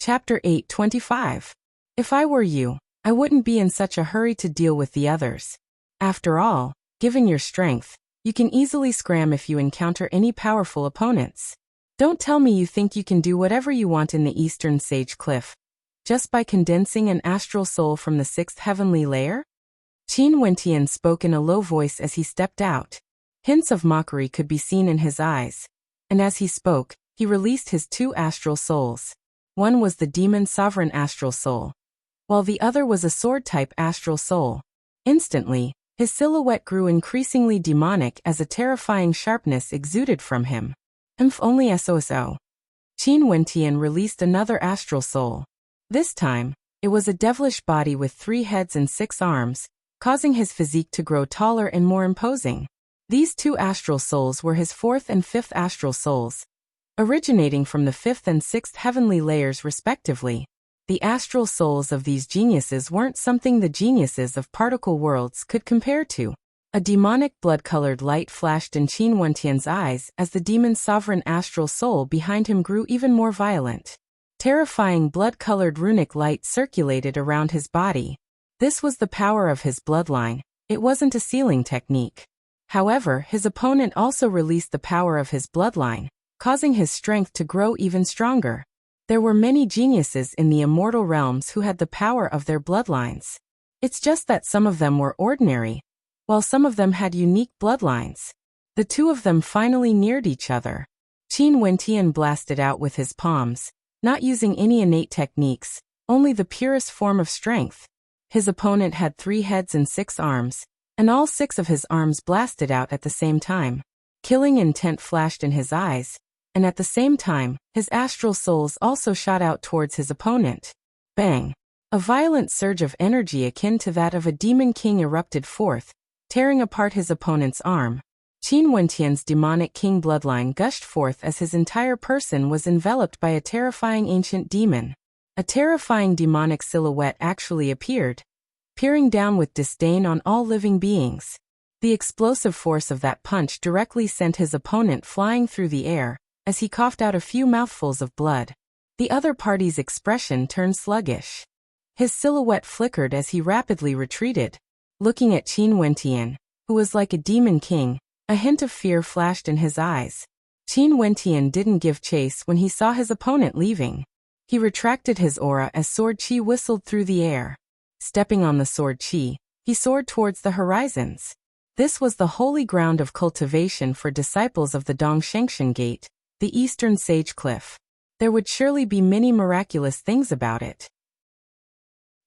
Chapter 8:25. If I were you, I wouldn't be in such a hurry to deal with the others. After all, given your strength, you can easily scram if you encounter any powerful opponents. Don't tell me you think you can do whatever you want in the Eastern Sage Cliff, just by condensing an astral soul from the sixth heavenly layer? Qin Wentian spoke in a low voice as he stepped out. Hints of mockery could be seen in his eyes, and as he spoke, he released his two astral souls. One was the demon sovereign astral soul, while the other was a sword-type astral soul. Instantly, his silhouette grew increasingly demonic as a terrifying sharpness exuded from him. If only SOSO. Qin Wentian released another astral soul. This time, it was a devilish body with 3 heads and 6 arms, causing his physique to grow taller and more imposing. These 2 astral souls were his 4th and 5th astral souls, originating from the 5th and 6th heavenly layers respectively. The astral souls of these geniuses weren't something the geniuses of particle worlds could compare to. A demonic blood-colored light flashed in Qin Wentian's eyes as the demon's sovereign astral soul behind him grew even more violent. Terrifying blood-colored runic light circulated around his body. This was the power of his bloodline. It wasn't a sealing technique. However, his opponent also released the power of his bloodline, causing his strength to grow even stronger. There were many geniuses in the immortal realms who had the power of their bloodlines. It's just that some of them were ordinary, while some of them had unique bloodlines. The two of them finally neared each other. Qin Wentian blasted out with his palms, not using any innate techniques, only the purest form of strength. His opponent had 3 heads and 6 arms, and all 6 of his arms blasted out at the same time. Killing intent flashed in his eyes, and at the same time, his astral souls also shot out towards his opponent. Bang! A violent surge of energy akin to that of a demon king erupted forth, tearing apart his opponent's arm. Qin Wentian's demonic king bloodline gushed forth as his entire person was enveloped by a terrifying ancient demon. A terrifying demonic silhouette actually appeared, peering down with disdain on all living beings. The explosive force of that punch directly sent his opponent flying through the air, as he coughed out a few mouthfuls of blood. The other party's expression turned sluggish. His silhouette flickered as he rapidly retreated. Looking at Qin Wentian, who was like a demon king, a hint of fear flashed in his eyes. Qin Wentian didn't give chase when he saw his opponent leaving. He retracted his aura as sword chi whistled through the air. Stepping on the sword chi, he soared towards the horizons. This was the holy ground of cultivation for disciples of the Dongshengshan Gate, the Eastern Sage Cliff. There would surely be many miraculous things about it.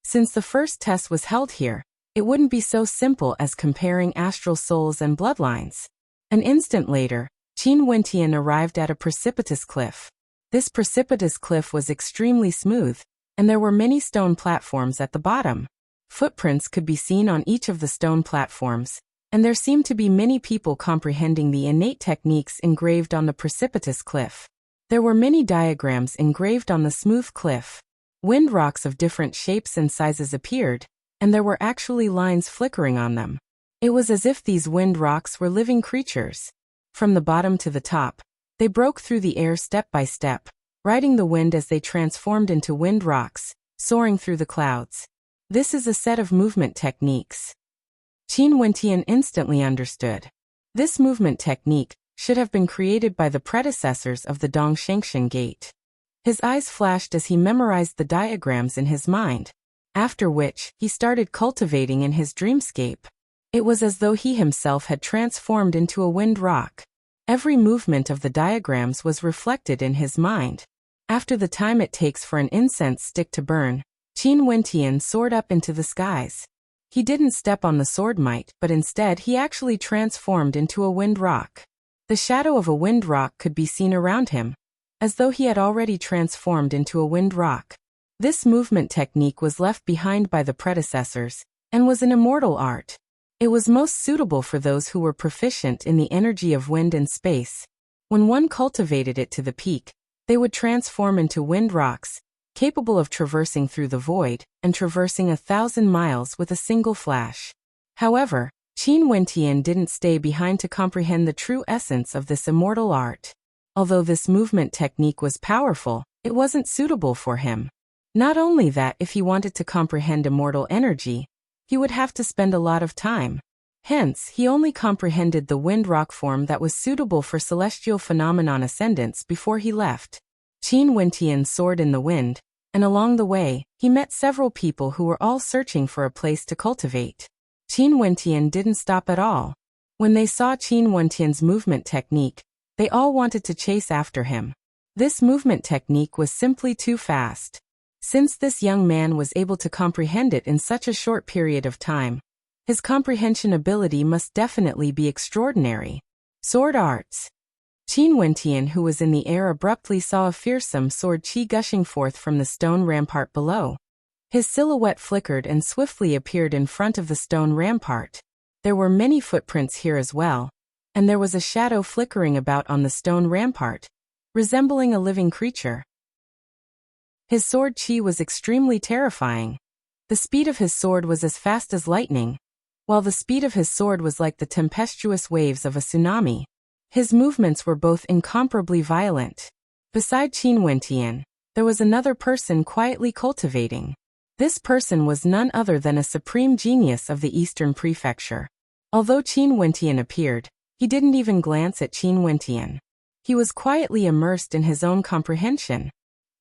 Since the first test was held here, it wouldn't be so simple as comparing astral souls and bloodlines. An instant later, Qin Wentian arrived at a precipitous cliff. This precipitous cliff was extremely smooth, and there were many stone platforms at the bottom. Footprints could be seen on each of the stone platforms, and there seemed to be many people comprehending the innate techniques engraved on the precipitous cliff. There were many diagrams engraved on the smooth cliff. Wind rocks of different shapes and sizes appeared, and there were actually lines flickering on them. It was as if these wind rocks were living creatures. From the bottom to the top, they broke through the air step by step, riding the wind as they transformed into wind rocks, soaring through the clouds. This is a set of movement techniques. Qin Wentian instantly understood. This movement technique should have been created by the predecessors of the Dongshengshan Gate. His eyes flashed as he memorized the diagrams in his mind, after which he started cultivating in his dreamscape. It was as though he himself had transformed into a wind rock. Every movement of the diagrams was reflected in his mind. After the time it takes for an incense stick to burn, Qin Wentian soared up into the skies. He didn't step on the sword might, but instead he actually transformed into a wind rock. The shadow of a wind rock could be seen around him, as though he had already transformed into a wind rock. This movement technique was left behind by the predecessors, and was an immortal art. It was most suitable for those who were proficient in the energy of wind and space. When one cultivated it to the peak, they would transform into wind rocks, capable of traversing through the void, and traversing 1,000 miles with a single flash. However, Qin Wentian didn't stay behind to comprehend the true essence of this immortal art. Although this movement technique was powerful, It wasn't suitable for him. Not only that, if he wanted to comprehend immortal energy, he would have to spend a lot of time. Hence, he only comprehended the wind rock form that was suitable for celestial phenomenon ascendance before he left. Qin Wentian soared in the wind, and along the way, he met several people who were all searching for a place to cultivate. Qin Wentian didn't stop at all. When they saw Qin Wentian's movement technique, they all wanted to chase after him. This movement technique was simply too fast. Since this young man was able to comprehend it in such a short period of time, his comprehension ability must definitely be extraordinary. Sword arts. Qin Wentian, who was in the air, abruptly saw a fearsome sword chi gushing forth from the stone rampart below. His silhouette flickered and swiftly appeared in front of the stone rampart. There were many footprints here as well, and there was a shadow flickering about on the stone rampart, resembling a living creature. His sword chi was extremely terrifying. The speed of his sword was as fast as lightning, while the speed of his sword was like the tempestuous waves of a tsunami. His movements were both incomparably violent. Beside Qin Wentian, there was another person quietly cultivating. This person was none other than a supreme genius of the Eastern Prefecture. Although Qin Wentian appeared, he didn't even glance at Qin Wentian. He was quietly immersed in his own comprehension.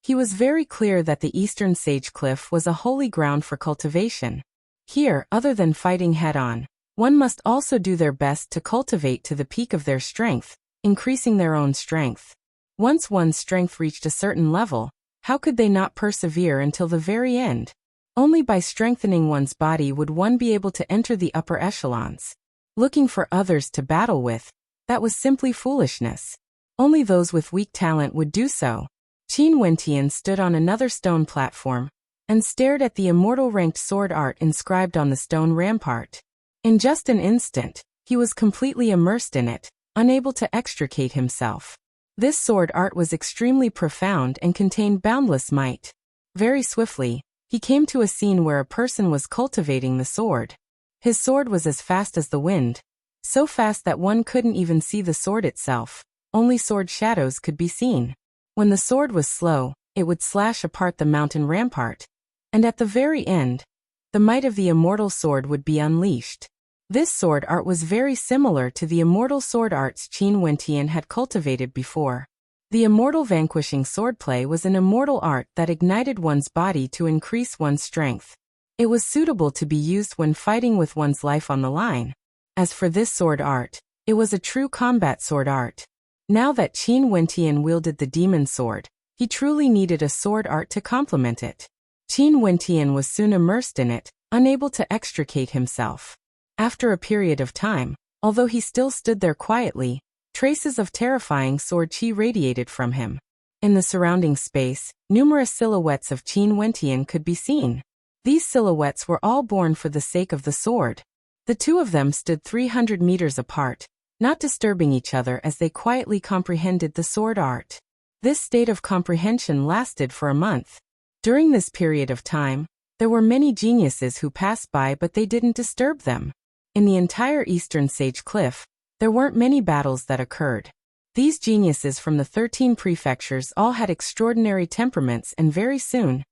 He was very clear that the Eastern Sage Cliff was a holy ground for cultivation. Here, other than fighting head-on, one must also do their best to cultivate to the peak of their strength, increasing their own strength. Once one's strength reached a certain level, how could they not persevere until the very end? Only by strengthening one's body would one be able to enter the upper echelons. Looking for others to battle with, that was simply foolishness. Only those with weak talent would do so. Qin Wentian stood on another stone platform and stared at the immortal ranked sword art inscribed on the stone rampart. In just an instant, he was completely immersed in it, unable to extricate himself. This sword art was extremely profound and contained boundless might. Very swiftly, he came to a scene where a person was cultivating the sword. His sword was as fast as the wind, so fast that one couldn't even see the sword itself, only sword shadows could be seen. When the sword was slow, it would slash apart the mountain rampart, and at the very end, the might of the immortal sword would be unleashed. This sword art was very similar to the immortal sword arts Qin Wentian had cultivated before. The immortal vanquishing swordplay was an immortal art that ignited one's body to increase one's strength. It was suitable to be used when fighting with one's life on the line. As for this sword art, it was a true combat sword art. Now that Qin Wentian wielded the demon sword, he truly needed a sword art to complement it. Qin Wentian was soon immersed in it, unable to extricate himself. After a period of time, although he still stood there quietly, traces of terrifying sword chi radiated from him. In the surrounding space, numerous silhouettes of Qin Wentian could be seen. These silhouettes were all born for the sake of the sword. The two of them stood 300 meters apart, not disturbing each other as they quietly comprehended the sword art. This state of comprehension lasted for a month. During this period of time, there were many geniuses who passed by, but they didn't disturb them. In the entire Eastern Sage Cliff, there weren't many battles that occurred. These geniuses from the 13 prefectures all had extraordinary temperaments, and very soon,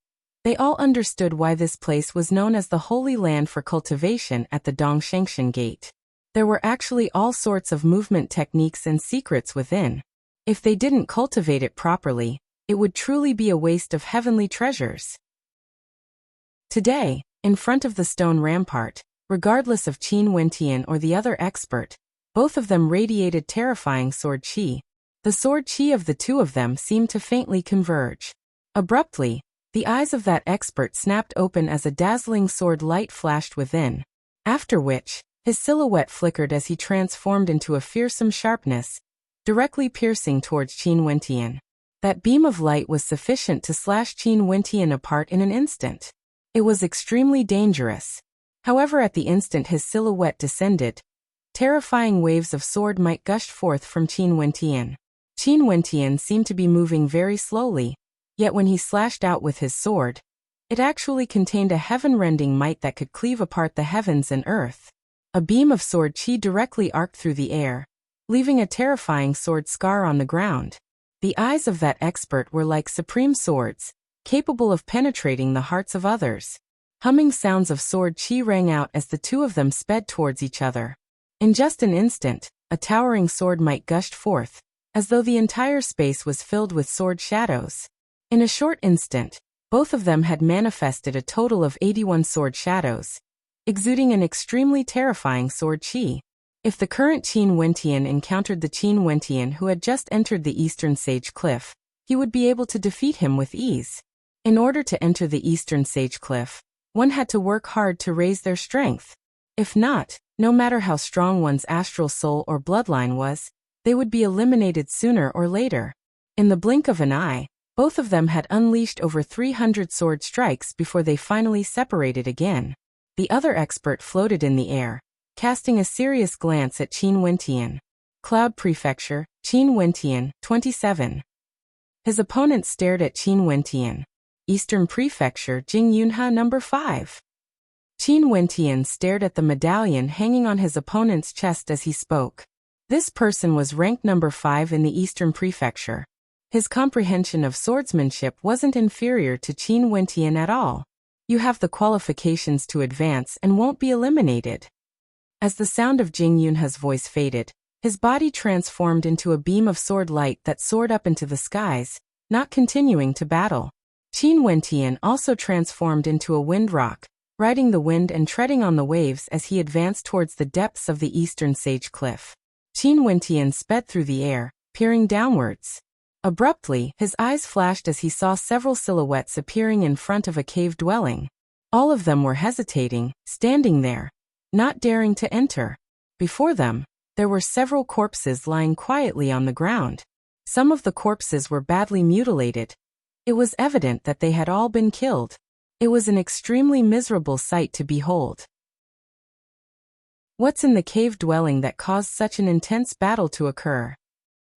they all understood why this place was known as the Holy Land for cultivation at the Dongshangshan Gate. There were actually all sorts of movement techniques and secrets within. If they didn't cultivate it properly, it would truly be a waste of heavenly treasures. Today, in front of the stone rampart, regardless of Qin Wentian or the other expert, both of them radiated terrifying sword chi. The sword chi of the two of them seemed to faintly converge. Abruptly, the eyes of that expert snapped open as a dazzling sword light flashed within. After which, his silhouette flickered as he transformed into a fearsome sharpness, directly piercing towards Qin Wentian. That beam of light was sufficient to slash Qin Wentian apart in an instant. It was extremely dangerous. However, at the instant his silhouette descended, terrifying waves of sword might gushed forth from Qin Wentian. Qin Wentian seemed to be moving very slowly, yet when he slashed out with his sword, it actually contained a heaven-rending might that could cleave apart the heavens and earth. A beam of sword chi directly arced through the air, leaving a terrifying sword scar on the ground. The eyes of that expert were like supreme swords, capable of penetrating the hearts of others. Humming sounds of sword chi rang out as the two of them sped towards each other. In just an instant, a towering sword might gushed forth, as though the entire space was filled with sword shadows. In a short instant, both of them had manifested a total of 81 sword shadows, exuding an extremely terrifying sword chi. If the current Qin Wentian encountered the Qin Wentian who had just entered the Eastern Sage Cliff, he would be able to defeat him with ease. In order to enter the Eastern Sage Cliff, one had to work hard to raise their strength. If not, no matter how strong one's astral soul or bloodline was, they would be eliminated sooner or later. In the blink of an eye, both of them had unleashed over 300 sword strikes before they finally separated again. The other expert floated in the air, casting a serious glance at Qin Wentian. Cloud Prefecture, Qin Wentian, 27. His opponent stared at Qin Wentian. Eastern Prefecture, Jing Yunha, number 5. Qin Wentian stared at the medallion hanging on his opponent's chest as he spoke. This person was ranked number 5 in the Eastern Prefecture. His comprehension of swordsmanship wasn't inferior to Qin Wentian at all. You have the qualifications to advance and won't be eliminated. As the sound of Jing Yunha's voice faded, his body transformed into a beam of sword light that soared up into the skies, not continuing to battle. Qin Wentian also transformed into a wind rock, riding the wind and treading on the waves as he advanced towards the depths of the Eastern Sage Cliff. Qin Wentian sped through the air, peering downwards. Abruptly, his eyes flashed as he saw several silhouettes appearing in front of a cave dwelling. All of them were hesitating, standing there, not daring to enter. Before them, there were several corpses lying quietly on the ground. Some of the corpses were badly mutilated. It was evident that they had all been killed. It was an extremely miserable sight to behold. What's in the cave dwelling that caused such an intense battle to occur?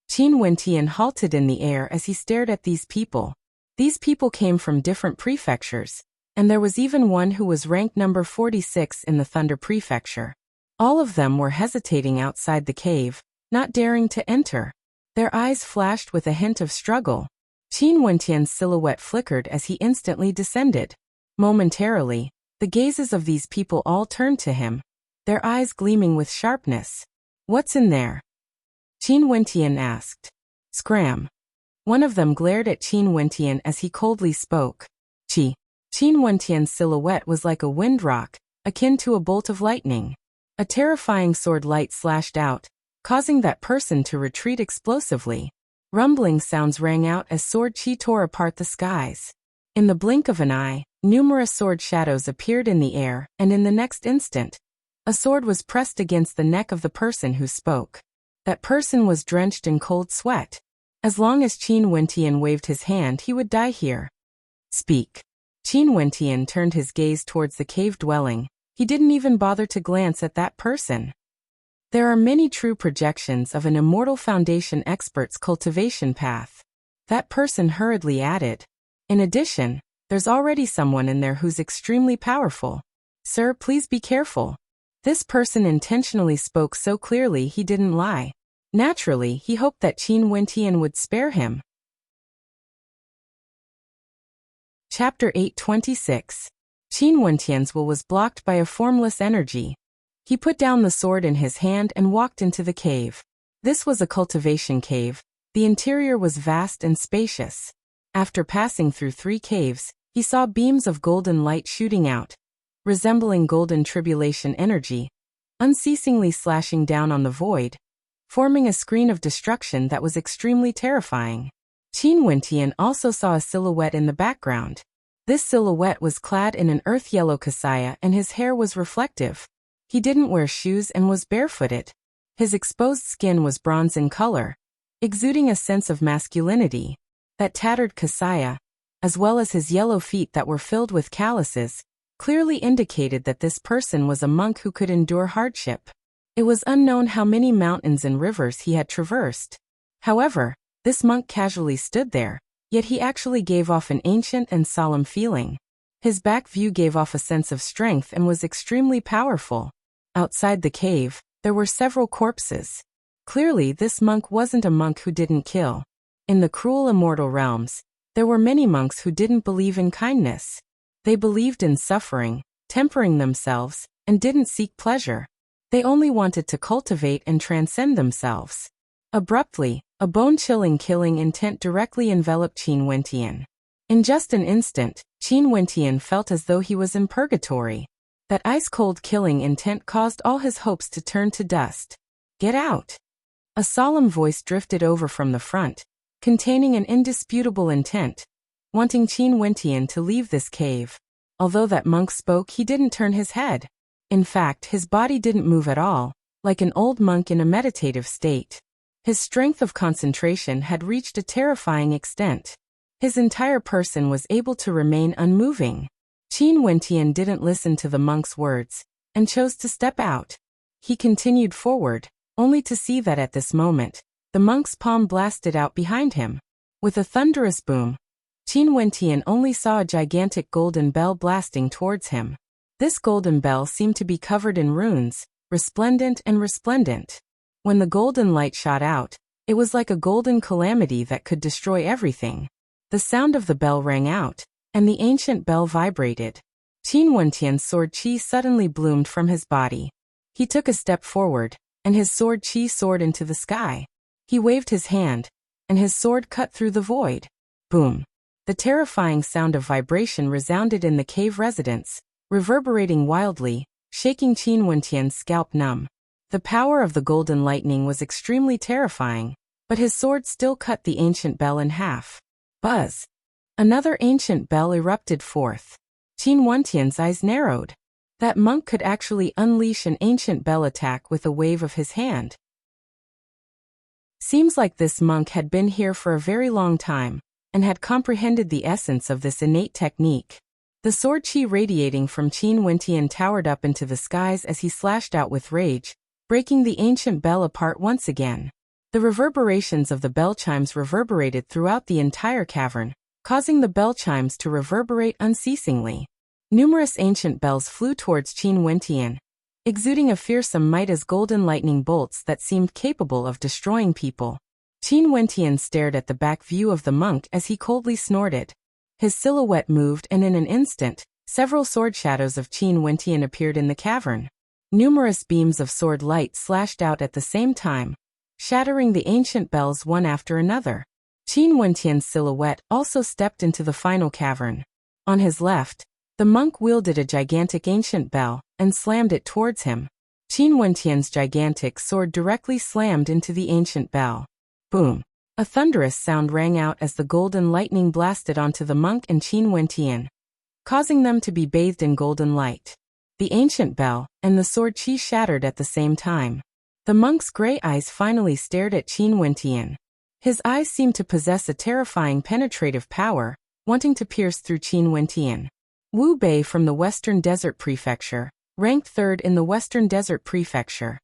Qin Wentian halted in the air as he stared at these people. These people came from different prefectures, and there was even one who was ranked number 46 in the Thunder Prefecture. All of them were hesitating outside the cave, not daring to enter. Their eyes flashed with a hint of struggle. Qin Wentian's silhouette flickered as he instantly descended. Momentarily, the gazes of these people all turned to him, their eyes gleaming with sharpness. "What's in there?" Qin Wentian asked. "Scram." One of them glared at Qin Wentian as he coldly spoke. Qin Wentian's silhouette was like a wind rock, akin to a bolt of lightning. A terrifying sword light slashed out, causing that person to retreat explosively. Rumbling sounds rang out as sword chi tore apart the skies. In the blink of an eye, numerous sword shadows appeared in the air, and in the next instant, a sword was pressed against the neck of the person who spoke. That person was drenched in cold sweat. As long as Qin Wentian waved his hand, he would die here. "Speak." Qin Wentian turned his gaze towards the cave dwelling. He didn't even bother to glance at that person. There are many true projections of an immortal foundation expert's cultivation path. That person hurriedly added. In addition, there's already someone in there who's extremely powerful. "Sir, please be careful." This person intentionally spoke so clearly he didn't lie. Naturally, he hoped that Qin Wentian would spare him. Chapter 826. Qin Wentian's will was blocked by a formless energy. He put down the sword in his hand and walked into the cave. This was a cultivation cave. The interior was vast and spacious. After passing through 3 caves, he saw beams of golden light shooting out, resembling golden tribulation energy, unceasingly slashing down on the void, forming a screen of destruction that was extremely terrifying. Qin Wentian also saw a silhouette in the background. This silhouette was clad in an earth-yellow kasaya and his hair was reflective. He didn't wear shoes and was barefooted. His exposed skin was bronze in color, exuding a sense of masculinity. That tattered kasaya, as well as his yellow feet that were filled with calluses, clearly indicated that this person was a monk who could endure hardship. It was unknown how many mountains and rivers he had traversed. However, this monk casually stood there, yet he actually gave off an ancient and solemn feeling. His back view gave off a sense of strength and was extremely powerful. Outside the cave, there were several corpses. Clearly, this monk wasn't a monk who didn't kill. In the cruel immortal realms, there were many monks who didn't believe in kindness. They believed in suffering, tempering themselves, and didn't seek pleasure. They only wanted to cultivate and transcend themselves. Abruptly, a bone-chilling killing intent directly enveloped Qin Wentian. In just an instant, Qin Wentian felt as though he was in purgatory. That ice-cold killing intent caused all his hopes to turn to dust. "Get out!" A solemn voice drifted over from the front, containing an indisputable intent, wanting Qin Wentian to leave this cave. Although that monk spoke, he didn't turn his head. In fact, his body didn't move at all, like an old monk in a meditative state. His strength of concentration had reached a terrifying extent. His entire person was able to remain unmoving. Qin Wentian didn't listen to the monk's words, and chose to step out. He continued forward, only to see that at this moment, the monk's palm blasted out behind him. With a thunderous boom, Qin Wentian only saw a gigantic golden bell blasting towards him. This golden bell seemed to be covered in runes, resplendent and resplendent. When the golden light shot out, it was like a golden calamity that could destroy everything. The sound of the bell rang out, and the ancient bell vibrated. Qin Wentian's sword qi suddenly bloomed from his body. He took a step forward, and his sword qi soared into the sky. He waved his hand, and his sword cut through the void. Boom! The terrifying sound of vibration resounded in the cave residence, reverberating wildly, shaking Qin Wentian's scalp numb. The power of the golden lightning was extremely terrifying, but his sword still cut the ancient bell in half. Buzz! Another ancient bell erupted forth. Qin Wentian's eyes narrowed. That monk could actually unleash an ancient bell attack with a wave of his hand. Seems like this monk had been here for a very long time, and had comprehended the essence of this innate technique. The sword qi radiating from Qin Wentian towered up into the skies as he slashed out with rage, breaking the ancient bell apart once again. The reverberations of the bell chimes reverberated throughout the entire cavern, causing the bell chimes to reverberate unceasingly. Numerous ancient bells flew towards Qin Wentian, exuding a fearsome might as golden lightning bolts that seemed capable of destroying people. Qin Wentian stared at the back view of the monk as he coldly snorted. His silhouette moved, and in an instant, several sword shadows of Qin Wentian appeared in the cavern. Numerous beams of sword light slashed out at the same time, shattering the ancient bells one after another. Qin Wentian's silhouette also stepped into the final cavern. On his left, the monk wielded a gigantic ancient bell, and slammed it towards him. Qin Wentian's gigantic sword directly slammed into the ancient bell. Boom! A thunderous sound rang out as the golden lightning blasted onto the monk and Qin Wentian, causing them to be bathed in golden light. The ancient bell and the sword qi shattered at the same time. The monk's gray eyes finally stared at Qin Wentian. His eyes seemed to possess a terrifying penetrative power, wanting to pierce through Qin Wentian. Wu Bei from the Western Desert Prefecture, ranked third in the Western Desert Prefecture.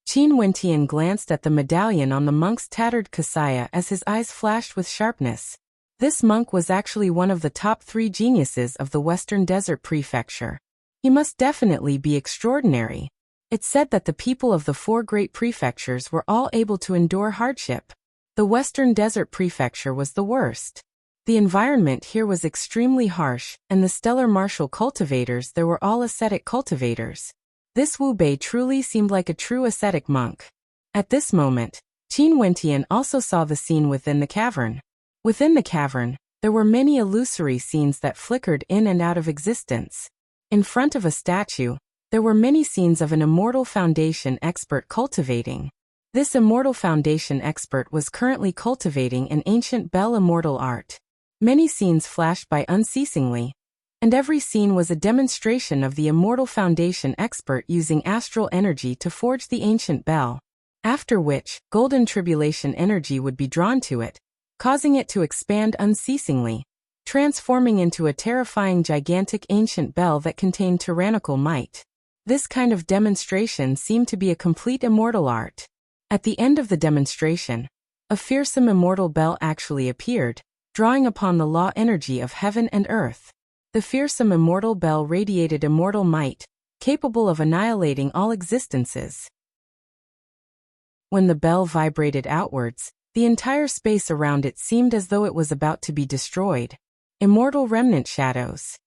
Qin Wentian glanced at the medallion on the monk's tattered kasaya as his eyes flashed with sharpness. This monk was actually one of the top 3 geniuses of the Western Desert Prefecture. He must definitely be extraordinary. It's said that the people of the 4 great prefectures were all able to endure hardship. The Western Desert Prefecture was the worst. The environment here was extremely harsh, and the stellar martial cultivators there were all ascetic cultivators. This Wu Bei truly seemed like a true ascetic monk. At this moment, Qin Wentian also saw the scene within the cavern. Within the cavern, there were many illusory scenes that flickered in and out of existence. In front of a statue, there were many scenes of an immortal foundation expert cultivating. This immortal foundation expert was currently cultivating an ancient bell immortal art. Many scenes flashed by unceasingly, and every scene was a demonstration of the immortal foundation expert using astral energy to forge the ancient bell, after which, golden tribulation energy would be drawn to it, causing it to expand unceasingly, transforming into a terrifying gigantic ancient bell that contained tyrannical might. This kind of demonstration seemed to be a complete immortal art. At the end of the demonstration, a fearsome immortal bell actually appeared, drawing upon the law energy of heaven and earth. The fearsome immortal bell radiated immortal might, capable of annihilating all existences. When the bell vibrated outwards, The entire space around it seemed as though it was about to be destroyed. Immortal remnant shadows.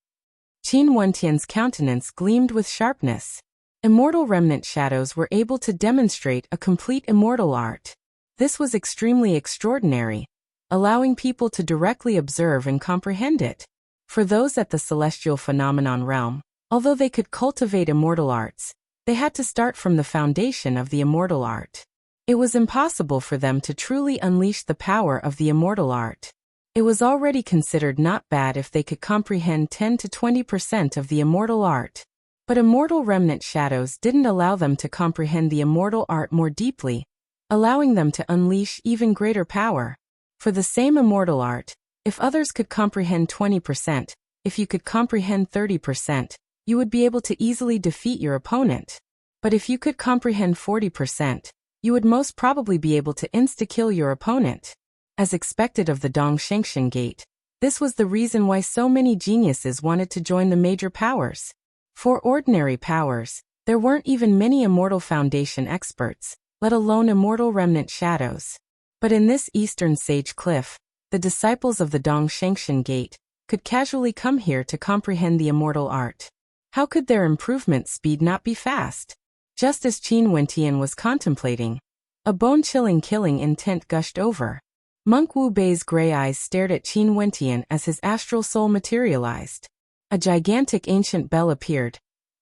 Qin Wentian's countenance gleamed with sharpness. Immortal remnant shadows were able to demonstrate a complete immortal art. This was extremely extraordinary, allowing people to directly observe and comprehend it. For those at the celestial phenomenon realm, although they could cultivate immortal arts, they had to start from the foundation of the immortal art. It was impossible for them to truly unleash the power of the immortal art. It was already considered not bad if they could comprehend 10 to 20% of the immortal art. But immortal remnant shadows didn't allow them to comprehend the immortal art more deeply, allowing them to unleash even greater power. For the same immortal art, if others could comprehend 20%, if you could comprehend 30%, you would be able to easily defeat your opponent. But if you could comprehend 40%, you would most probably be able to insta-kill your opponent. As expected of the Dongshengshan Gate, this was the reason why so many geniuses wanted to join the major powers. For ordinary powers, there weren't even many immortal foundation experts, let alone immortal remnant shadows. But in this eastern sage cliff, the disciples of the Dongshengshan Gate could casually come here to comprehend the immortal art. How could their improvement speed not be fast? Just as Qin Wentian was contemplating, a bone-chilling killing intent gushed over. Monk Wu Bei's gray eyes stared at Qin Wentian as his astral soul materialized. A gigantic ancient bell appeared,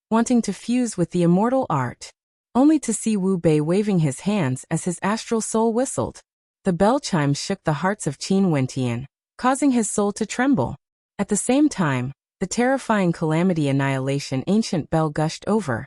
wanting to fuse with the immortal art, only to see Wu Bei waving his hands as his astral soul whistled. The bell chimes shook the hearts of Qin Wentian, causing his soul to tremble. At the same time, the terrifying calamity annihilation ancient bell gushed over,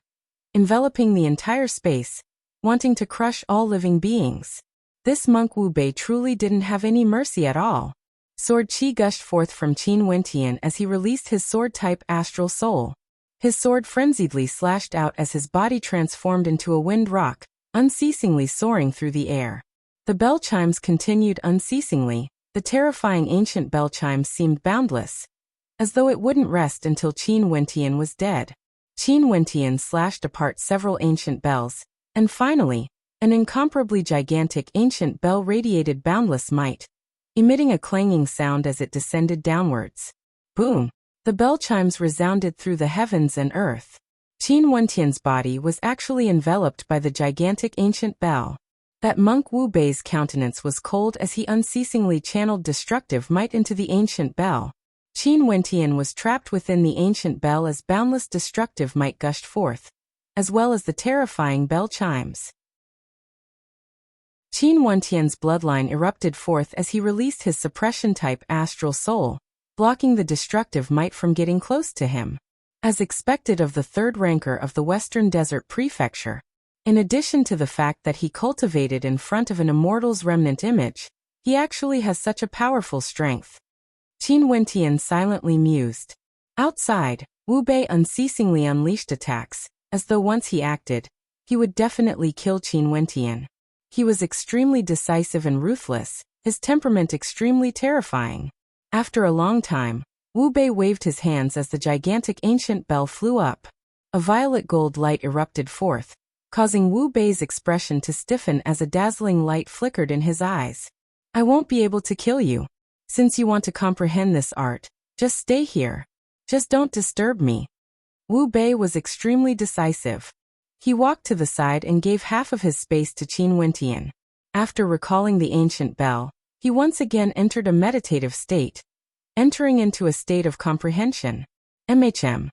enveloping the entire space, wanting to crush all living beings. This monk Wu Bei truly didn't have any mercy at all. Sword chi gushed forth from Qin Wentian as he released his sword-type astral soul. His sword frenziedly slashed out as his body transformed into a wind rock, unceasingly soaring through the air. The bell chimes continued unceasingly. The terrifying ancient bell chimes seemed boundless, as though it wouldn't rest until Qin Wentian was dead. Qin Wentian slashed apart several ancient bells, and finally, an incomparably gigantic ancient bell radiated boundless might, emitting a clanging sound as it descended downwards. Boom! The bell chimes resounded through the heavens and earth. Qin Wentian's body was actually enveloped by the gigantic ancient bell. That monk Wu Bei's countenance was cold as he unceasingly channeled destructive might into the ancient bell. Qin Wentian was trapped within the ancient bell as boundless destructive might gushed forth, as well as the terrifying bell chimes. Qin Wentian's bloodline erupted forth as he released his suppression-type astral soul, blocking the destructive might from getting close to him. As expected of the third ranker of the Western Desert Prefecture, in addition to the fact that he cultivated in front of an immortal's remnant image, he actually has such a powerful strength. Qin Wentian silently mused. Outside, Wu Bei unceasingly unleashed attacks, as though once he acted, he would definitely kill Qin Wentian. He was extremely decisive and ruthless, his temperament extremely terrifying. After a long time, Wu Bei waved his hands as the gigantic ancient bell flew up. A violet gold light erupted forth, causing Wu Bei's expression to stiffen as a dazzling light flickered in his eyes. I won't be able to kill you. Since you want to comprehend this art, just stay here. Just don't disturb me. Wu Bei was extremely decisive. He walked to the side and gave half of his space to Qin Wentian. After recalling the ancient bell, he once again entered a meditative state, entering into a state of comprehension. Qin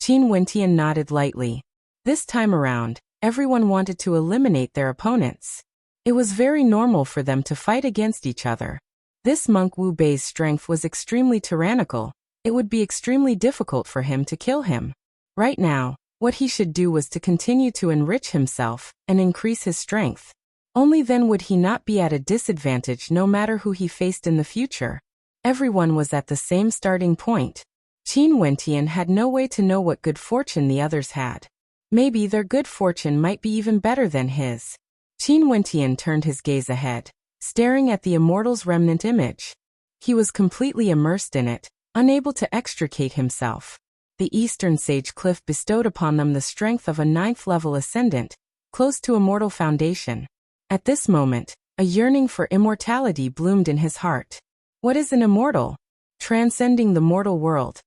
Wentian nodded lightly. This time around, everyone wanted to eliminate their opponents. It was very normal for them to fight against each other. This monk Wu Bei's strength was extremely tyrannical. It would be extremely difficult for him to kill him. Right now, what he should do was to continue to enrich himself and increase his strength. Only then would he not be at a disadvantage no matter who he faced in the future. Everyone was at the same starting point. Qin Wentian had no way to know what good fortune the others had. Maybe their good fortune might be even better than his. Qin Wentian turned his gaze ahead, staring at the immortal's remnant image. He was completely immersed in it, unable to extricate himself. The Eastern Sage Cliff bestowed upon them the strength of a 9th-level ascendant, close to immortal foundation. At this moment, A yearning for immortality bloomed in his heart. What is an immortal? Transcending the mortal world.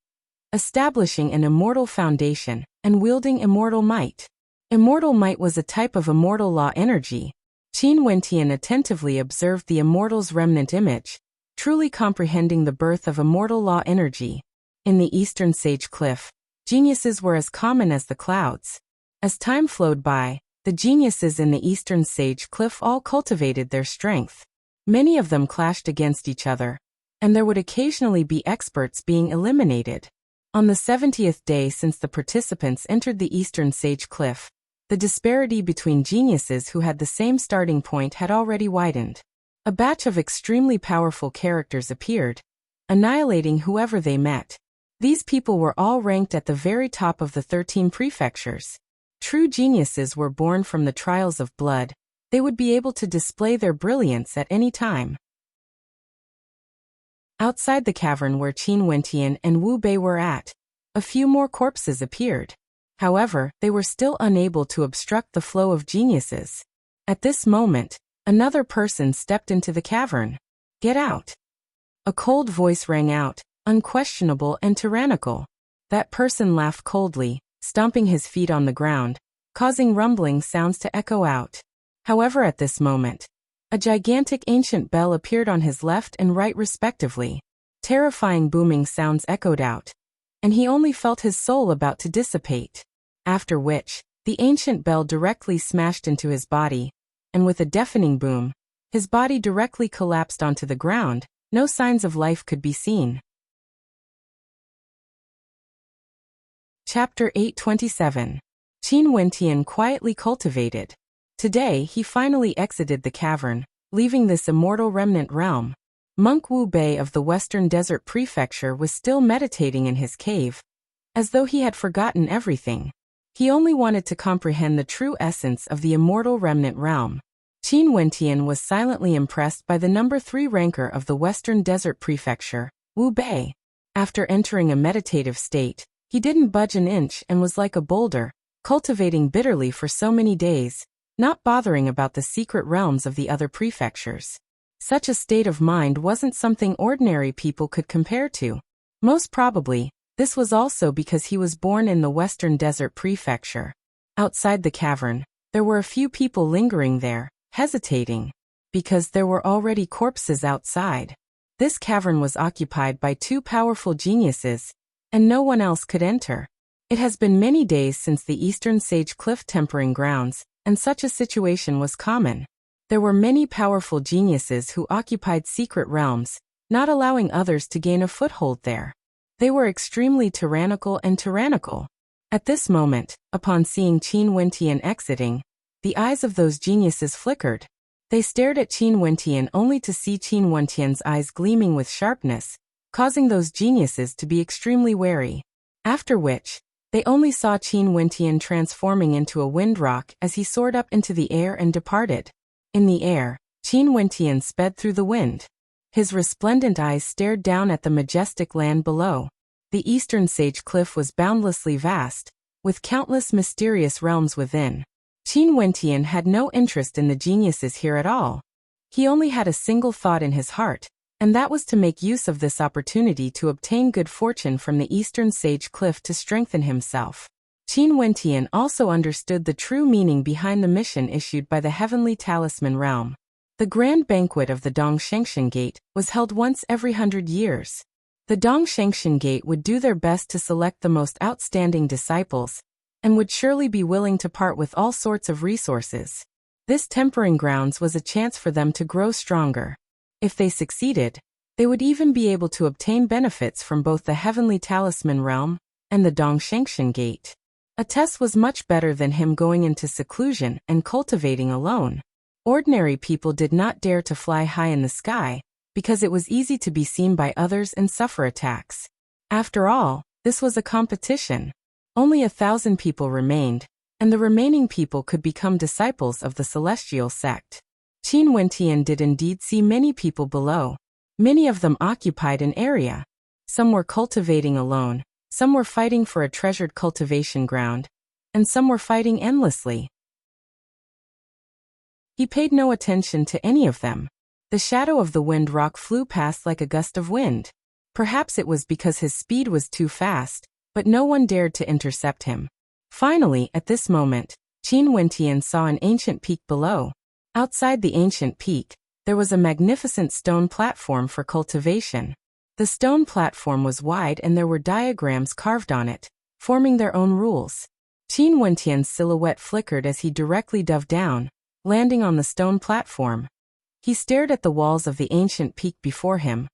Establishing an immortal foundation, and wielding immortal might. Immortal might was a type of immortal law energy. Qin Wentian attentively observed the immortal's remnant image, truly comprehending the birth of immortal law energy. In the eastern sage cliff, geniuses were as common as the clouds. As time flowed by, the geniuses in the eastern sage cliff all cultivated their strength. Many of them clashed against each other, and there would occasionally be experts being eliminated. On the 70th day since the participants entered the eastern sage cliff, the disparity between geniuses who had the same starting point had already widened. A batch of extremely powerful characters appeared, annihilating whoever they met. These people were all ranked at the very top of the 13 prefectures. True geniuses were born from the trials of blood. They would be able to display their brilliance at any time. Outside the cavern where Qin Wentian and Wu Bei were at, a few more corpses appeared. However, they were still unable to obstruct the flow of geniuses. At this moment, another person stepped into the cavern. Get out! A cold voice rang out, unquestionable and tyrannical. That person laughed coldly, stomping his feet on the ground, causing rumbling sounds to echo out. However, at this moment, a gigantic ancient bell appeared on his left and right respectively. Terrifying booming sounds echoed out, and he only felt his soul about to dissipate. After which, the ancient bell directly smashed into his body, and with a deafening boom, his body directly collapsed onto the ground. No signs of life could be seen. Chapter 827. Qin Wentian quietly cultivated. Today he finally exited the cavern, leaving this immortal remnant realm. Monk Wu Bei of the Western Desert Prefecture was still meditating in his cave, as though he had forgotten everything. He only wanted to comprehend the true essence of the immortal remnant realm. Qin Wentian was silently impressed by the number 3 ranker of the Western Desert Prefecture, Wu Bei. After entering a meditative state, he didn't budge an inch and was like a boulder, cultivating bitterly for so many days, not bothering about the secret realms of the other prefectures. Such a state of mind wasn't something ordinary people could compare to. Most probably, this was also because he was born in the Western Desert Prefecture. Outside the cavern, there were a few people lingering there, hesitating, because there were already corpses outside. This cavern was occupied by 2 powerful geniuses, and no one else could enter. It has been many days since the Eastern Sage Cliff tempering grounds, and such a situation was common. There were many powerful geniuses who occupied secret realms, not allowing others to gain a foothold there. They were extremely tyrannical. At this moment, upon seeing Qin Wentian exiting, the eyes of those geniuses flickered. They stared at Qin Wentian only to see Qin Wentian's eyes gleaming with sharpness, causing those geniuses to be extremely wary. After which, they only saw Qin Wentian transforming into a wind rock as he soared up into the air and departed. In the air, Qin Wentian sped through the wind. His resplendent eyes stared down at the majestic land below. The eastern sage cliff was boundlessly vast, with countless mysterious realms within. Qin Wentian had no interest in the geniuses here at all. He only had a single thought in his heart, and that was to make use of this opportunity to obtain good fortune from the eastern sage cliff to strengthen himself. Qin Wentian also understood the true meaning behind the mission issued by the Heavenly Talisman Realm. The grand banquet of the Dongshengshan Gate was held once every 100 years. The Dongshengshan Gate would do their best to select the most outstanding disciples, and would surely be willing to part with all sorts of resources. This tempering grounds was a chance for them to grow stronger. If they succeeded, they would even be able to obtain benefits from both the Heavenly Talisman Realm and the Dongshengshan Gate. A test was much better than him going into seclusion and cultivating alone. Ordinary people did not dare to fly high in the sky, because it was easy to be seen by others and suffer attacks. After all, this was a competition. Only 1,000 people remained, and the remaining people could become disciples of the celestial sect. Qin Wentian did indeed see many people below. Many of them occupied an area. Some were cultivating alone, some were fighting for a treasured cultivation ground, and some were fighting endlessly. He paid no attention to any of them. The shadow of the wind rock flew past like a gust of wind. Perhaps it was because his speed was too fast, but no one dared to intercept him. Finally, at this moment, Qin Wentian saw an ancient peak below. Outside the ancient peak, there was a magnificent stone platform for cultivation. The stone platform was wide and there were diagrams carved on it, forming their own rules. Qin Wentian's silhouette flickered as he directly dove down, landing on the stone platform. He stared at the walls of the ancient peak before him,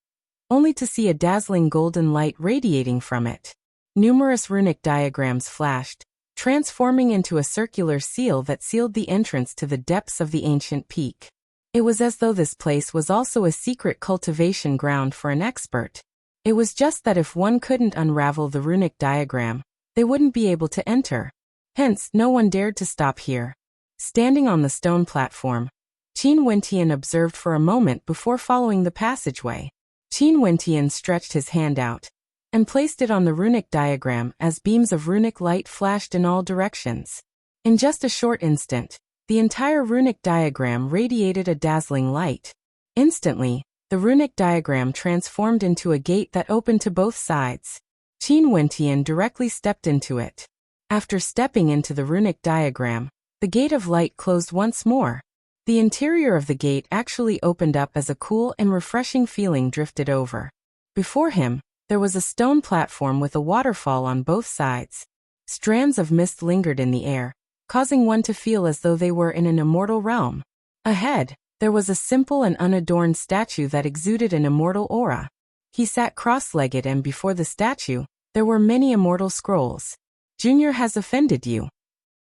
only to see a dazzling golden light radiating from it. Numerous runic diagrams flashed, transforming into a circular seal that sealed the entrance to the depths of the ancient peak. It was as though this place was also a secret cultivation ground for an expert. It was just that if one couldn't unravel the runic diagram, they wouldn't be able to enter. Hence, no one dared to stop here. Standing on the stone platform, Qin Wentian observed for a moment before following the passageway. Qin Wentian stretched his hand out and placed it on the runic diagram as beams of runic light flashed in all directions. In just a short instant, the entire runic diagram radiated a dazzling light. Instantly, the runic diagram transformed into a gate that opened to both sides. Qin Wentian directly stepped into it. After stepping into the runic diagram, the gate of light closed once more. The interior of the gate actually opened up as a cool and refreshing feeling drifted over. Before him, there was a stone platform with a waterfall on both sides. Strands of mist lingered in the air, causing one to feel as though they were in an immortal realm. Ahead, there was a simple and unadorned statue that exuded an immortal aura. He sat cross-legged and before the statue, there were many immortal scrolls. "Junior has offended you."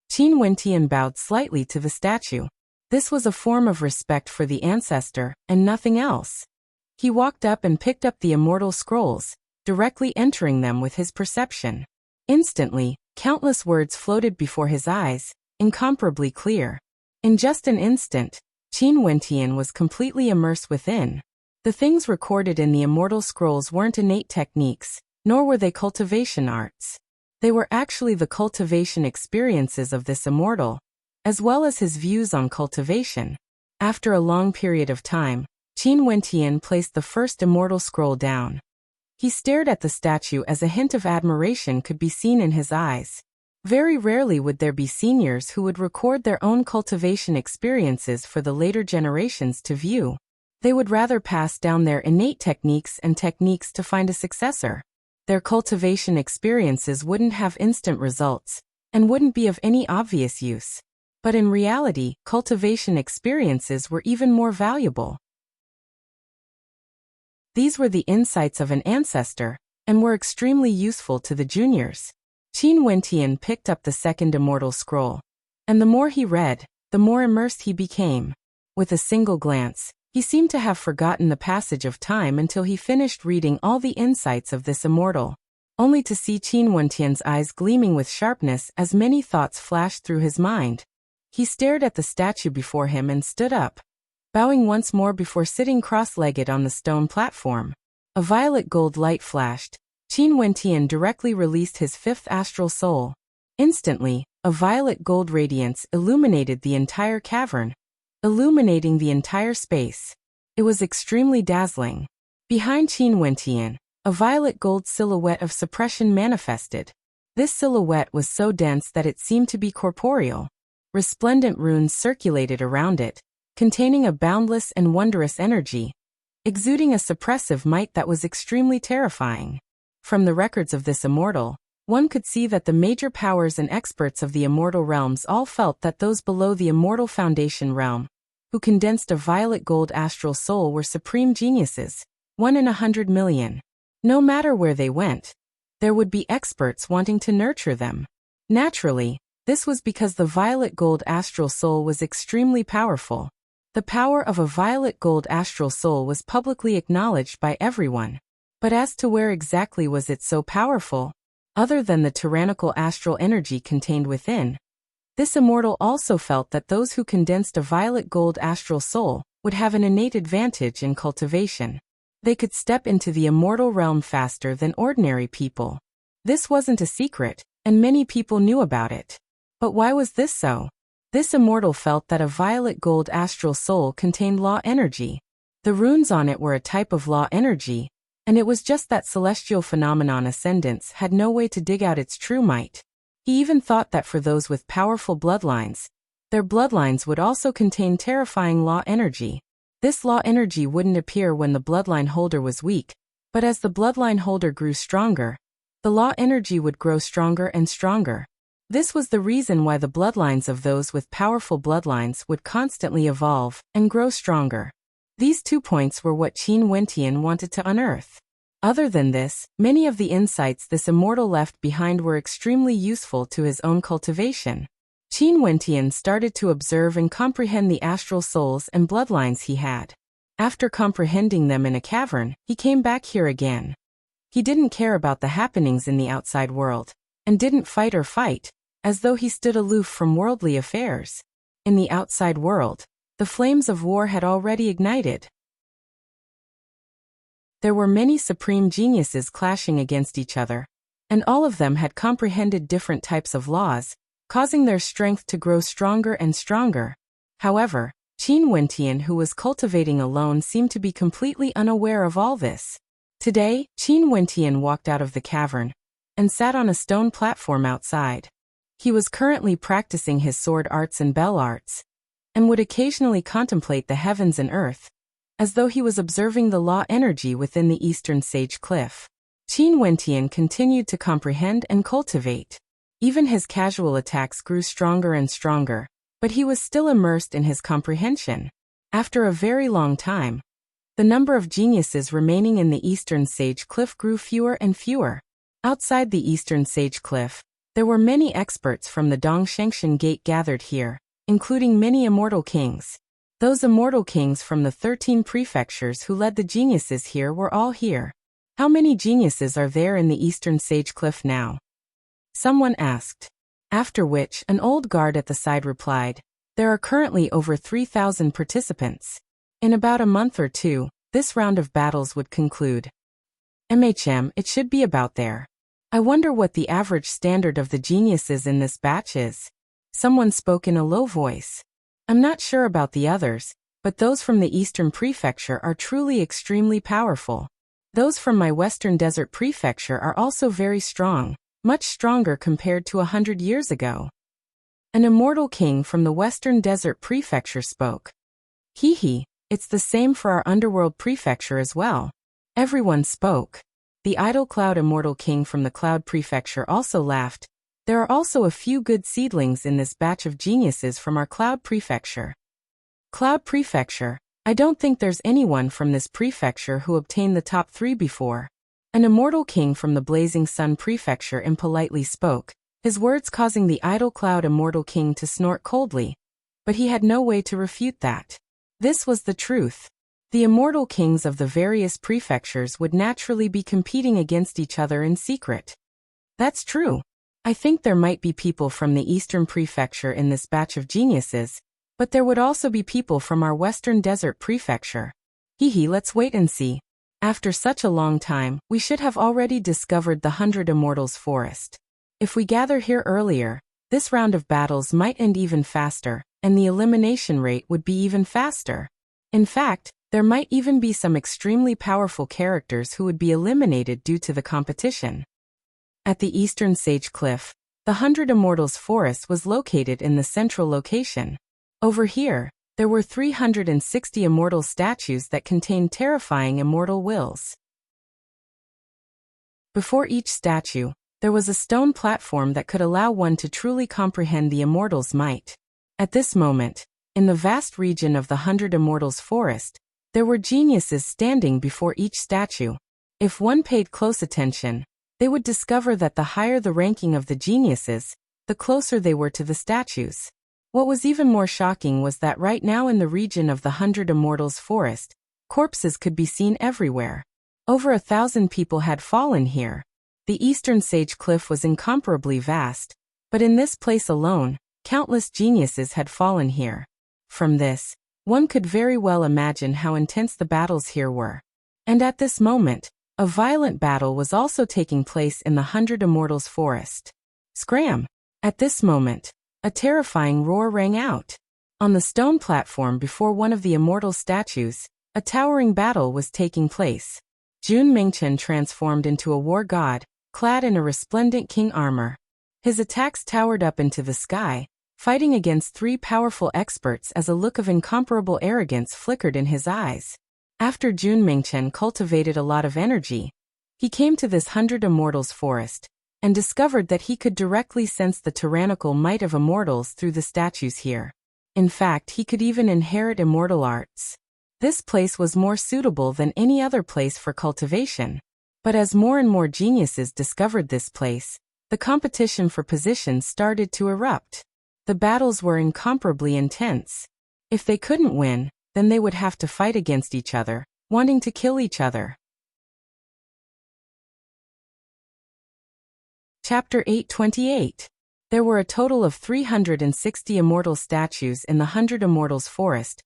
Qin Wentian bowed slightly to the statue. This was a form of respect for the ancestor, and nothing else. He walked up and picked up the immortal scrolls, directly entering them with his perception. Instantly, countless words floated before his eyes, incomparably clear. In just an instant, Qin Wentian was completely immersed within. The things recorded in the immortal scrolls weren't innate techniques, nor were they cultivation arts. They were actually the cultivation experiences of this immortal, as well as his views on cultivation. After a long period of time, Qin Wentian placed the first immortal scroll down. He stared at the statue as a hint of admiration could be seen in his eyes. Very rarely would there be seniors who would record their own cultivation experiences for the later generations to view. They would rather pass down their innate techniques and techniques to find a successor. Their cultivation experiences wouldn't have instant results, and wouldn't be of any obvious use. But in reality, cultivation experiences were even more valuable. These were the insights of an ancestor, and were extremely useful to the juniors. Qin Wentian picked up the second immortal scroll, and the more he read, the more immersed he became. With a single glance, he seemed to have forgotten the passage of time until he finished reading all the insights of this immortal, only to see Qin Wentian's eyes gleaming with sharpness as many thoughts flashed through his mind. He stared at the statue before him and stood up, bowing once more before sitting cross-legged on the stone platform. A violet gold light flashed. Qin Wentian directly released his fifth astral soul. Instantly, a violet gold radiance illuminated the entire cavern, illuminating the entire space. It was extremely dazzling. Behind Qin Wentian, a violet gold silhouette of suppression manifested. This silhouette was so dense that it seemed to be corporeal. Resplendent runes circulated around it, containing a boundless and wondrous energy, exuding a suppressive might that was extremely terrifying. From the records of this immortal, one could see that the major powers and experts of the immortal realms all felt that those below the immortal foundation realm, who condensed a violet gold astral soul, were supreme geniuses, 1 in 100 million. No matter where they went, there would be experts wanting to nurture them. Naturally, this was because the violet gold astral soul was extremely powerful. The power of a violet gold astral soul was publicly acknowledged by everyone. But as to where exactly was it so powerful, other than the tyrannical astral energy contained within, this immortal also felt that those who condensed a violet gold astral soul would have an innate advantage in cultivation. They could step into the immortal realm faster than ordinary people. This wasn't a secret, and many people knew about it. But why was this so? This immortal felt that a violet gold astral soul contained law energy. The runes on it were a type of law energy, and it was just that celestial phenomenon ascendants had no way to dig out its true might. He even thought that for those with powerful bloodlines, their bloodlines would also contain terrifying law energy. This law energy wouldn't appear when the bloodline holder was weak, but as the bloodline holder grew stronger, the law energy would grow stronger and stronger. This was the reason why the bloodlines of those with powerful bloodlines would constantly evolve and grow stronger. These 2 points were what Qin Wentian wanted to unearth. Other than this, many of the insights this immortal left behind were extremely useful to his own cultivation. Qin Wentian started to observe and comprehend the astral souls and bloodlines he had. After comprehending them in a cavern, he came back here again. He didn't care about the happenings in the outside world, and didn't fight or fight, as though he stood aloof from worldly affairs. In the outside world, the flames of war had already ignited. There were many supreme geniuses clashing against each other, and all of them had comprehended different types of laws, causing their strength to grow stronger and stronger. However, Qin Wentian, who was cultivating alone, seemed to be completely unaware of all this. Today, Qin Wentian walked out of the cavern and sat on a stone platform outside. He was currently practicing his sword arts and bell arts, and would occasionally contemplate the heavens and earth, as though he was observing the law energy within the eastern sage cliff. Qin Wentian continued to comprehend and cultivate. Even his casual attacks grew stronger and stronger, but he was still immersed in his comprehension. After a very long time, the number of geniuses remaining in the eastern sage cliff grew fewer and fewer. Outside the eastern sage cliff, there were many experts from the Dongshengshan Gate gathered here, including many immortal kings. Those immortal kings from the 13 prefectures who led the geniuses here were all here. How many geniuses are there in the eastern sage cliff now? Someone asked. After which, an old guard at the side replied, there are currently over 3,000 participants. In about a month or two, this round of battles would conclude. It should be about there. I wonder what the average standard of the geniuses in this batch is. Someone spoke in a low voice. I'm not sure about the others, but those from the Eastern Prefecture are truly extremely powerful. Those from my Western Desert Prefecture are also very strong, much stronger compared to 100 years ago. An immortal king from the Western Desert Prefecture spoke. Hee, it's the same for our Underworld Prefecture as well. Everyone spoke. The Idle Cloud Immortal King from the Cloud Prefecture also laughed. There are also a few good seedlings in this batch of geniuses from our Cloud Prefecture. Cloud Prefecture? I don't think there's anyone from this prefecture who obtained the top 3 before. An immortal king from the Blazing Sun Prefecture impolitely spoke, his words causing the Idle Cloud Immortal King to snort coldly. But he had no way to refute that. This was the truth. The immortal kings of the various prefectures would naturally be competing against each other in secret. That's true. I think there might be people from the Eastern Prefecture in this batch of geniuses, but there would also be people from our Western Desert Prefecture. Let's wait and see. After such a long time, we should have already discovered the 100 Immortals Forest. If we gather here earlier, this round of battles might end even faster, and the elimination rate would be even faster. In fact, there might even be some extremely powerful characters who would be eliminated due to the competition. At the Eastern Sage Cliff, the 100 Immortals Forest was located in the central location. Over here, there were 360 immortal statues that contained terrifying immortal wills. Before each statue, there was a stone platform that could allow one to truly comprehend the immortal's might. At this moment, in the vast region of the 100 Immortals Forest, there were geniuses standing before each statue. If one paid close attention, they would discover that the higher the ranking of the geniuses, the closer they were to the statues. What was even more shocking was that right now in the region of the 100 Immortals Forest, corpses could be seen everywhere. Over 1,000 people had fallen here. The Eastern Sage Cliff was incomparably vast, but in this place alone, countless geniuses had fallen here. From this, one could very well imagine how intense the battles here were. And at this moment, a violent battle was also taking place in the 100 Immortals Forest. Scram! At this moment, A terrifying roar rang out. On the stone platform before one of the immortal statues, a towering battle was taking place. Jun Mingchen transformed into a war god, clad in a resplendent king armor. His attacks towered up into the sky, fighting against 3 powerful experts as a look of incomparable arrogance flickered in his eyes. After Jun Mingchen cultivated a lot of energy, he came to this 100 Immortals forest, and discovered that he could directly sense the tyrannical might of immortals through the statues here. In fact, he could even inherit immortal arts. This place was more suitable than any other place for cultivation. But as more and more geniuses discovered this place, the competition for positions started to erupt. The battles were incomparably intense. If they couldn't win, then they would have to fight against each other, wanting to kill each other. Chapter 828. There were a total of 360 immortal statues in the 100 Immortals forest,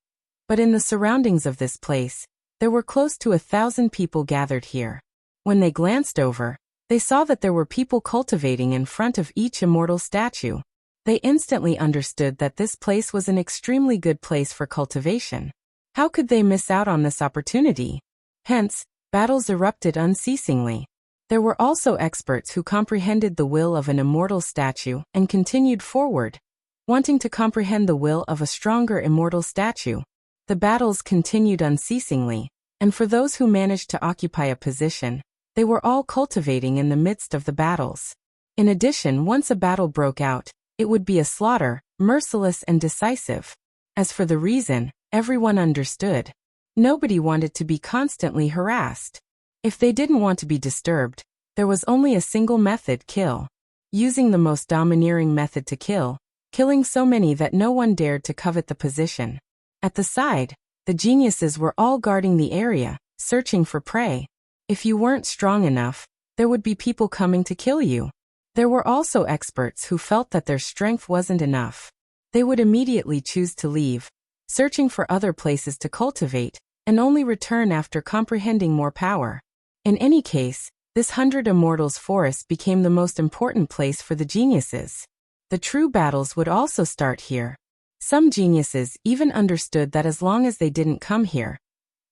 but in the surroundings of this place, there were close to 1,000 people gathered here. When they glanced over, they saw that there were people cultivating in front of each immortal statue. They instantly understood that this place was an extremely good place for cultivation. How could they miss out on this opportunity? Hence, battles erupted unceasingly. There were also experts who comprehended the will of an immortal statue and continued forward, wanting to comprehend the will of a stronger immortal statue. The battles continued unceasingly, and for those who managed to occupy a position, they were all cultivating in the midst of the battles. In addition, once a battle broke out, it would be a slaughter, merciless and decisive. As for the reason, everyone understood. Nobody wanted to be constantly harassed. If they didn't want to be disturbed, there was only a single method: kill. Using the most domineering method to kill, killing so many that no one dared to covet the position. At the side, the geniuses were all guarding the area, searching for prey. If you weren't strong enough, there would be people coming to kill you. There were also experts who felt that their strength wasn't enough. They would immediately choose to leave, searching for other places to cultivate, and only return after comprehending more power. In any case, this 100 Immortals forest became the most important place for the geniuses. The true battles would also start here. Some geniuses even understood that as long as they didn't come here,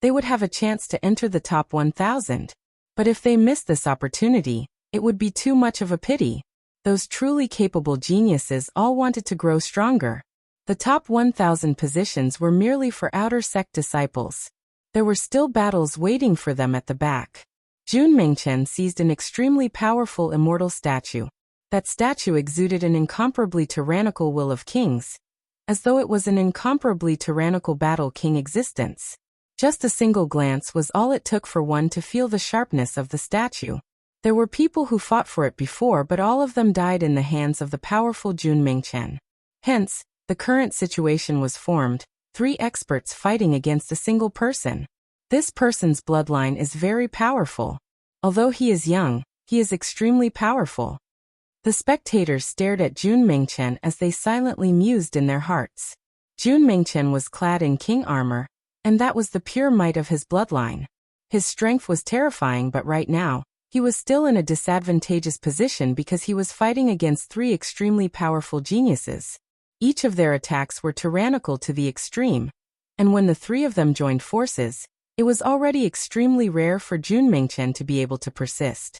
they would have a chance to enter the top 1,000. But if they missed this opportunity, it would be too much of a pity. Those truly capable geniuses all wanted to grow stronger. The top 1,000 positions were merely for outer sect disciples. There were still battles waiting for them at the back. Jun Mingchen seized an extremely powerful immortal statue. That statue exuded an incomparably tyrannical will of kings, as though it was an incomparably tyrannical battle king existence. Just a single glance was all it took for one to feel the sharpness of the statue. There were people who fought for it before, but all of them died in the hands of the powerful Jun Mingchen. Hence, the current situation was formed, 3 experts fighting against a single person. This person's bloodline is very powerful. Although he is young, he is extremely powerful. The spectators stared at Jun Mingchen as they silently mused in their hearts. Jun Mingchen was clad in king armor, and that was the pure might of his bloodline. His strength was terrifying, but right now, he was still in a disadvantageous position because he was fighting against 3 extremely powerful geniuses. Each of their attacks were tyrannical to the extreme, and when the 3 of them joined forces, it was already extremely rare for Jun Mingchen to be able to persist.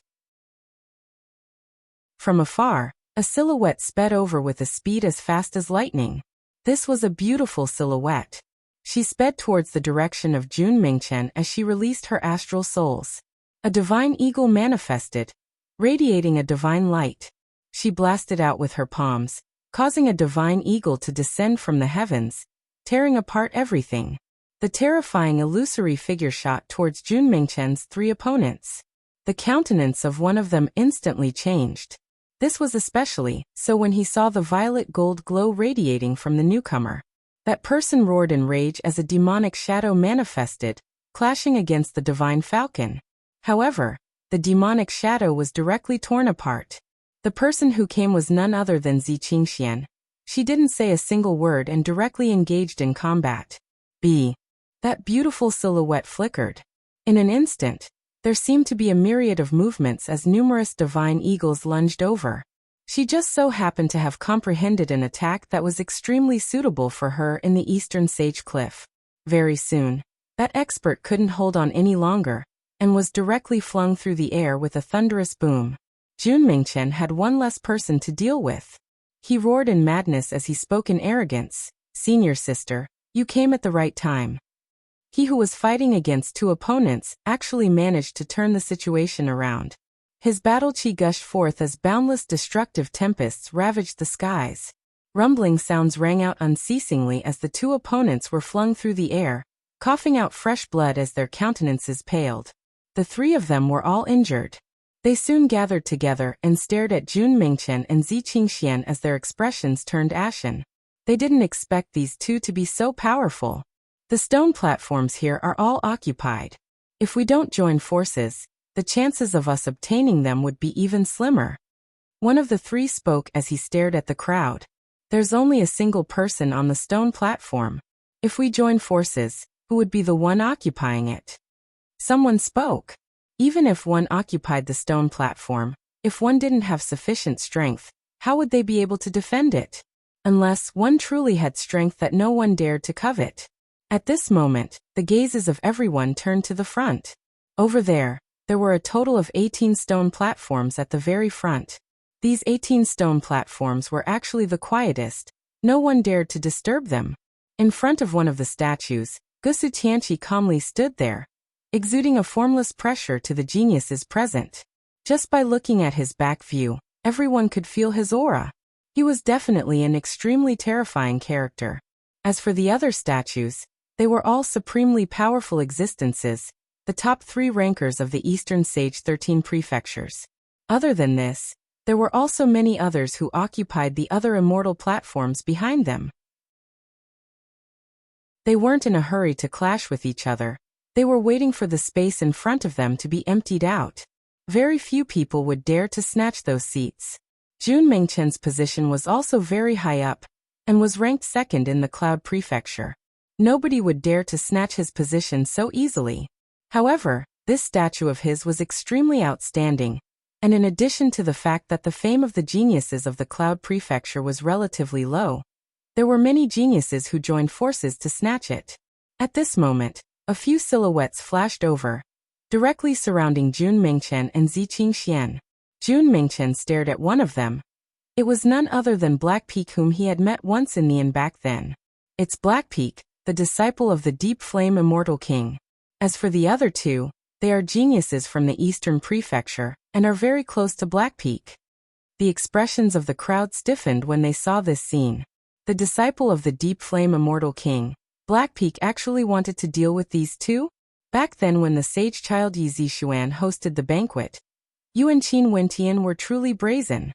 From afar, a silhouette sped over with a speed as fast as lightning. This was a beautiful silhouette. She sped towards the direction of Jun Mingchen as she released her astral souls. A divine eagle manifested, radiating a divine light. She blasted out with her palms, causing a divine eagle to descend from the heavens, tearing apart everything. The terrifying illusory figure shot towards Jun Mingchen's 3 opponents. The countenance of one of them instantly changed. This was especially so when he saw the violet gold glow radiating from the newcomer. That person roared in rage as a demonic shadow manifested, clashing against the divine falcon. However, the demonic shadow was directly torn apart. The person who came was none other than Zi Qingxian. She didn't say a single word and directly engaged in combat. That beautiful silhouette flickered. In an instant, there seemed to be a myriad of movements as numerous divine eagles lunged over. She just so happened to have comprehended an attack that was extremely suitable for her in the eastern sage cliff. Very soon, that expert couldn't hold on any longer, and was directly flung through the air with a thunderous boom. Jun Mingchen had one less person to deal with. He roared in madness as he spoke in arrogance, "Senior sister, you came at the right time." He who was fighting against two opponents actually managed to turn the situation around. His battle chi gushed forth as boundless destructive tempests ravaged the skies. Rumbling sounds rang out unceasingly as the two opponents were flung through the air, coughing out fresh blood as their countenances paled. The three of them were all injured. They soon gathered together and stared at Jun Mingchen and Zi Qingxian as their expressions turned ashen. They didn't expect these two to be so powerful. The stone platforms here are all occupied. If we don't join forces, the chances of us obtaining them would be even slimmer. One of the three spoke as he stared at the crowd. There's only a single person on the stone platform. If we join forces, who would be the one occupying it? Someone spoke. Even if one occupied the stone platform, if one didn't have sufficient strength, how would they be able to defend it? Unless one truly had strength that no one dared to covet. At this moment, the gazes of everyone turned to the front. Over there were a total of 18 stone platforms at the very front. These 18 stone platforms were actually the quietest. No one dared to disturb them. In front of one of the statues, Gusu Tianqi calmly stood there, exuding a formless pressure to the geniuses present. Just by looking at his back view, everyone could feel his aura. He was definitely an extremely terrifying character. As for the other statues, they were all supremely powerful existences, the top 3 rankers of the Eastern Sage 13 prefectures. Other than this, there were also many others who occupied the other immortal platforms behind them. They weren't in a hurry to clash with each other. They were waiting for the space in front of them to be emptied out. Very few people would dare to snatch those seats. Jun Mingchen's position was also very high up, and was ranked second in the Cloud Prefecture. Nobody would dare to snatch his position so easily. However, this statue of his was extremely outstanding, and in addition to the fact that the fame of the geniuses of the Cloud Prefecture was relatively low, there were many geniuses who joined forces to snatch it. At this moment, a few silhouettes flashed over, directly surrounding Jun Mingchen and Zi Qingxian. Jun Mingchen stared at one of them. It was none other than Black Peak, whom he had met once in the back then. It's Black Peak, the disciple of the Deep Flame Immortal King. As for the other two, they are geniuses from the Eastern Prefecture, and are very close to Black Peak. The expressions of the crowd stiffened when they saw this scene. The disciple of the Deep Flame Immortal King, Black Peak, actually wanted to deal with these two? Back then, when the sage child Yi Zishuan hosted the banquet, Yuan Qin Wentian were truly brazen.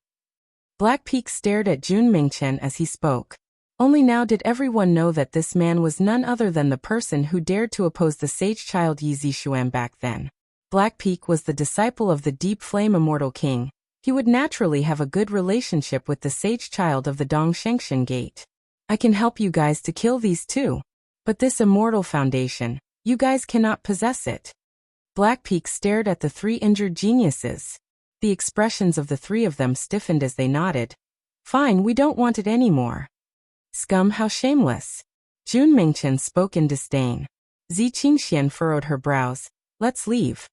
Black Peak stared at Jun Mingchen as he spoke. Only now did everyone know that this man was none other than the person who dared to oppose the sage child Yi Zishuan back then. Black Peak was the disciple of the Deep Flame Immortal King. He would naturally have a good relationship with the sage child of the Dongshengshan Gate. I can help you guys to kill these two. But this immortal foundation, you guys cannot possess it. Black Peak stared at the 3 injured geniuses. The expressions of the 3 of them stiffened as they nodded. Fine, we don't want it anymore. Scum, how shameless. Jun Mingchen spoke in disdain. Zi Qingxian furrowed her brows. Let's leave.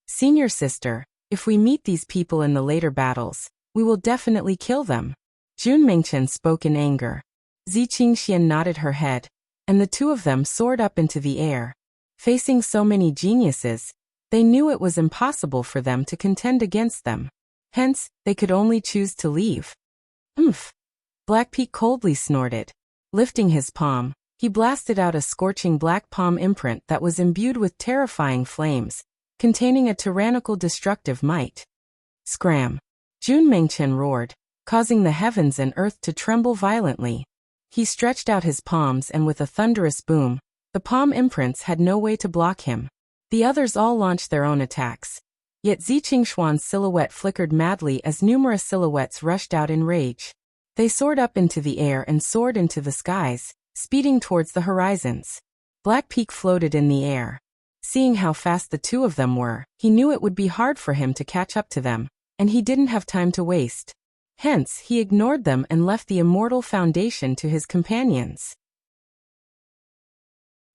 Senior sister, if we meet these people in the later battles, we will definitely kill them. Jun Mingchen spoke in anger. Zi Qingxian nodded her head, and the 2 of them soared up into the air. Facing so many geniuses, they knew it was impossible for them to contend against them. Hence, they could only choose to leave. Umph. Black Peak coldly snorted. Lifting his palm, he blasted out a scorching black palm imprint that was imbued with terrifying flames, containing a tyrannical destructive might. Scram! Jun Mingchen roared, causing the heavens and earth to tremble violently. He stretched out his palms, and with a thunderous boom, the palm imprints had no way to block him. The others all launched their own attacks. Yet Zi Qingxuan's silhouette flickered madly as numerous silhouettes rushed out in rage. They soared up into the air and soared into the skies, speeding towards the horizons. Black Peak floated in the air. Seeing how fast the 2 of them were, he knew it would be hard for him to catch up to them, and he didn't have time to waste. Hence, he ignored them and left the immortal foundation to his companions.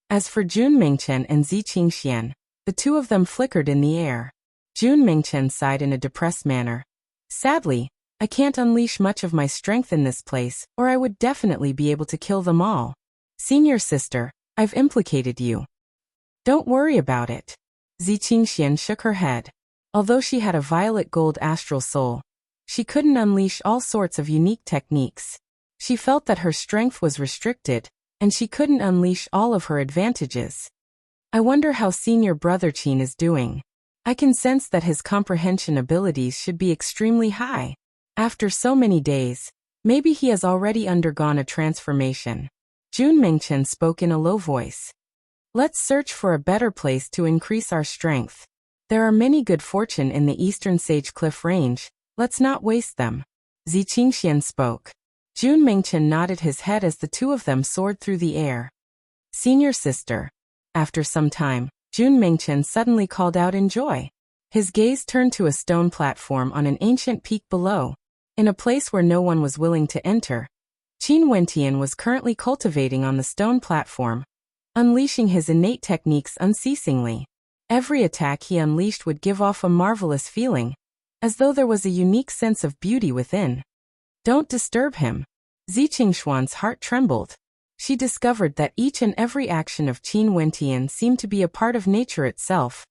As for Jun Mingchen and Zi Qingxian, the two of them flickered in the air. Jun Mingchen sighed in a depressed manner. Sadly, I can't unleash much of my strength in this place, or I would definitely be able to kill them all. Senior sister, I've implicated you. Don't worry about it. Zi Qingxian shook her head. Although she had a violet gold astral soul, she couldn't unleash all sorts of unique techniques. She felt that her strength was restricted, and she couldn't unleash all of her advantages. I wonder how senior brother Qin is doing. I can sense that his comprehension abilities should be extremely high. After so many days, maybe he has already undergone a transformation. Jun Mingchen spoke in a low voice. Let's search for a better place to increase our strength. There are many good fortune in the Eastern Sage Cliff Range. Let's not waste them. Zi Qingxian spoke. Jun Mingchen nodded his head as the two of them soared through the air. Senior sister. After some time, Jun Mingchen suddenly called out in joy. His gaze turned to a stone platform on an ancient peak below. In a place where no one was willing to enter, Qin Wentian was currently cultivating on the stone platform, unleashing his innate techniques unceasingly. Every attack he unleashed would give off a marvelous feeling, as though there was a unique sense of beauty within. Don't disturb him. Zi Qingshuan's heart trembled. She discovered that each and every action of Qin Wentian seemed to be a part of nature itself,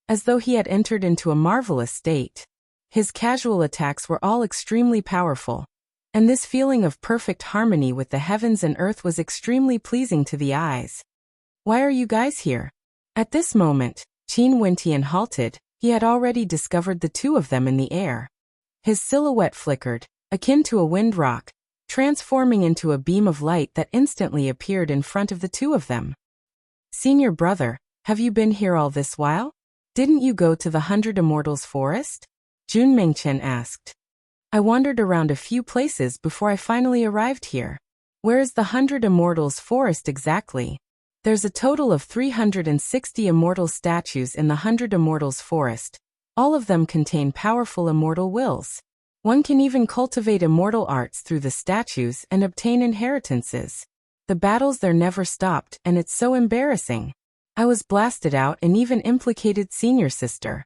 as though he had entered into a marvelous state. His casual attacks were all extremely powerful, and this feeling of perfect harmony with the heavens and earth was extremely pleasing to the eyes. Why are you guys here? At this moment, Qin Wentian halted. He had already discovered the two of them in the air. His silhouette flickered, akin to a wind rock, transforming into a beam of light that instantly appeared in front of the two of them. Senior brother, have you been here all this while? Didn't you go to the 100 Immortals Forest? Jun Mingchen asked. I wandered around a few places before I finally arrived here. Where is the 100 Immortals Forest exactly? There's a total of 360 immortal statues in the 100 Immortals Forest. All of them contain powerful immortal wills. One can even cultivate immortal arts through the statues and obtain inheritances. The battles there never stopped, and it's so embarrassing. I was blasted out and even implicated senior sister.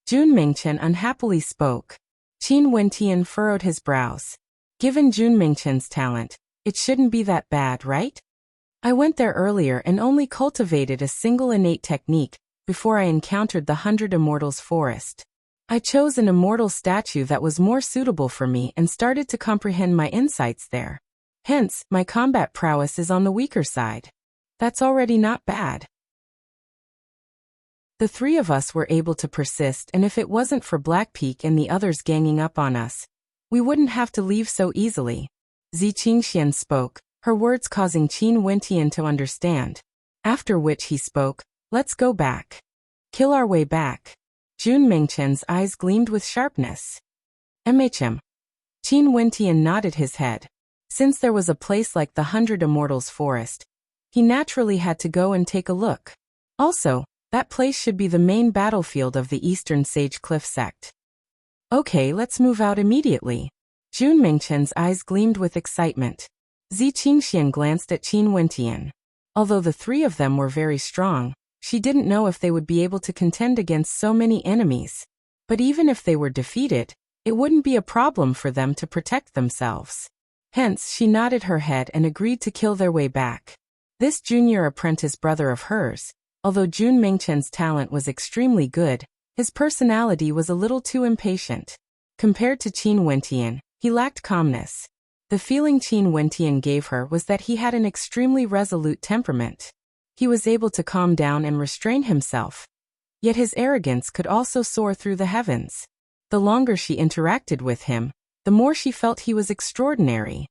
Jun Mingchen unhappily spoke. Qin Wentian furrowed his brows. Given Jun Mingchen's talent, it shouldn't be that bad, right? I went there earlier and only cultivated a single innate technique before I encountered the 100 Immortals Forest. I chose an immortal statue that was more suitable for me and started to comprehend my insights there. Hence, my combat prowess is on the weaker side. That's already not bad. The three of us were able to persist, and if it wasn't for Blackpeak and the others ganging up on us, we wouldn't have to leave so easily. Zi Qingxian spoke, her words causing Qin Wentian to understand. After which he spoke, let's go back. Kill our way back. Jun Mingchen's eyes gleamed with sharpness. Qin Wentian nodded his head. Since there was a place like the 100 Immortals Forest, he naturally had to go and take a look. Also, that place should be the main battlefield of the Eastern Sage Cliff sect. Okay, let's move out immediately. Jun Mingchen's eyes gleamed with excitement. Zi Qingxian glanced at Qin Wentian. Although the three of them were very strong, she didn't know if they would be able to contend against so many enemies. But even if they were defeated, it wouldn't be a problem for them to protect themselves. Hence, she nodded her head and agreed to kill their way back. This junior apprentice brother of hers, although Jun Mingchen's talent was extremely good, his personality was a little too impatient. Compared to Qin Wentian, he lacked calmness. The feeling Qin Wentian gave her was that he had an extremely resolute temperament. He was able to calm down and restrain himself. Yet his arrogance could also soar through the heavens. The longer she interacted with him, the more she felt he was extraordinary.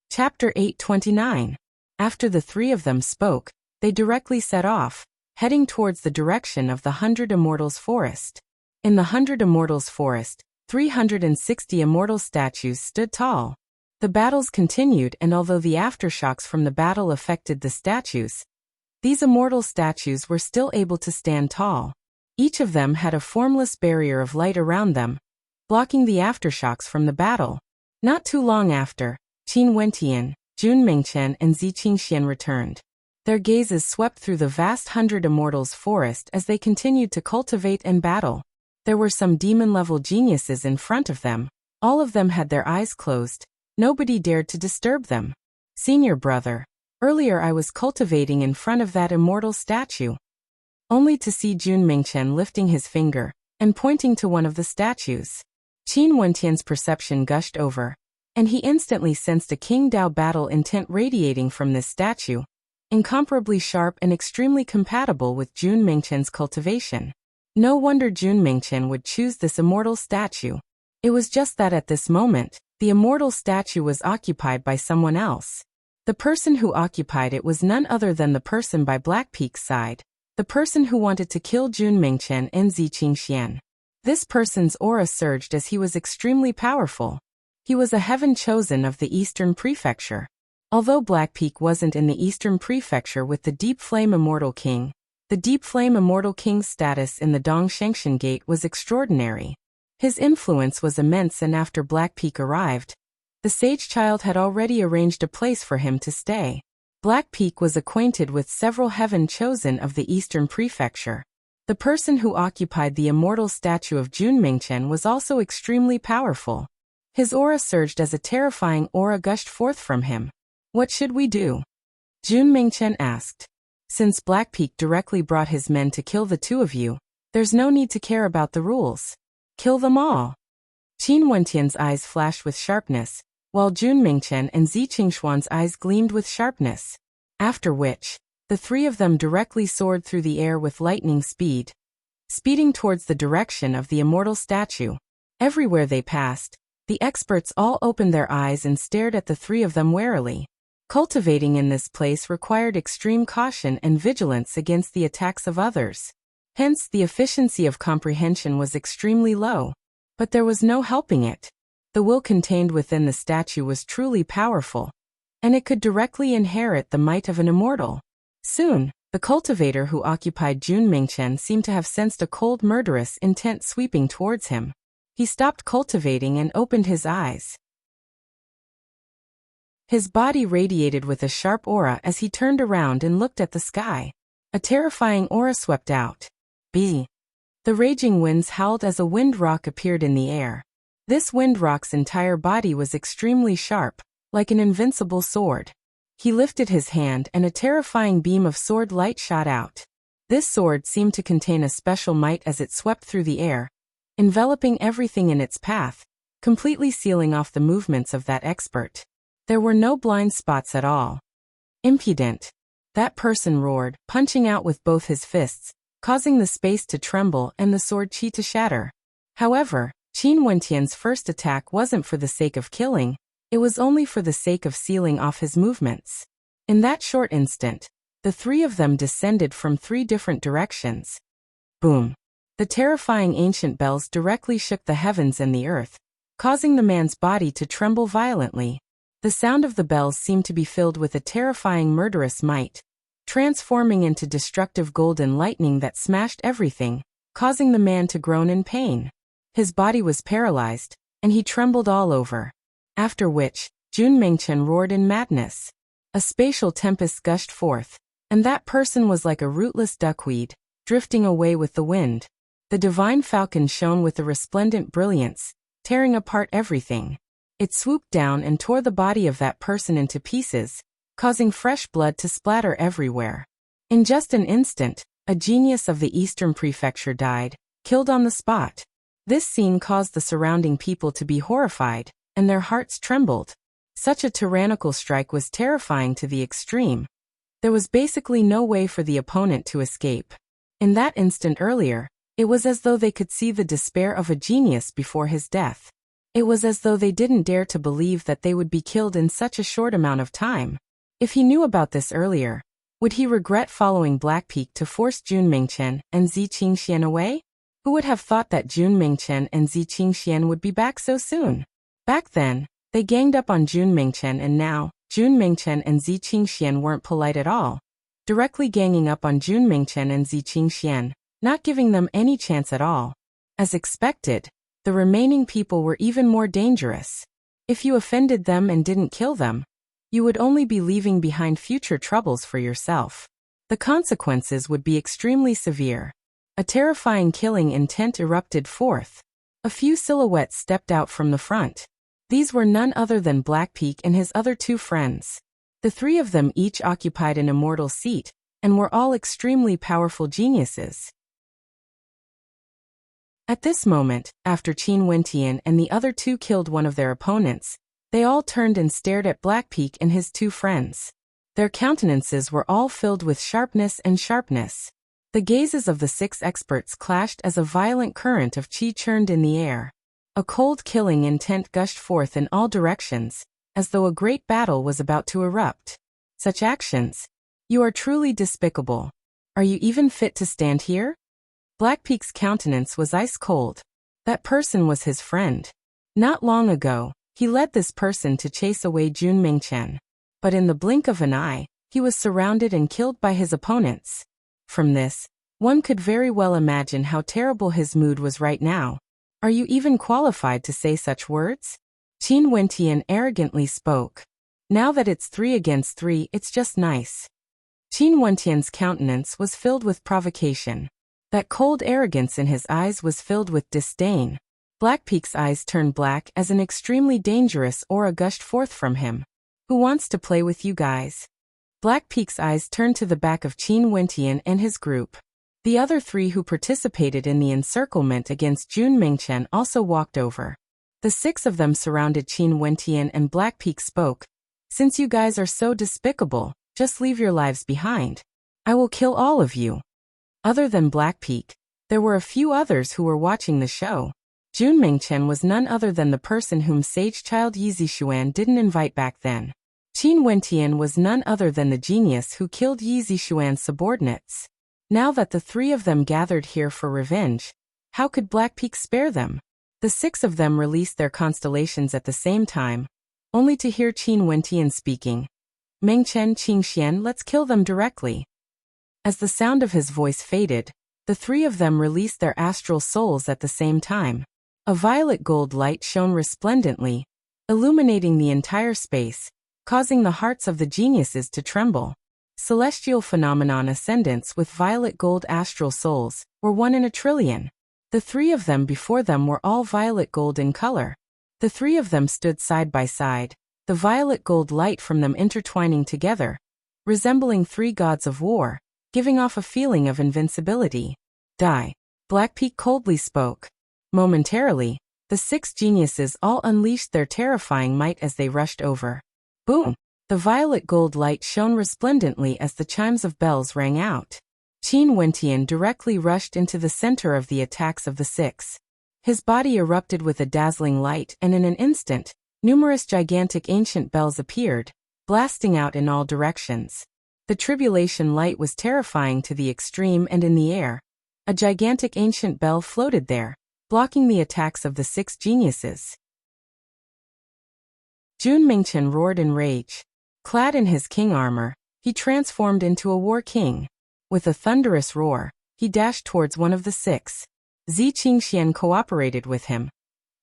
Chapter 829. After the three of them spoke, they directly set off, heading towards the direction of the 100 Immortals Forest. In the 100 Immortals Forest, 360 immortal statues stood tall. The battles continued, and although the aftershocks from the battle affected the statues, these immortal statues were still able to stand tall. Each of them had a formless barrier of light around them, blocking the aftershocks from the battle. Not too long after, Qin Wentian, Jun Mengchen and Zi Qingxian returned. Their gazes swept through the vast 100 Immortals forest as they continued to cultivate and battle. There were some demon-level geniuses in front of them. All of them had their eyes closed. Nobody dared to disturb them. Senior brother, earlier I was cultivating in front of that immortal statue. Only to see Jun Mingchen lifting his finger and pointing to one of the statues. Qin Wentian's perception gushed over, and he instantly sensed a King Dao battle intent radiating from this statue, incomparably sharp and extremely compatible with Jun Mingchen's cultivation. No wonder Jun Mingchen would choose this immortal statue. It was just that at this moment, the immortal statue was occupied by someone else. The person who occupied it was none other than the person by Black Peak's side, the person who wanted to kill Jun Mingchen and Zi Qingxian. This person's aura surged as he was extremely powerful. He was a heaven chosen of the Eastern Prefecture. Although Black Peak wasn't in the Eastern Prefecture with the Deep Flame Immortal King, the Deep Flame Immortal King's status in the Dong Shengshan Gate was extraordinary. His influence was immense, and after Black Peak arrived, the Sage Child had already arranged a place for him to stay. Black Peak was acquainted with several heaven chosen of the Eastern Prefecture. The person who occupied the immortal statue of Jun Mingchen was also extremely powerful. His aura surged as a terrifying aura gushed forth from him. What should we do? Jun Mingchen asked. Since Black Peak directly brought his men to kill the two of you, there's no need to care about the rules. Kill them all. Qin Wentian's eyes flashed with sharpness, while Jun Mingchen and Zi Qingxuan's eyes gleamed with sharpness. After which, the three of them directly soared through the air with lightning speed, speeding towards the direction of the immortal statue. Everywhere they passed, the experts all opened their eyes and stared at the three of them warily. Cultivating in this place required extreme caution and vigilance against the attacks of others. Hence, the efficiency of comprehension was extremely low. But there was no helping it. The will contained within the statue was truly powerful, and it could directly inherit the might of an immortal. Soon, the cultivator who occupied Jun Mingchen seemed to have sensed a cold murderous intent sweeping towards him. He stopped cultivating and opened his eyes. His body radiated with a sharp aura as he turned around and looked at the sky. A terrifying aura swept out. B. The raging winds howled as a wind rock appeared in the air. This wind rock's entire body was extremely sharp, like an invincible sword. He lifted his hand and a terrifying beam of sword light shot out. This sword seemed to contain a special might as it swept through the air, enveloping everything in its path, completely sealing off the movements of that expert. There were no blind spots at all. Impudent! That person roared, punching out with both his fists, causing the space to tremble and the sword chi to shatter. However, Qin Wentian's first attack wasn't for the sake of killing, it was only for the sake of sealing off his movements. In that short instant, the three of them descended from three different directions. Boom! The terrifying ancient bells directly shook the heavens and the earth, causing the man's body to tremble violently. The sound of the bells seemed to be filled with a terrifying murderous might, transforming into destructive golden lightning that smashed everything, causing the man to groan in pain. His body was paralyzed, and he trembled all over. After which, Jun Mingchen roared in madness. A spatial tempest gushed forth, and that person was like a rootless duckweed, drifting away with the wind. The divine falcon shone with a resplendent brilliance, tearing apart everything. It swooped down and tore the body of that person into pieces, causing fresh blood to splatter everywhere. In just an instant, a genius of the Eastern Prefecture died, killed on the spot. This scene caused the surrounding people to be horrified, and their hearts trembled. Such a tyrannical strike was terrifying to the extreme. There was basically no way for the opponent to escape. In that instant earlier, it was as though they could see the despair of a genius before his death. It was as though they didn't dare to believe that they would be killed in such a short amount of time. If he knew about this earlier, would he regret following Black Peak to force Jun Mingchen and Zi Qingxian away? Who would have thought that Jun Mingchen and Zi Qingxian would be back so soon? Back then, they ganged up on Jun Mingchen, and now, Jun Mingchen and Zi Qingxian weren't polite at all. Directly ganging up on Jun Mingchen and Zi Qingxian, not giving them any chance at all. As expected, the remaining people were even more dangerous. If you offended them and didn't kill them, you would only be leaving behind future troubles for yourself. The consequences would be extremely severe. A terrifying killing intent erupted forth. A few silhouettes stepped out from the front. These were none other than Blackpeak and his other two friends. The three of them each occupied an immortal seat, and were all extremely powerful geniuses. At this moment, after Qin Wentian and the other two killed one of their opponents, they all turned and stared at Blackpeak and his two friends. Their countenances were all filled with sharpness and sharpness. The gazes of the 6 experts clashed as a violent current of qi churned in the air. A cold killing intent gushed forth in all directions, as though a great battle was about to erupt. Such actions. You are truly despicable. Are you even fit to stand here? Blackpeak's countenance was ice cold. That person was his friend. Not long ago, he led this person to chase away Jun Mingchen. But in the blink of an eye, he was surrounded and killed by his opponents. From this, one could very well imagine how terrible his mood was right now. Are you even qualified to say such words? Qin Wentian arrogantly spoke. Now that it's 3 against 3, it's just nice. Qin Wentian's countenance was filled with provocation. That cold arrogance in his eyes was filled with disdain. Blackpeak's eyes turned black as an extremely dangerous aura gushed forth from him. Who wants to play with you guys? Blackpeak's eyes turned to the back of Qin Wentian and his group. The other 3 who participated in the encirclement against Jun Mingchen also walked over. The 6 of them surrounded Qin Wentian and Blackpeak spoke. Since you guys are so despicable, just leave your lives behind. I will kill all of you. Other than Blackpeak, there were a few others who were watching the show. Jun Mingchen was none other than the person whom Sage Child Yi Zixuan didn't invite back then. Qin Wentian was none other than the genius who killed Yi Zixuan's subordinates. Now that the 3 of them gathered here for revenge, how could Blackpeak spare them? The 6 of them released their constellations at the same time, only to hear Qin Wentian speaking. Mengchen Qingxian, let's kill them directly. As the sound of his voice faded, the 3 of them released their astral souls at the same time. A violet gold light shone resplendently, illuminating the entire space, causing the hearts of the geniuses to tremble. Celestial phenomenon ascendants with violet gold astral souls were 1 in a trillion. The 3 of them before them were all violet gold in color. The 3 of them stood side by side, the violet gold light from them intertwining together, resembling 3 gods of war, giving off a feeling of invincibility. Die. Blackpeak coldly spoke. Momentarily, the 6 geniuses all unleashed their terrifying might as they rushed over. Boom! The violet gold light shone resplendently as the chimes of bells rang out. Qin Wentian directly rushed into the center of the attacks of the 6. His body erupted with a dazzling light and in an instant, numerous gigantic ancient bells appeared, blasting out in all directions. The tribulation light was terrifying to the extreme and in the air. A gigantic ancient bell floated there, blocking the attacks of the 6 geniuses. Jun Mingchen roared in rage. Clad in his king armor, he transformed into a war king. With a thunderous roar, he dashed towards one of the 6. Zi Qingxian cooperated with him,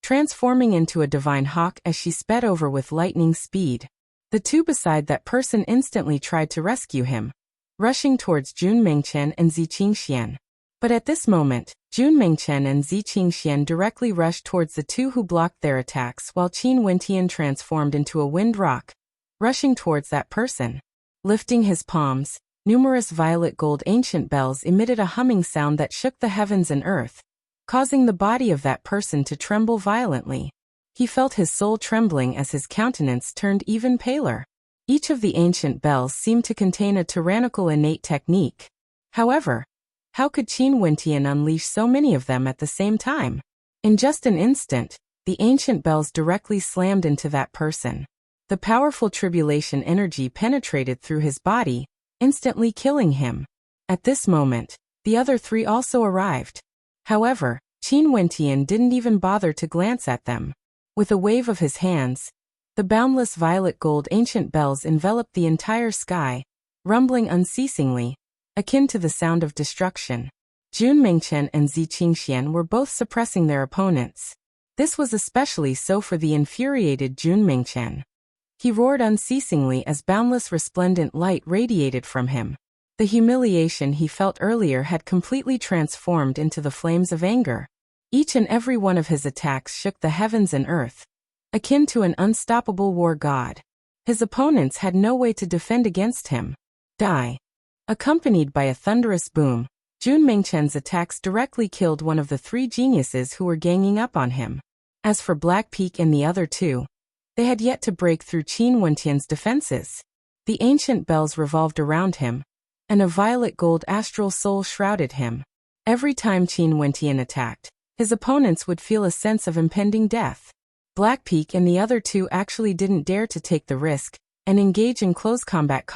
transforming into a divine hawk as she sped over with lightning speed. The 2 beside that person instantly tried to rescue him, rushing towards Jun Mingchen and Zi Qingxian. But at this moment, Jun Mingchen and Zi Qingxian directly rushed towards the 2 who blocked their attacks while Qin Wentian transformed into a wind rock, rushing towards that person. Lifting his palms, numerous violet gold ancient bells emitted a humming sound that shook the heavens and earth, causing the body of that person to tremble violently. He felt his soul trembling as his countenance turned even paler. Each of the ancient bells seemed to contain a tyrannical innate technique. However, how could Qin Wentian unleash so many of them at the same time? In just an instant, the ancient bells directly slammed into that person. The powerful tribulation energy penetrated through his body, instantly killing him. At this moment, the other 3 also arrived. However, Qin Wentian didn't even bother to glance at them. With a wave of his hands, the boundless violet gold ancient bells enveloped the entire sky, rumbling unceasingly, akin to the sound of destruction. Jun Mengchen and Zi Qingxian were both suppressing their opponents. This was especially so for the infuriated Jun Mengchen. He roared unceasingly as boundless resplendent light radiated from him. The humiliation he felt earlier had completely transformed into the flames of anger. Each and every one of his attacks shook the heavens and earth, akin to an unstoppable war god. His opponents had no way to defend against him. Die. Accompanied by a thunderous boom, Jun Mengchen's attacks directly killed one of the three geniuses who were ganging up on him. As for Black Peak and the other two, they had yet to break through Qin Wentian's defenses. The ancient bells revolved around him, and a violet gold astral soul shrouded him. Every time Qin Wentian attacked, his opponents would feel a sense of impending death. Black Peak and the other two actually didn't dare to take the risk and engage in close combat.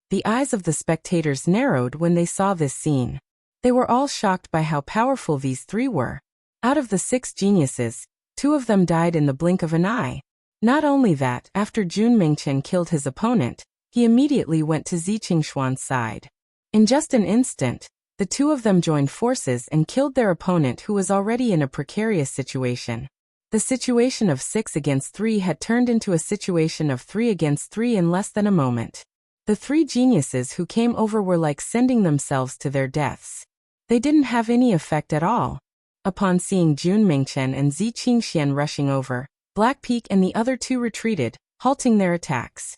The eyes of the spectators narrowed when they saw this scene. They were all shocked by how powerful these three were. Out of the 6 geniuses, 2 of them died in the blink of an eye. Not only that, after Jun Mengchen killed his opponent, he immediately went to Zi Qingxuan's side. In just an instant, the 2 of them joined forces and killed their opponent, who was already in a precarious situation. The situation of 6 against 3 had turned into a situation of 3 against 3 in less than a moment. The 3 geniuses who came over were like sending themselves to their deaths. They didn't have any effect at all. Upon seeing Jun Mengchen and Zi Qingxian rushing over, Black Peak and the other 2 retreated, halting their attacks.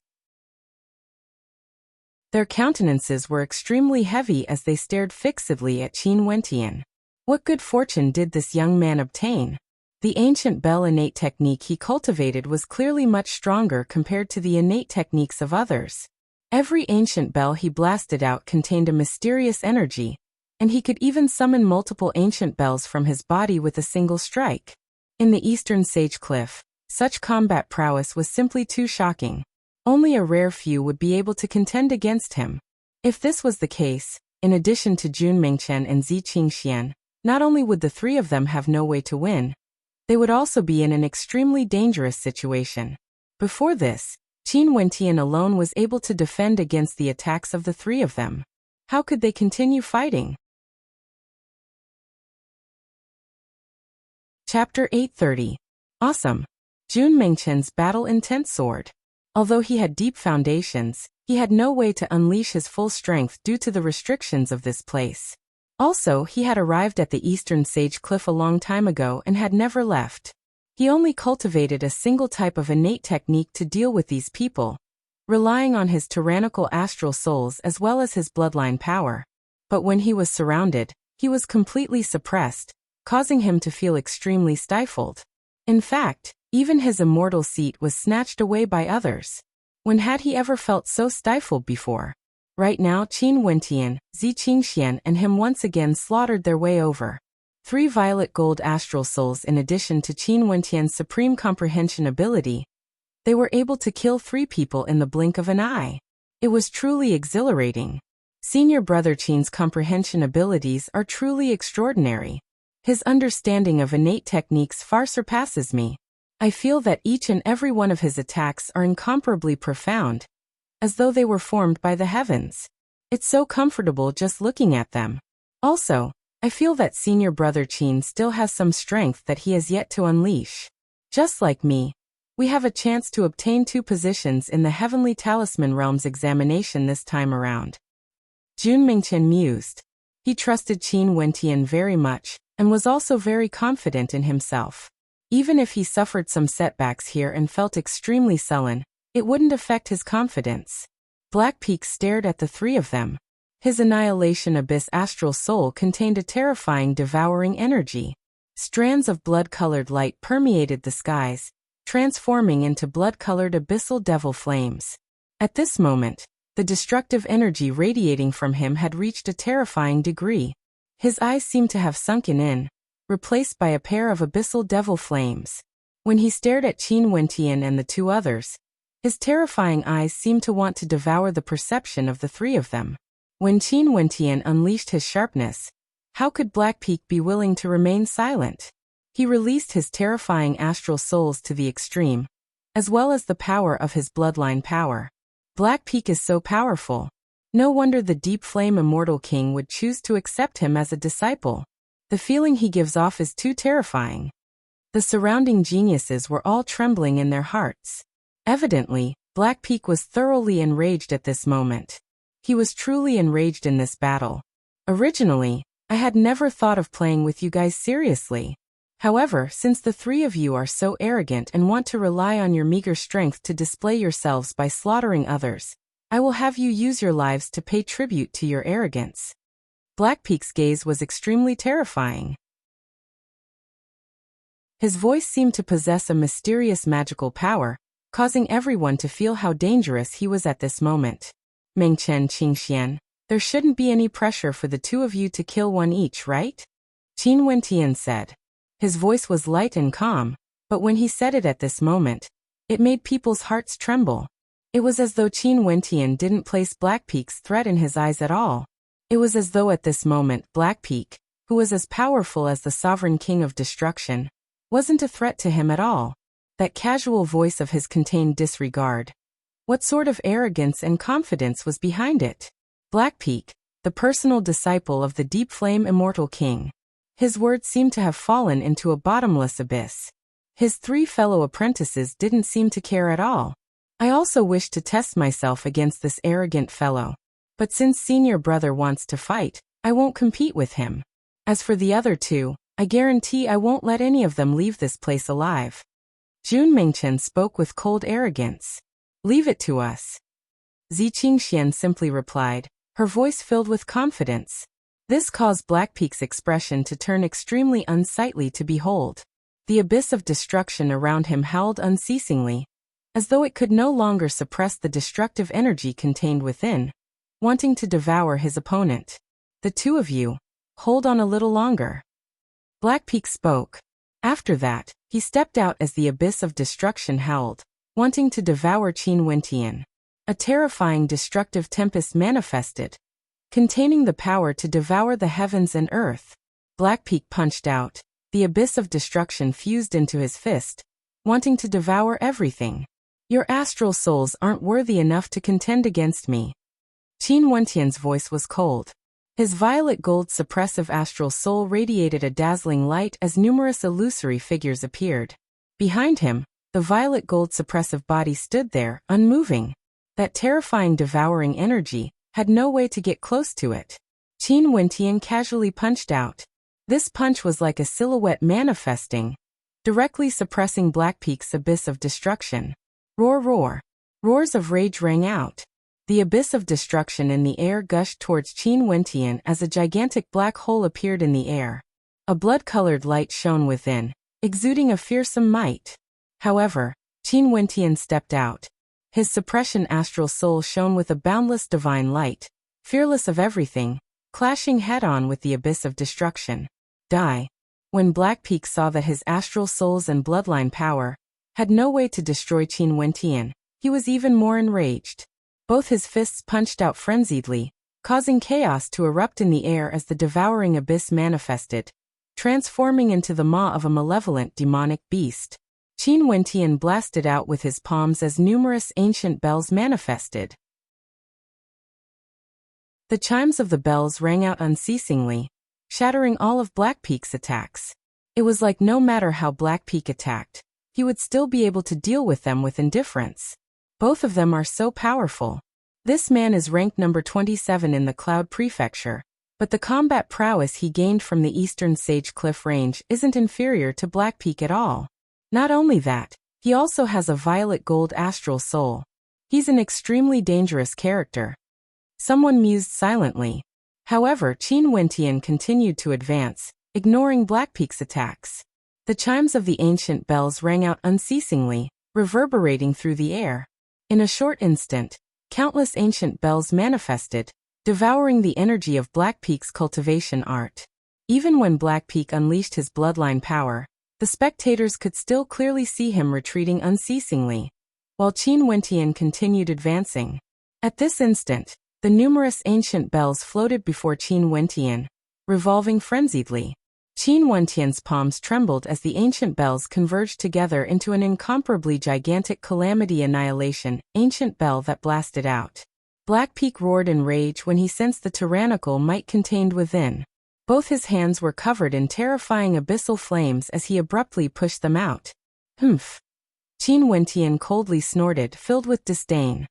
Their countenances were extremely heavy as they stared fixedly at Qin Wentian. What good fortune did this young man obtain? The ancient bell innate technique he cultivated was clearly much stronger compared to the innate techniques of others. Every ancient bell he blasted out contained a mysterious energy, and he could even summon multiple ancient bells from his body with a single strike. In the Eastern Sage Cliff, such combat prowess was simply too shocking. Only a rare few would be able to contend against him. If this was the case, in addition to Jun Mengchen and Zi Qingxian, not only would the 3 of them have no way to win, they would also be in an extremely dangerous situation. Before this, Qin Wentian alone was able to defend against the attacks of the 3 of them. How could they continue fighting? Chapter 830. Awesome. Jun Mengchen's battle-intent sword. Although he had deep foundations, he had no way to unleash his full strength due to the restrictions of this place. Also, he had arrived at the Eastern Sage Cliff a long time ago and had never left. He only cultivated a single type of innate technique to deal with these people, relying on his tyrannical astral souls as well as his bloodline power. But when he was surrounded, he was completely suppressed, causing him to feel extremely stifled. In fact, even his immortal seat was snatched away by others. When had he ever felt so stifled before? Right now, Qin Wentian, Zi Qingxian and him once again slaughtered their way over. 3 violet gold astral souls in addition to Qin Wentian's supreme comprehension ability. They were able to kill 3 people in the blink of an eye. It was truly exhilarating. Senior brother Qin's comprehension abilities are truly extraordinary. His understanding of innate techniques far surpasses me. I feel that each and every one of his attacks are incomparably profound, as though they were formed by the heavens. It's so comfortable just looking at them. Also, I feel that senior brother Qin still has some strength that he has yet to unleash. Just like me, we have a chance to obtain 2 positions in the Heavenly Talisman Realms examination this time around. Jun Mengchen mused. He trusted Qin Wentian very much, and was also very confident in himself. Even if he suffered some setbacks here and felt extremely sullen, it wouldn't affect his confidence. Black Peak stared at the 3 of them. His Annihilation Abyss astral soul contained a terrifying devouring energy. Strands of blood-colored light permeated the skies, transforming into blood-colored abyssal devil flames. At this moment, the destructive energy radiating from him had reached a terrifying degree. His eyes seemed to have sunken in, replaced by a pair of abyssal devil flames. When he stared at Qin Wentian and the 2 others, his terrifying eyes seemed to want to devour the perception of the 3 of them. When Qin Wentian unleashed his sharpness, how could Black Peak be willing to remain silent? He released his terrifying astral souls to the extreme, as well as the power of his bloodline power. Black Peak is so powerful. No wonder the deep flame immortal king would choose to accept him as a disciple. The feeling he gives off is too terrifying. The surrounding geniuses were all trembling in their hearts. Evidently, Black Peak was thoroughly enraged at this moment. He was truly enraged in this battle. Originally, I had never thought of playing with you guys seriously. However, since the three of you are so arrogant and want to rely on your meager strength to display yourselves by slaughtering others, I will have you use your lives to pay tribute to your arrogance. Blackpeak's gaze was extremely terrifying. His voice seemed to possess a mysterious magical power, causing everyone to feel how dangerous he was at this moment. Mengchen Qingxian, there shouldn't be any pressure for the two of you to kill one each, right? Qin Wentian said. His voice was light and calm, but when he said it at this moment, it made people's hearts tremble. It was as though Qin Wentian didn't place Blackpeak's threat in his eyes at all. It was as though at this moment Blackpeak, who was as powerful as the sovereign king of destruction, wasn't a threat to him at all. That casual voice of his contained disregard. What sort of arrogance and confidence was behind it? Blackpeak, the personal disciple of the deep flame immortal king. His words seemed to have fallen into a bottomless abyss. His three fellow apprentices didn't seem to care at all. I also wished to test myself against this arrogant fellow. But since senior brother wants to fight, I won't compete with him. As for the other two, I guarantee I won't let any of them leave this place alive. Jun Mengchen spoke with cold arrogance. Leave it to us. Zi Qingxian simply replied, her voice filled with confidence. This caused Blackpeak's expression to turn extremely unsightly to behold. The abyss of destruction around him howled unceasingly, as though it could no longer suppress the destructive energy contained within, wanting to devour his opponent. The two of you, hold on a little longer. Blackpeak spoke. After that, he stepped out as the abyss of destruction howled, wanting to devour Qin Wentian. A terrifying destructive tempest manifested, containing the power to devour the heavens and earth. Blackpeak punched out. The abyss of destruction fused into his fist, wanting to devour everything. Your astral souls aren't worthy enough to contend against me. Qin Wentian's voice was cold. His violet gold suppressive astral soul radiated a dazzling light as numerous illusory figures appeared. Behind him, the violet gold suppressive body stood there, unmoving. That terrifying devouring energy had no way to get close to it. Qin Wentian casually punched out. This punch was like a silhouette manifesting, directly suppressing Blackpeak's abyss of destruction. Roar, roar. Roars of rage rang out. The abyss of destruction in the air gushed towards Qin Wentian as a gigantic black hole appeared in the air. A blood-colored light shone within, exuding a fearsome might. However, Qin Wentian stepped out. His suppression astral soul shone with a boundless divine light, fearless of everything, clashing head-on with the abyss of destruction. Die. When Blackpeak saw that his astral souls and bloodline power had no way to destroy Qin Wentian, he was even more enraged. Both his fists punched out frenziedly, causing chaos to erupt in the air as the devouring abyss manifested, transforming into the maw of a malevolent demonic beast. Qin Wentian blasted out with his palms as numerous ancient bells manifested. The chimes of the bells rang out unceasingly, shattering all of Blackpeak's attacks. It was like no matter how Blackpeak attacked, he would still be able to deal with them with indifference. Both of them are so powerful. This man is ranked number 27 in the Cloud Prefecture, but the combat prowess he gained from the Eastern Sage Cliff Range isn't inferior to Blackpeak at all. Not only that, he also has a violet gold astral soul. He's an extremely dangerous character. Someone mused silently. However, Qin Wentian continued to advance, ignoring Blackpeak's attacks. The chimes of the ancient bells rang out unceasingly, reverberating through the air. In a short instant, countless ancient bells manifested, devouring the energy of Blackpeak's cultivation art. Even when Blackpeak unleashed his bloodline power, the spectators could still clearly see him retreating unceasingly, while Qin Wentian continued advancing. At this instant, the numerous ancient bells floated before Qin Wentian, revolving frenziedly. Qin Wentian's palms trembled as the ancient bells converged together into an incomparably gigantic calamity annihilation, ancient bell that blasted out. Blackpeak roared in rage when he sensed the tyrannical might contained within. Both his hands were covered in terrifying abyssal flames as he abruptly pushed them out. Humph. Qin Wentian coldly snorted, filled with disdain.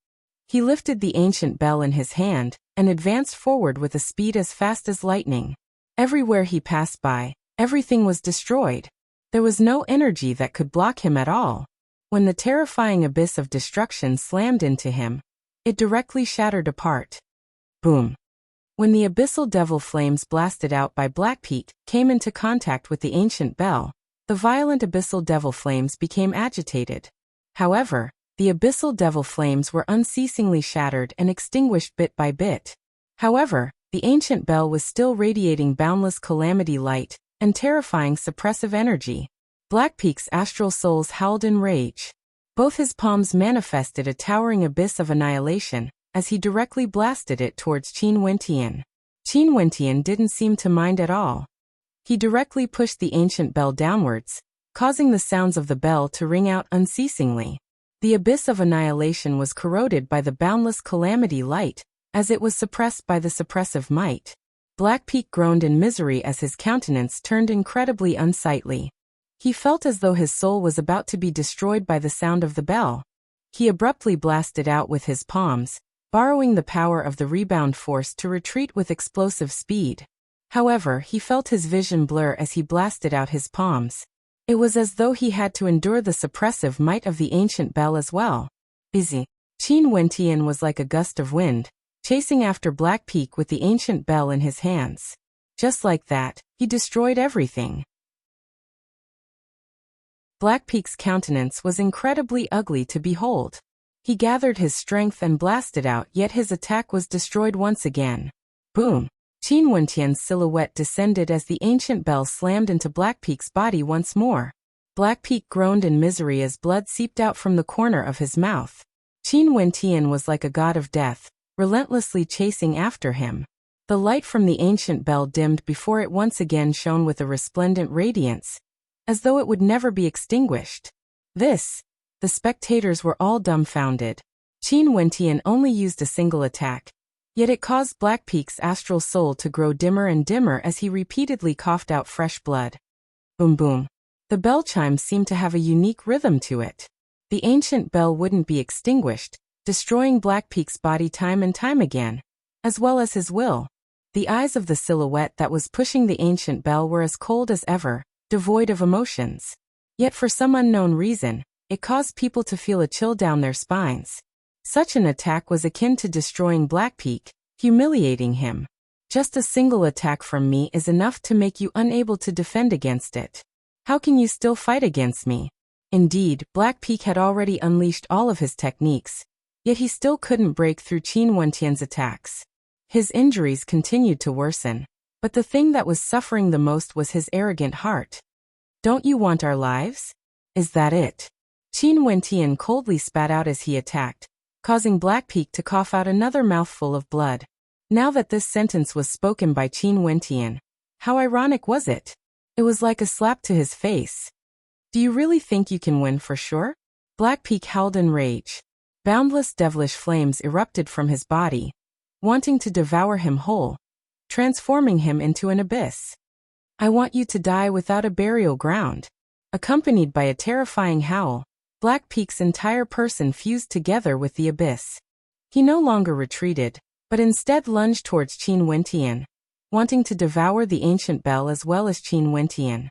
He lifted the ancient bell in his hand and advanced forward with a speed as fast as lightning. Everywhere he passed by, everything was destroyed. There was no energy that could block him at all. When the terrifying abyss of destruction slammed into him, it directly shattered apart. Boom. When the abyssal devil flames blasted out by Blackpeak came into contact with the ancient bell, the violent abyssal devil flames became agitated. However, the abyssal devil flames were unceasingly shattered and extinguished bit by bit. However, the ancient bell was still radiating boundless calamity light and terrifying suppressive energy. Blackpeak's astral souls howled in rage. Both his palms manifested a towering abyss of annihilation as he directly blasted it towards Qin Wentian. Qin Wentian didn't seem to mind at all. He directly pushed the ancient bell downwards, causing the sounds of the bell to ring out unceasingly. The abyss of annihilation was corroded by the boundless calamity light, as it was suppressed by the suppressive might. Blackpeak groaned in misery as his countenance turned incredibly unsightly. He felt as though his soul was about to be destroyed by the sound of the bell. He abruptly blasted out with his palms, borrowing the power of the rebound force to retreat with explosive speed. However, he felt his vision blur as he blasted out his palms. It was as though he had to endure the suppressive might of the ancient bell as well. Busy. Qin Wentian was like a gust of wind, chasing after Blackpeak with the ancient bell in his hands. Just like that, he destroyed everything. Blackpeak's countenance was incredibly ugly to behold. He gathered his strength and blasted out, yet his attack was destroyed once again. Boom! Qin Wentian's silhouette descended as the ancient bell slammed into Blackpeak's body once more. Blackpeak groaned in misery as blood seeped out from the corner of his mouth. Qin Wentian was like a god of death, relentlessly chasing after him. The light from the ancient bell dimmed before it once again shone with a resplendent radiance, as though it would never be extinguished. The spectators were all dumbfounded. Qin Wentian only used a single attack, yet it caused Blackpeak's astral soul to grow dimmer and dimmer as he repeatedly coughed out fresh blood. Boom boom. The bell chimes seemed to have a unique rhythm to it. The ancient bell wouldn't be extinguished, destroying Blackpeak's body time and time again, as well as his will. The eyes of the silhouette that was pushing the ancient bell were as cold as ever, devoid of emotions. Yet for some unknown reason, it caused people to feel a chill down their spines. Such an attack was akin to destroying Blackpeak, humiliating him. Just a single attack from me is enough to make you unable to defend against it. How can you still fight against me? Indeed, Blackpeak had already unleashed all of his techniques, yet he still couldn't break through Qin Wentian's attacks. His injuries continued to worsen, but the thing that was suffering the most was his arrogant heart. Don't you want our lives? Is that it? Qin Wentian coldly spat out as he attacked, causing Blackpeak to cough out another mouthful of blood. Now that this sentence was spoken by Qin Wentian, how ironic was it? It was like a slap to his face. Do you really think you can win for sure? Blackpeak howled in rage. Boundless devilish flames erupted from his body, wanting to devour him whole, transforming him into an abyss. I want you to die without a burial ground. Accompanied by a terrifying howl, Blackpeak's entire person fused together with the abyss. He no longer retreated, but instead lunged towards Qin Wentian, wanting to devour the ancient bell as well as Qin Wentian.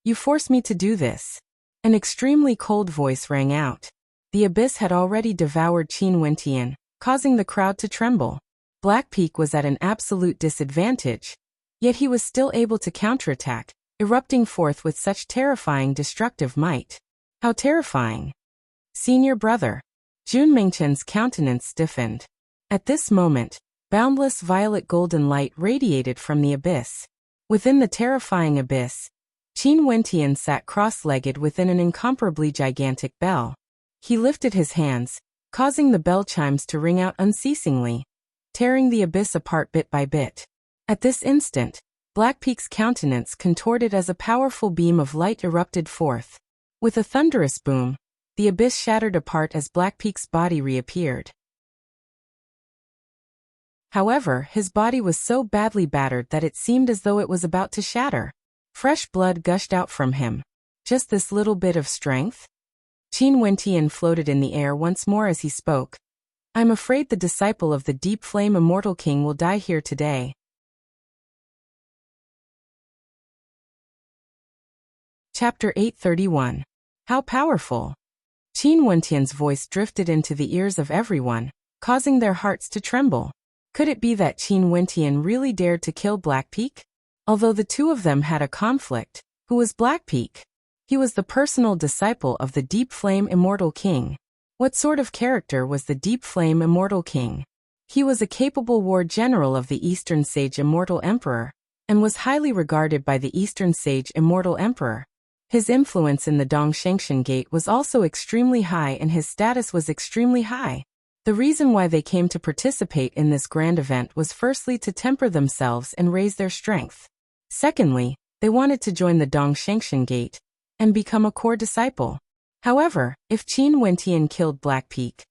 You forced me to do this. An extremely cold voice rang out. The abyss had already devoured Qin Wentian, causing the crowd to tremble. Blackpeak was at an absolute disadvantage, yet he was still able to counterattack, erupting forth with such terrifying destructive might. How terrifying! Senior brother. Jun Mingchen's countenance stiffened. At this moment, boundless violet golden light radiated from the abyss. Within the terrifying abyss, Qin Wentian sat cross-legged within an incomparably gigantic bell. He lifted his hands, causing the bell chimes to ring out unceasingly, tearing the abyss apart bit by bit. At this instant, Blackpeak's countenance contorted as a powerful beam of light erupted forth. With a thunderous boom, the abyss shattered apart as Blackpeak's body reappeared. However, his body was so badly battered that it seemed as though it was about to shatter. Fresh blood gushed out from him. Just this little bit of strength? Qin Wentian floated in the air once more as he spoke. I'm afraid the disciple of the Deep Flame Immortal King will die here today. Chapter 831. How powerful! Qin Wentian's voice drifted into the ears of everyone, causing their hearts to tremble. Could it be that Qin Wentian really dared to kill Blackpeak? Although the two of them had a conflict, who was Blackpeak? He was the personal disciple of the Deep Flame Immortal King. What sort of character was the Deep Flame Immortal King? He was a capable war general of the Eastern Sage Immortal Emperor, and was highly regarded by the Eastern Sage Immortal Emperor. His influence in the Dongshangshan Gate was also extremely high and his status was extremely high. The reason why they came to participate in this grand event was firstly to temper themselves and raise their strength. Secondly, they wanted to join the Dongshangshan Gate and become a core disciple. However, if Qin Wentian killed Blackpeak,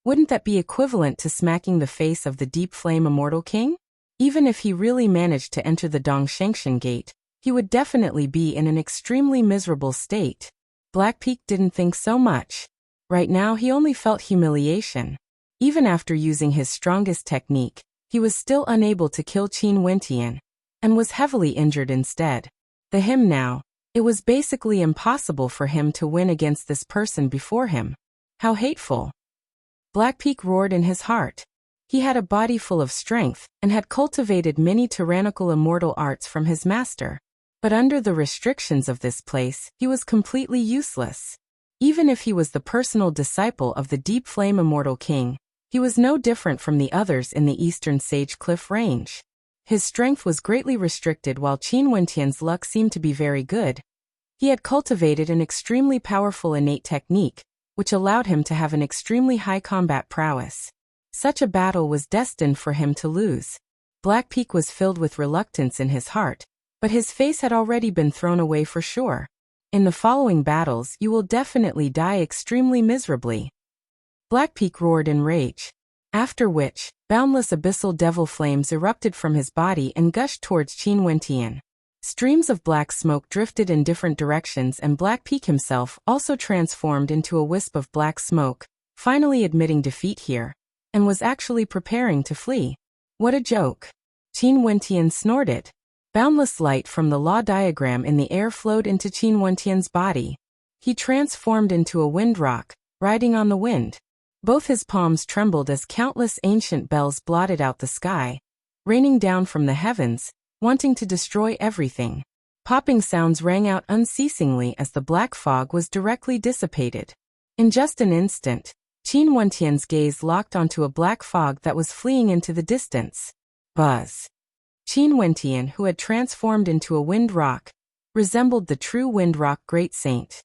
wouldn't that be equivalent to smacking the face of the Deep Flame Immortal King? Even if he really managed to enter the Dongshangshan Gate, he would definitely be in an extremely miserable state. Blackpeak didn't think so much. Right now he only felt humiliation. Even after using his strongest technique, he was still unable to kill Qin Wentian, and was heavily injured instead. To him now, it was basically impossible for him to win against this person before him. How hateful! Blackpeak roared in his heart. He had a body full of strength, and had cultivated many tyrannical immortal arts from his master. But under the restrictions of this place, he was completely useless. Even if he was the personal disciple of the Deep Flame Immortal King, he was no different from the others in the Eastern Sage Cliff Range. His strength was greatly restricted while Qin Wentian's luck seemed to be very good. He had cultivated an extremely powerful innate technique, which allowed him to have an extremely high combat prowess. Such a battle was destined for him to lose. Blackpeak was filled with reluctance in his heart, but his face had already been thrown away for sure. In the following battles you will definitely die extremely miserably. Blackpeak roared in rage. After which, boundless abyssal devil flames erupted from his body and gushed towards Qin Wentian. Streams of black smoke drifted in different directions and Blackpeak himself also transformed into a wisp of black smoke, finally admitting defeat here, and was actually preparing to flee. What a joke! Qin Wentian snorted. Boundless light from the law diagram in the air flowed into Qin Wentian's body. He transformed into a wind rock, riding on the wind. Both his palms trembled as countless ancient bells blotted out the sky, raining down from the heavens, wanting to destroy everything. Popping sounds rang out unceasingly as the black fog was directly dissipated. In just an instant, Qin Wentian's gaze locked onto a black fog that was fleeing into the distance. Buzz! Qin Wentian, who had transformed into a wind rock, resembled the true wind rock great saint.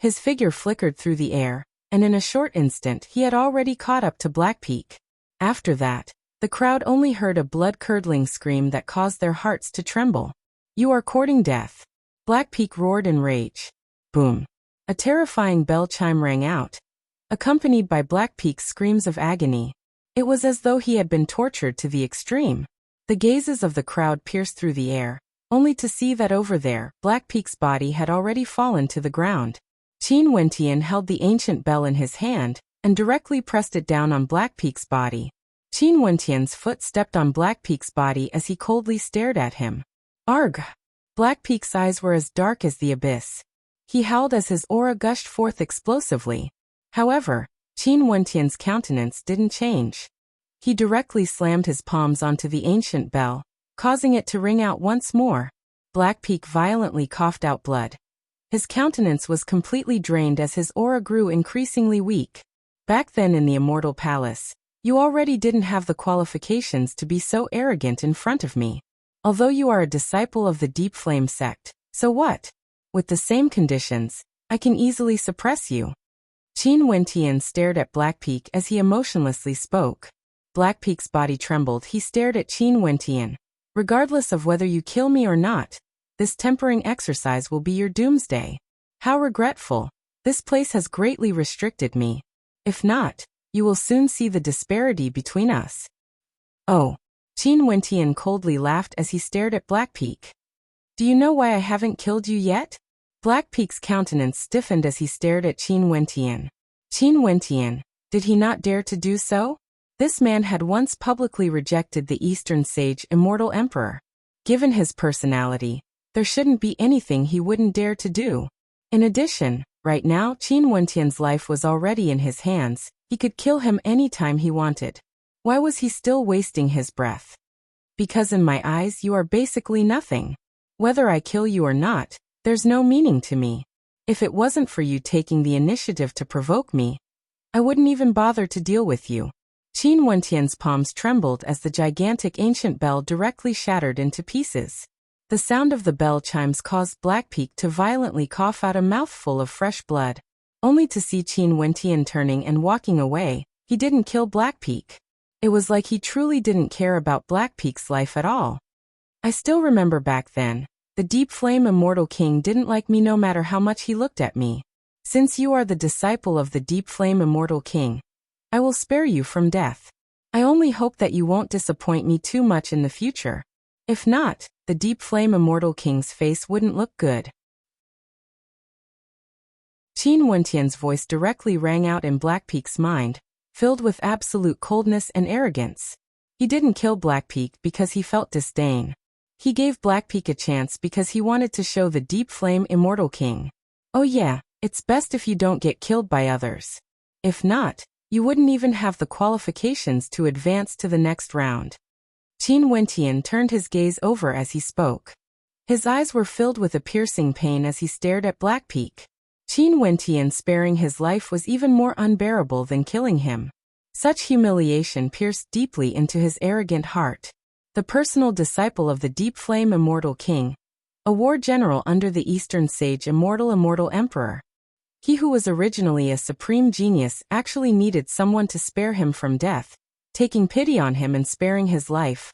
His figure flickered through the air, and in a short instant he had already caught up to Blackpeak. After that, the crowd only heard a blood-curdling scream that caused their hearts to tremble. You are courting death! Blackpeak roared in rage. Boom! A terrifying bell chime rang out, accompanied by Blackpeak's screams of agony. It was as though he had been tortured to the extreme. The gazes of the crowd pierced through the air, only to see that over there, Blackpeak's body had already fallen to the ground. Qin Wentian held the ancient bell in his hand, and directly pressed it down on Blackpeak's body. Qin Wentian's foot stepped on Blackpeak's body as he coldly stared at him. Arg! Blackpeak's eyes were as dark as the abyss. He howled as his aura gushed forth explosively. However, Qin Wentian's countenance didn't change. He directly slammed his palms onto the ancient bell, causing it to ring out once more. Blackpeak violently coughed out blood. His countenance was completely drained as his aura grew increasingly weak. Back then in the Immortal Palace, you already didn't have the qualifications to be so arrogant in front of me. Although you are a disciple of the Deep Flame sect, so what? With the same conditions, I can easily suppress you. Qin Wentian stared at Blackpeak as he emotionlessly spoke. Blackpeak's body trembled. He stared at Qin Wentian. Regardless of whether you kill me or not, this tempering exercise will be your doomsday. How regretful. This place has greatly restricted me. If not, You will soon see the disparity between us. Oh. Qin Wentian coldly laughed as he stared at Blackpeak. Do you know why I haven't killed you yet? Blackpeak's countenance stiffened as he stared at Qin Wentian. Qin Wentian, did he not dare to do so? This man had once publicly rejected the Eastern Sage Immortal Emperor. Given his personality, there shouldn't be anything he wouldn't dare to do. In addition, right now Qin Wentian's life was already in his hands. He could kill him anytime he wanted. Why was he still wasting his breath? Because in my eyes you are basically nothing. Whether I kill you or not, there's no meaning to me. If it wasn't for you taking the initiative to provoke me, I wouldn't even bother to deal with you. Qin Wentian's palms trembled as the gigantic ancient bell directly shattered into pieces. The sound of the bell chimes caused Blackpeak to violently cough out a mouthful of fresh blood. Only to see Qin Wentian turning and walking away. He didn't kill Blackpeak. It was like he truly didn't care about Blackpeak's life at all. I still remember back then, the Deep Flame Immortal King didn't like me no matter how much he looked at me. Since you are the disciple of the Deep Flame Immortal King, I will spare you from death. I only hope that you won't disappoint me too much in the future. If not, the Deep Flame Immortal King's face wouldn't look good. Qin Wentian's voice directly rang out in Blackpeak's mind, filled with absolute coldness and arrogance. He didn't kill Blackpeak because he felt disdain. He gave Blackpeak a chance because he wanted to show the Deep Flame Immortal King. Oh yeah, it's best if you don't get killed by others. If not, you wouldn't even have the qualifications to advance to the next round. Qin Wentian turned his gaze over as he spoke. His eyes were filled with a piercing pain as he stared at Blackpeak. Qin Wentian sparing his life was even more unbearable than killing him. Such humiliation pierced deeply into his arrogant heart. The personal disciple of the Deep Flame Immortal King, a war general under the Eastern Sage Immortal Emperor. He who was originally a supreme genius actually needed someone to spare him from death, taking pity on him and sparing his life,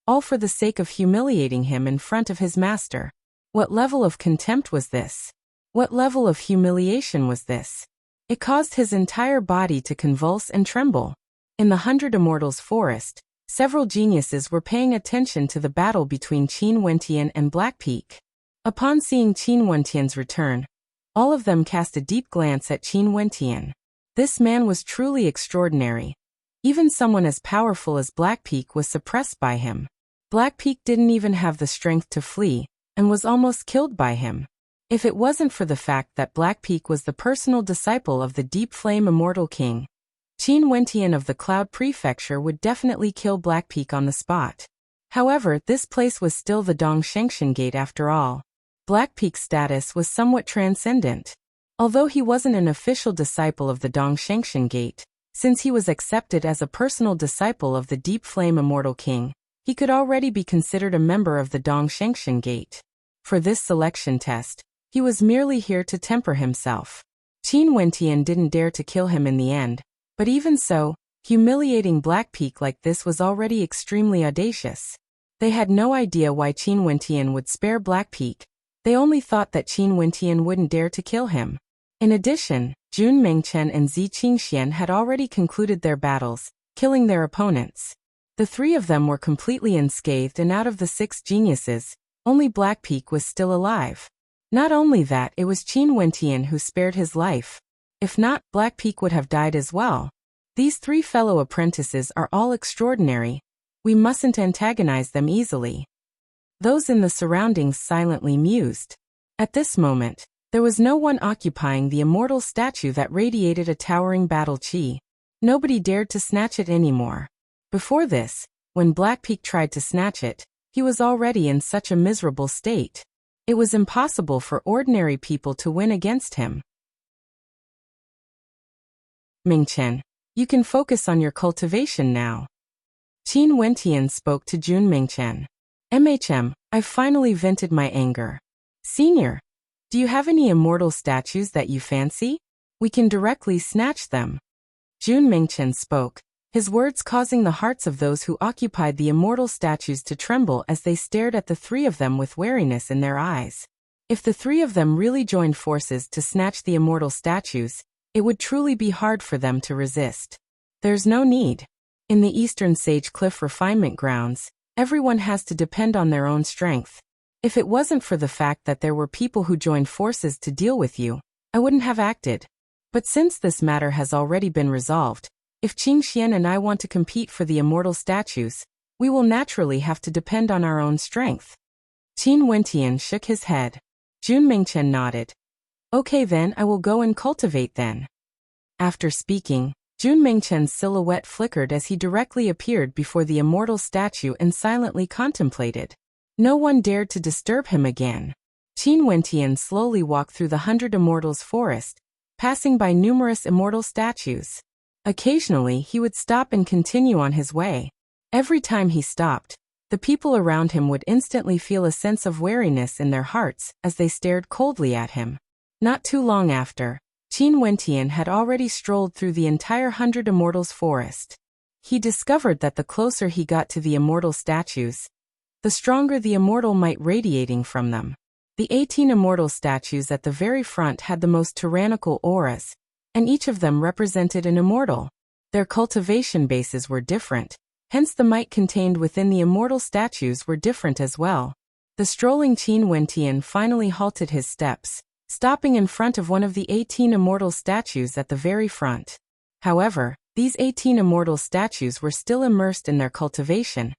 all for the sake of humiliating him in front of his master. What level of contempt was this? What level of humiliation was this? It caused his entire body to convulse and tremble. In the 100 Immortals Forest, several geniuses were paying attention to the battle between Qin Wentian and Blackpeak. Upon seeing Qin Wentian's return, all of them cast a deep glance at Qin Wentian. This man was truly extraordinary. Even someone as powerful as Blackpeak was suppressed by him. Blackpeak didn't even have the strength to flee, and was almost killed by him. If it wasn't for the fact that Blackpeak was the personal disciple of the Deep Flame Immortal King, Qin Wentian of the Cloud Prefecture would definitely kill Blackpeak on the spot. However, this place was still the Dongshengshan Gate after all. Blackpeak's status was somewhat transcendent. Although he wasn't an official disciple of the Dongshengshan Gate, since he was accepted as a personal disciple of the Deep Flame Immortal King, he could already be considered a member of the Dongshengshan Gate. For this selection test, he was merely here to temper himself. Qin Wentian didn't dare to kill him in the end, but even so, humiliating Blackpeak like this was already extremely audacious. They had no idea why Qin Wentian would spare Blackpeak. They only thought that Qin Wentian wouldn't dare to kill him. In addition, Jun Mengchen and Zi Qingxian had already concluded their battles, killing their opponents. The three of them were completely unscathed, and out of the 6 geniuses, only Blackpeak was still alive. Not only that, it was Qin Wentian who spared his life. If not, Blackpeak would have died as well. These 3 fellow apprentices are all extraordinary. We mustn't antagonize them easily. Those in the surroundings silently mused. At this moment, there was no one occupying the immortal statue that radiated a towering battle chi. Nobody dared to snatch it anymore. Before this, when Blackpeak tried to snatch it, he was already in such a miserable state. It was impossible for ordinary people to win against him. Mingchen, you can focus on your cultivation now. Qin Wentian spoke to Jun Mingchen. I've finally vented my anger. Senior, do you have any immortal statues that you fancy? We can directly snatch them. Jun Mingchen spoke, his words causing the hearts of those who occupied the immortal statues to tremble as they stared at the 3 of them with wariness in their eyes. If the 3 of them really joined forces to snatch the immortal statues, it would truly be hard for them to resist. There's no need. In the Eastern Sage Cliff refinement grounds, everyone has to depend on their own strength. If it wasn't for the fact that there were people who joined forces to deal with you, I wouldn't have acted. But since this matter has already been resolved, if Qing Xian and I want to compete for the immortal statues, we will naturally have to depend on our own strength. Qin Wentian shook his head. Jun Mingchen nodded. Okay then, I will go and cultivate then. After speaking, Jun Mingchen's silhouette flickered as he directly appeared before the immortal statue and silently contemplated. No one dared to disturb him again. Qin Wentian slowly walked through the 100 Immortals forest, passing by numerous immortal statues. Occasionally he would stop and continue on his way. Every time he stopped, the people around him would instantly feel a sense of wariness in their hearts as they stared coldly at him. Not too long after, Qin Wentian had already strolled through the entire 100 Immortals forest. He discovered that the closer he got to the immortal statues, the stronger the immortal might radiating from them. The 18 immortal statues at the very front had the most tyrannical auras, and each of them represented an immortal. Their cultivation bases were different, hence the might contained within the immortal statues were different as well. The strolling Qin Wentian finally halted his steps, stopping in front of one of the 18 immortal statues at the very front. However, these 18 immortal statues were still immersed in their cultivation,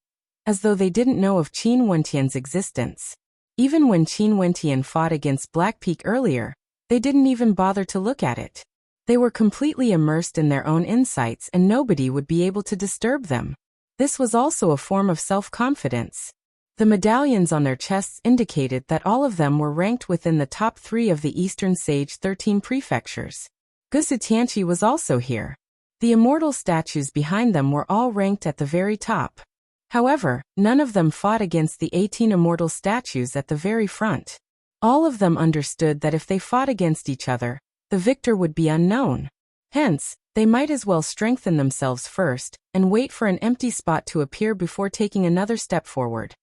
as though they didn't know of Qin Wentian's existence. Even when Qin Wentian fought against Black Peak earlier, they didn't even bother to look at it. They were completely immersed in their own insights and nobody would be able to disturb them. This was also a form of self-confidence. The medallions on their chests indicated that all of them were ranked within the top 3 of the Eastern Sage 13 prefectures. Gusu Tianqi was also here. The immortal statues behind them were all ranked at the very top. However, none of them fought against the 18 immortal statues at the very front. All of them understood that if they fought against each other, the victor would be unknown. Hence, they might as well strengthen themselves first and wait for an empty spot to appear before taking another step forward.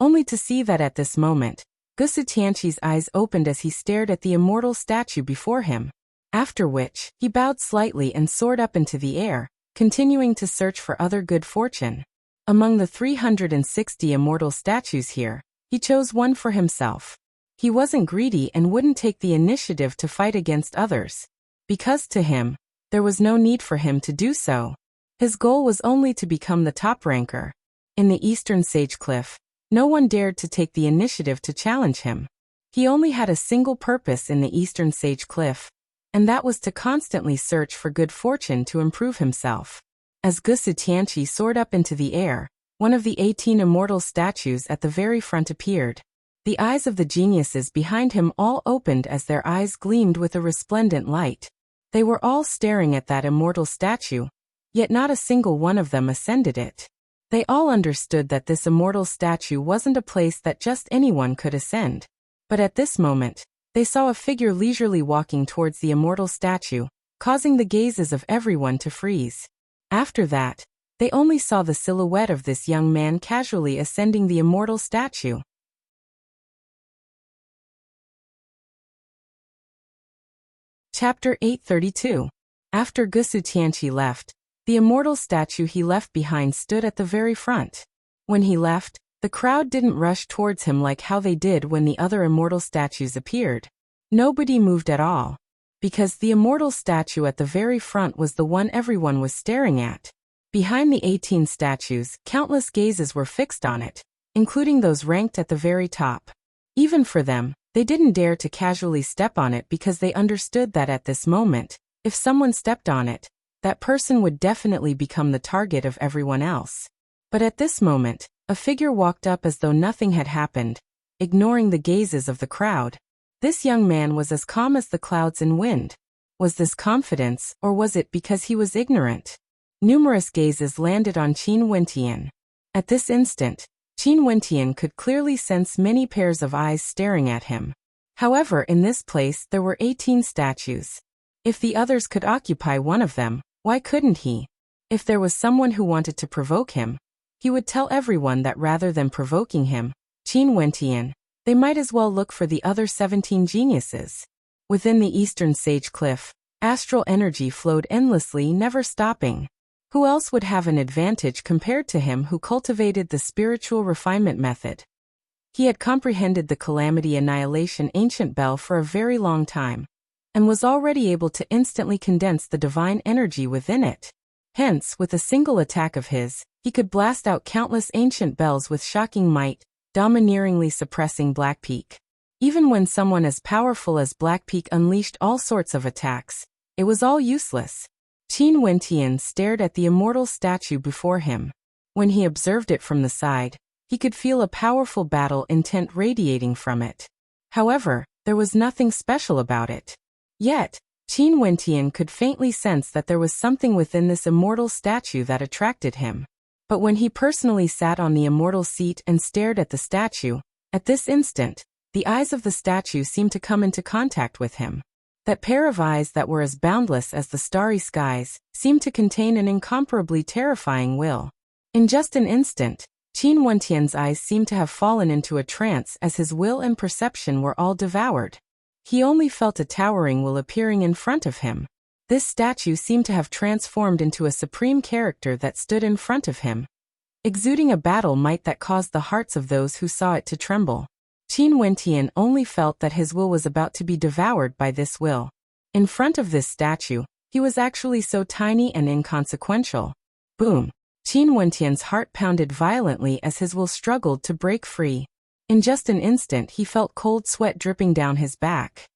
Only to see that at this moment, Gusu Tianqi's eyes opened as he stared at the immortal statue before him. After which, he bowed slightly and soared up into the air, continuing to search for other good fortune. Among the 360 immortal statues here, he chose one for himself. He wasn't greedy and wouldn't take the initiative to fight against others, because to him, there was no need for him to do so. His goal was only to become the top ranker. In the Eastern Sage Cliff, no one dared to take the initiative to challenge him. He only had a single purpose in the Eastern Sage Cliff, and that was to constantly search for good fortune to improve himself. As Gusu Tianqi soared up into the air, one of the 18 immortal statues at the very front appeared. The eyes of the geniuses behind him all opened as their eyes gleamed with a resplendent light. They were all staring at that immortal statue, yet not a single one of them ascended it. They all understood that this immortal statue wasn't a place that just anyone could ascend. But at this moment, they saw a figure leisurely walking towards the immortal statue, causing the gazes of everyone to freeze. After that, they only saw the silhouette of this young man casually ascending the immortal statue. Chapter 832. After Gusu Tianqi left, the immortal statue he left behind stood at the very front. When he left, the crowd didn't rush towards him like how they did when the other immortal statues appeared. Nobody moved at all, because the immortal statue at the very front was the one everyone was staring at. Behind the 18 statues, countless gazes were fixed on it, including those ranked at the very top. Even for them, they didn't dare to casually step on it because they understood that at this moment, if someone stepped on it, that person would definitely become the target of everyone else. But at this moment, a figure walked up as though nothing had happened, ignoring the gazes of the crowd. This young man was as calm as the clouds and wind. Was this confidence, or was it because he was ignorant? Numerous gazes landed on Qin Wentian. At this instant, Qin Wentian could clearly sense many pairs of eyes staring at him. However, in this place there were 18 statues. If the others could occupy one of them, why couldn't he? If there was someone who wanted to provoke him, he would tell everyone that rather than provoking him, Qin Wentian, they might as well look for the other 17 geniuses. Within the Eastern Sage Cliff, Astral energy flowed endlessly, never stopping. Who else would have an advantage compared to him who cultivated the spiritual refinement method? He had comprehended the calamity annihilation ancient bell for a very long time, and was already able to instantly condense the divine energy within it. Hence, with a single attack of his, he could blast out countless ancient bells with shocking might, domineeringly suppressing Blackpeak. Even when someone as powerful as Blackpeak unleashed all sorts of attacks, it was all useless. Qin Wentian stared at the immortal statue before him. When he observed it from the side, he could feel a powerful battle intent radiating from it. However, there was nothing special about it. Yet, Qin Wentian could faintly sense that there was something within this immortal statue that attracted him. But when he personally sat on the immortal seat and stared at the statue, at this instant, the eyes of the statue seemed to come into contact with him. That pair of eyes that were as boundless as the starry skies seemed to contain an incomparably terrifying will. In just an instant, Qin Wentian's eyes seemed to have fallen into a trance as his will and perception were all devoured. He only felt a towering will appearing in front of him. This statue seemed to have transformed into a supreme character that stood in front of him, exuding a battle might that caused the hearts of those who saw it to tremble. Qin Wentian only felt that his will was about to be devoured by this will. In front of this statue, he was actually so tiny and inconsequential. Boom! Qin Wentian's heart pounded violently as his will struggled to break free. In just an instant he felt cold sweat dripping down his back.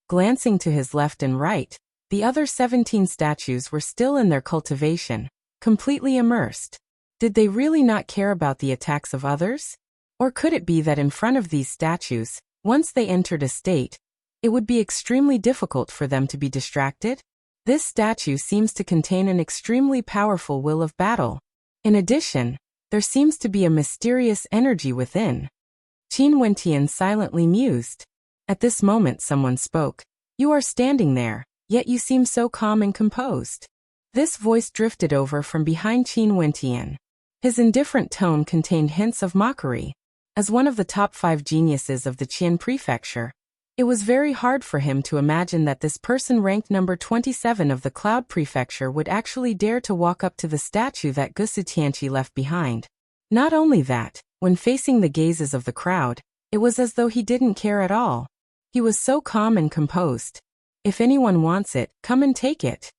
Glancing to his left and right, the other 17 statues were still in their cultivation, completely immersed. Did they really not care about the attacks of others? Or could it be that in front of these statues, once they entered a state, it would be extremely difficult for them to be distracted? This statue seems to contain an extremely powerful will of battle. In addition, there seems to be a mysterious energy within. Qin Wentian silently mused. At this moment someone spoke. "You are standing there, yet you seem so calm and composed." This voice drifted over from behind Qin Wentian. His indifferent tone contained hints of mockery. As one of the top 5 geniuses of the Qian prefecture, it was very hard for him to imagine that this person ranked number 27 of the Cloud Prefecture would actually dare to walk up to the statue that Gusu Tianqi left behind. Not only that, when facing the gazes of the crowd, it was as though he didn't care at all. He was so calm and composed. "If anyone wants it, come and take it."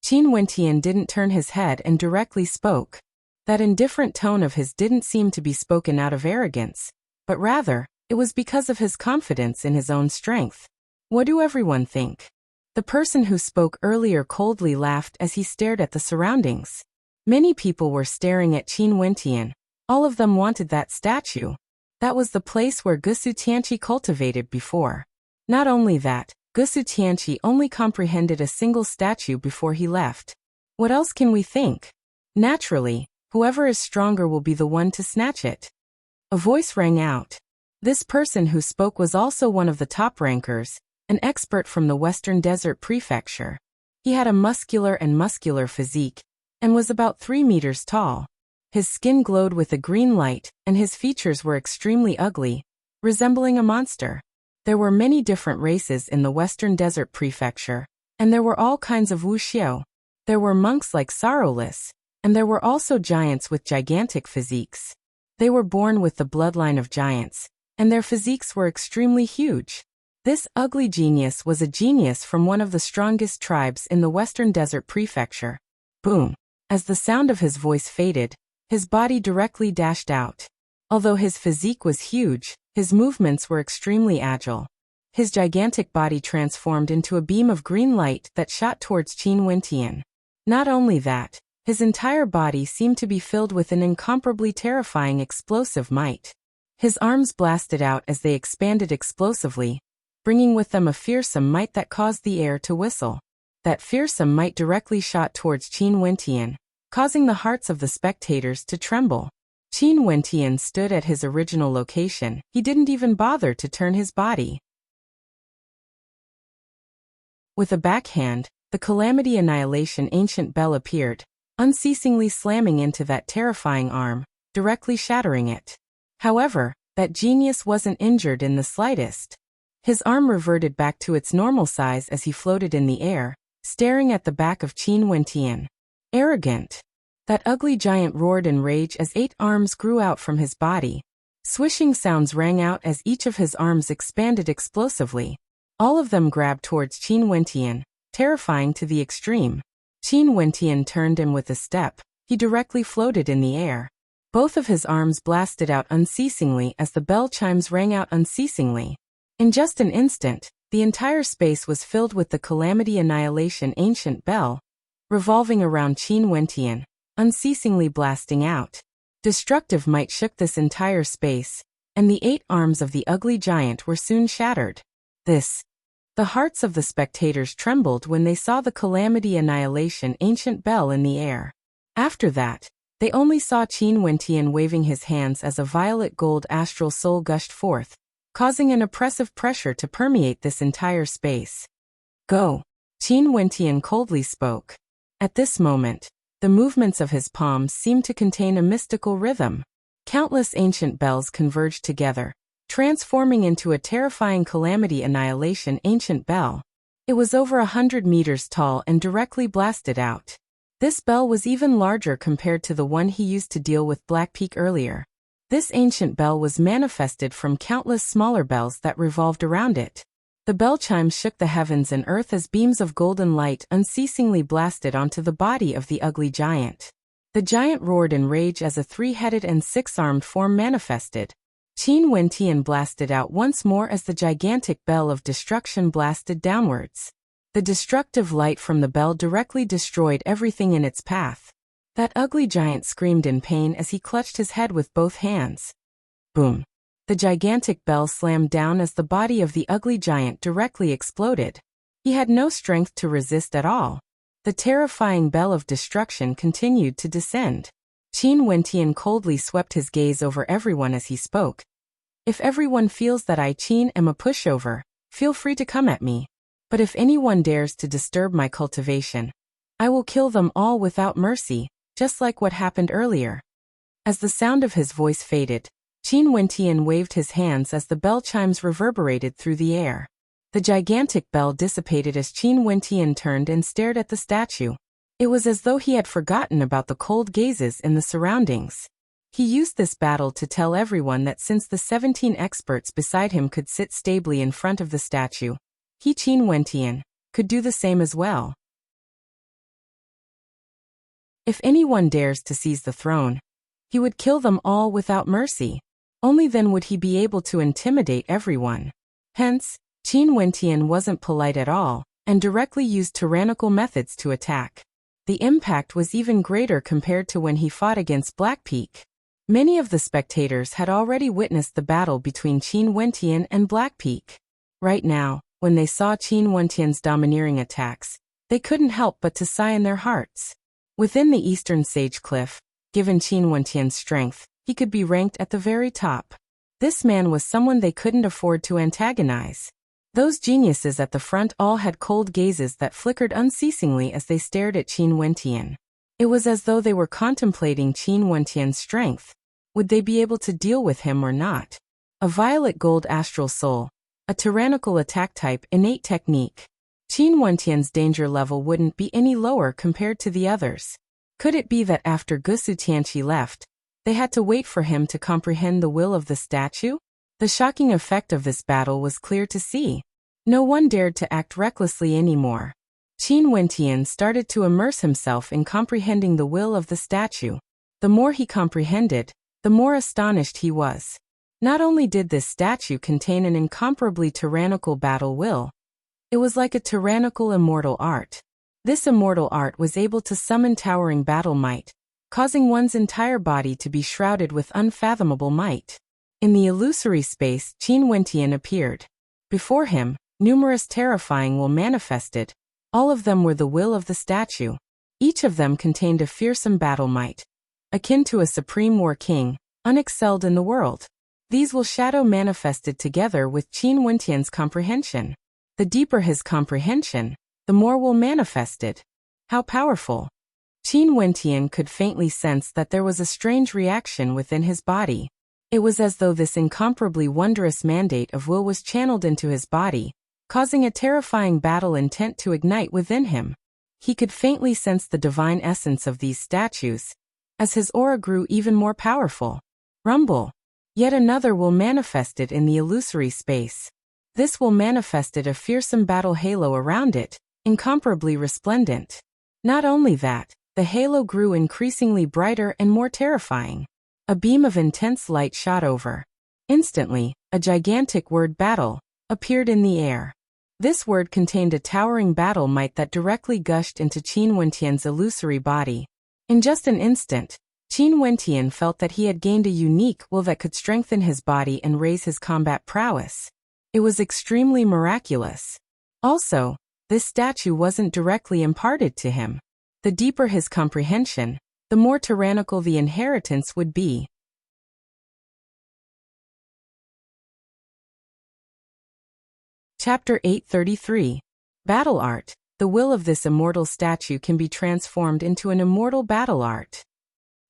Qin Wentian didn't turn his head and directly spoke. That indifferent tone of his didn't seem to be spoken out of arrogance, but rather, it was because of his confidence in his own strength. "What do everyone think?" The person who spoke earlier coldly laughed as he stared at the surroundings. Many people were staring at Qin Wentian. All of them wanted that statue. That was the place where Gusu Tianqi cultivated before. Not only that, Gusu Tianqi only comprehended a single statue before he left. What else can we think? Naturally, whoever is stronger will be the one to snatch it. A voice rang out. This person who spoke was also one of the top rankers, an expert from the Western Desert Prefecture. He had a muscular physique, and was about 3 meters tall. His skin glowed with a green light, and his features were extremely ugly, resembling a monster. There were many different races in the Western Desert Prefecture, and there were all kinds of Wuxia. There were monks like Sorrowless, and there were also giants with gigantic physiques. They were born with the bloodline of giants, and their physiques were extremely huge. This ugly genius was a genius from one of the strongest tribes in the Western Desert Prefecture. Boom! As the sound of his voice faded, his body directly dashed out. Although his physique was huge, his movements were extremely agile. His gigantic body transformed into a beam of green light that shot towards Qin Wentian. Not only that, his entire body seemed to be filled with an incomparably terrifying explosive might. His arms blasted out as they expanded explosively, bringing with them a fearsome might that caused the air to whistle. That fearsome might directly shot towards Qin Wentian, causing the hearts of the spectators to tremble. Qin Wentian stood at his original location. He didn't even bother to turn his body. With a backhand, the Calamity Annihilation Ancient Bell appeared, unceasingly slamming into that terrifying arm, directly shattering it. However, that genius wasn't injured in the slightest. His arm reverted back to its normal size as he floated in the air, staring at the back of Qin Wentian. Arrogant. That ugly giant roared in rage as 8 arms grew out from his body. Swishing sounds rang out as each of his arms expanded explosively. All of them grabbed towards Qin Wentian, terrifying to the extreme. Qin Wentian turned and with a step, he directly floated in the air. Both of his arms blasted out unceasingly as the bell chimes rang out unceasingly. In just an instant, the entire space was filled with the Calamity Annihilation ancient bell, revolving around Qin Wentian, unceasingly blasting out. Destructive might shook this entire space, and the 8 arms of the ugly giant were soon shattered. The hearts of the spectators trembled when they saw the Calamity Annihilation ancient bell in the air. After that, they only saw Qin Wentian waving his hands as a violet gold astral soul gushed forth, causing an oppressive pressure to permeate this entire space. Go! Qin Wentian coldly spoke. At this moment, the movements of his palms seemed to contain a mystical rhythm. Countless ancient bells converged together, transforming into a terrifying Calamity Annihilation ancient bell. It was over 100 meters tall and directly blasted out. This bell was even larger compared to the one he used to deal with Black Peak earlier. This ancient bell was manifested from countless smaller bells that revolved around it. The bell chimes shook the heavens and earth as beams of golden light unceasingly blasted onto the body of the ugly giant. The giant roared in rage as a 3-headed and 6-armed form manifested. Qin Wentian blasted out once more as the gigantic bell of destruction blasted downwards. The destructive light from the bell directly destroyed everything in its path. That ugly giant screamed in pain as he clutched his head with both hands. Boom! The gigantic bell slammed down as the body of the ugly giant directly exploded. He had no strength to resist at all. The terrifying bell of destruction continued to descend. Qin Wentian coldly swept his gaze over everyone as he spoke. If everyone feels that I Qin am a pushover, feel free to come at me. But if anyone dares to disturb my cultivation, I will kill them all without mercy, just like what happened earlier. As the sound of his voice faded, Qin Wentian waved his hands as the bell chimes reverberated through the air. The gigantic bell dissipated as Qin Wentian turned and stared at the statue. It was as though he had forgotten about the cold gazes in the surroundings. He used this battle to tell everyone that since the 17 experts beside him could sit stably in front of the statue, he, Qin Wentian, could do the same as well. If anyone dares to seize the throne, he would kill them all without mercy. Only then would he be able to intimidate everyone. Hence, Qin Wentian wasn't polite at all, and directly used tyrannical methods to attack. The impact was even greater compared to when he fought against Black Peak. Many of the spectators had already witnessed the battle between Qin Wentian and Black Peak. Right now, when they saw Qin Wentian's domineering attacks, they couldn't help but to sigh in their hearts. Within the Eastern Sage Cliff, given Qin Wentian's strength, he could be ranked at the very top. This man was someone they couldn't afford to antagonize. Those geniuses at the front all had cold gazes that flickered unceasingly as they stared at Qin Wentian. It was as though they were contemplating Qin Wentian's strength. Would they be able to deal with him or not? A violet gold astral soul. A tyrannical attack type innate technique. Qin Wentian's danger level wouldn't be any lower compared to the others. Could it be that after Gusu Tianqi left, they had to wait for him to comprehend the will of the statue? The shocking effect of this battle was clear to see. No one dared to act recklessly anymore. Qin Wentian started to immerse himself in comprehending the will of the statue. The more he comprehended, the more astonished he was. Not only did this statue contain an incomparably tyrannical battle will, it was like a tyrannical immortal art. This immortal art was able to summon towering battle might, causing one's entire body to be shrouded with unfathomable might. In the illusory space, Qin Wentian appeared. Before him, numerous terrifying will manifested. All of them were the will of the statue. Each of them contained a fearsome battle might, akin to a supreme war king, unexcelled in the world. These will shadow manifested together with Qin Wentian's comprehension. The deeper his comprehension, the more will manifested. How powerful! Qin Wentian could faintly sense that there was a strange reaction within his body. It was as though this incomparably wondrous mandate of will was channeled into his body, causing a terrifying battle intent to ignite within him. He could faintly sense the divine essence of these statues, as his aura grew even more powerful. Rumble. Yet another will manifested in the illusory space. This will manifested a fearsome battle halo around it, incomparably resplendent. Not only that, the halo grew increasingly brighter and more terrifying. A beam of intense light shot over. Instantly, a gigantic word battle appeared in the air. This word contained a towering battle might that directly gushed into Qin Wentian's illusory body. In just an instant, Qin Wentian felt that he had gained a unique will that could strengthen his body and raise his combat prowess. It was extremely miraculous. Also, this statue wasn't directly imparted to him. The deeper his comprehension, the more tyrannical the inheritance would be. Chapter 833. Battle Art. The will of this immortal statue can be transformed into an immortal battle art.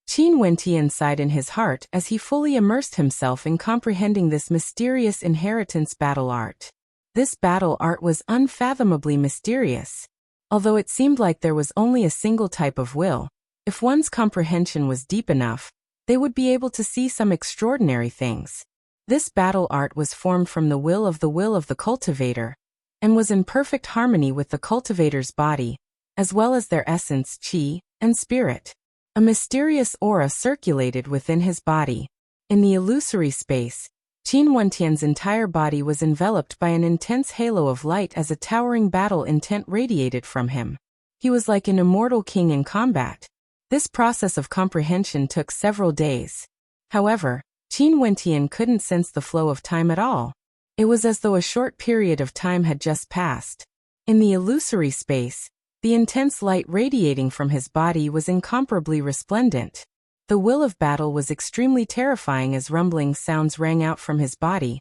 Qin Wentian sighed in his heart as he fully immersed himself in comprehending this mysterious inheritance battle art. This battle art was unfathomably mysterious. Although it seemed like there was only a single type of will, if one's comprehension was deep enough, they would be able to see some extraordinary things. This battle art was formed from the will of the cultivator, and was in perfect harmony with the cultivator's body, as well as their essence, qi, and spirit. A mysterious aura circulated within his body. In the illusory space, Qin Wentian's entire body was enveloped by an intense halo of light as a towering battle intent radiated from him. He was like an immortal king in combat. This process of comprehension took several days. However, Qin Wentian couldn't sense the flow of time at all. It was as though a short period of time had just passed. In the illusory space, the intense light radiating from his body was incomparably resplendent. The will of battle was extremely terrifying as rumbling sounds rang out from his body,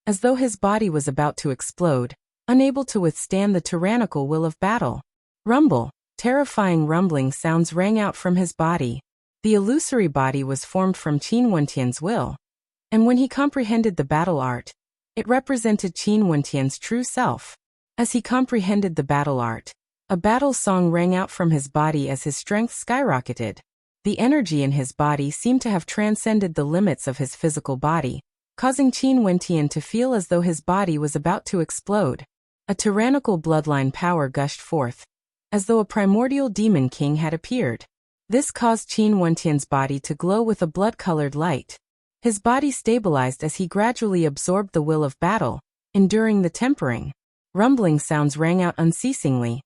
as though his body was about to explode, unable to withstand the tyrannical will of battle. Rumble. Terrifying rumbling sounds rang out from his body. The illusory body was formed from Qin Wentian's will, and when he comprehended the battle art, it represented Qin Wentian's true self. As he comprehended the battle art, a battle song rang out from his body as his strength skyrocketed. The energy in his body seemed to have transcended the limits of his physical body, causing Qin Wentian to feel as though his body was about to explode. A tyrannical bloodline power gushed forth, as though a primordial demon king had appeared. This caused Qin Wentian's body to glow with a blood-colored light. His body stabilized as he gradually absorbed the will of battle, enduring the tempering. Rumbling sounds rang out unceasingly.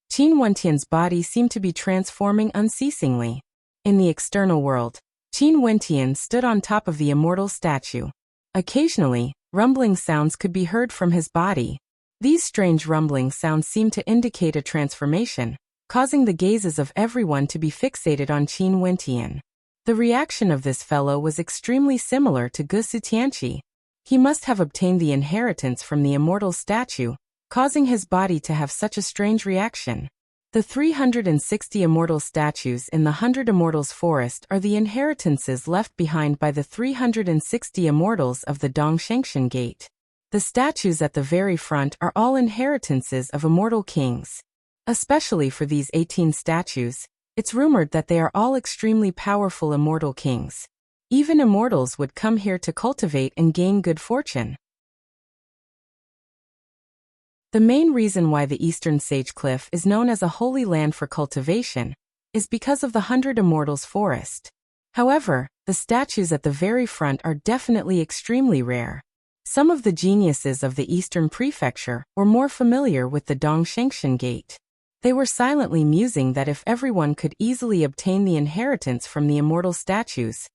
Qin Wentian's body seemed to be transforming unceasingly. In the external world, Qin Wentian stood on top of the immortal statue. Occasionally, rumbling sounds could be heard from his body. These strange rumbling sounds seemed to indicate a transformation, causing the gazes of everyone to be fixated on Qin Wentian. The reaction of this fellow was extremely similar to Gusu Tianqi. He must have obtained the inheritance from the immortal statue, causing his body to have such a strange reaction. The 360 immortal statues in the 100 Immortals Forest are the inheritances left behind by the 360 immortals of the Dongshengshan Gate. The statues at the very front are all inheritances of immortal kings. Especially for these 18 statues, it's rumored that they are all extremely powerful immortal kings. Even immortals would come here to cultivate and gain good fortune. The main reason why the Eastern Sage Cliff is known as a holy land for cultivation is because of the 100 Immortals Forest. However, the statues at the very front are definitely extremely rare. Some of the geniuses of the Eastern Prefecture were more familiar with the Dongshengshan Gate. They were silently musing that if everyone could easily obtain the inheritance from the immortal statues,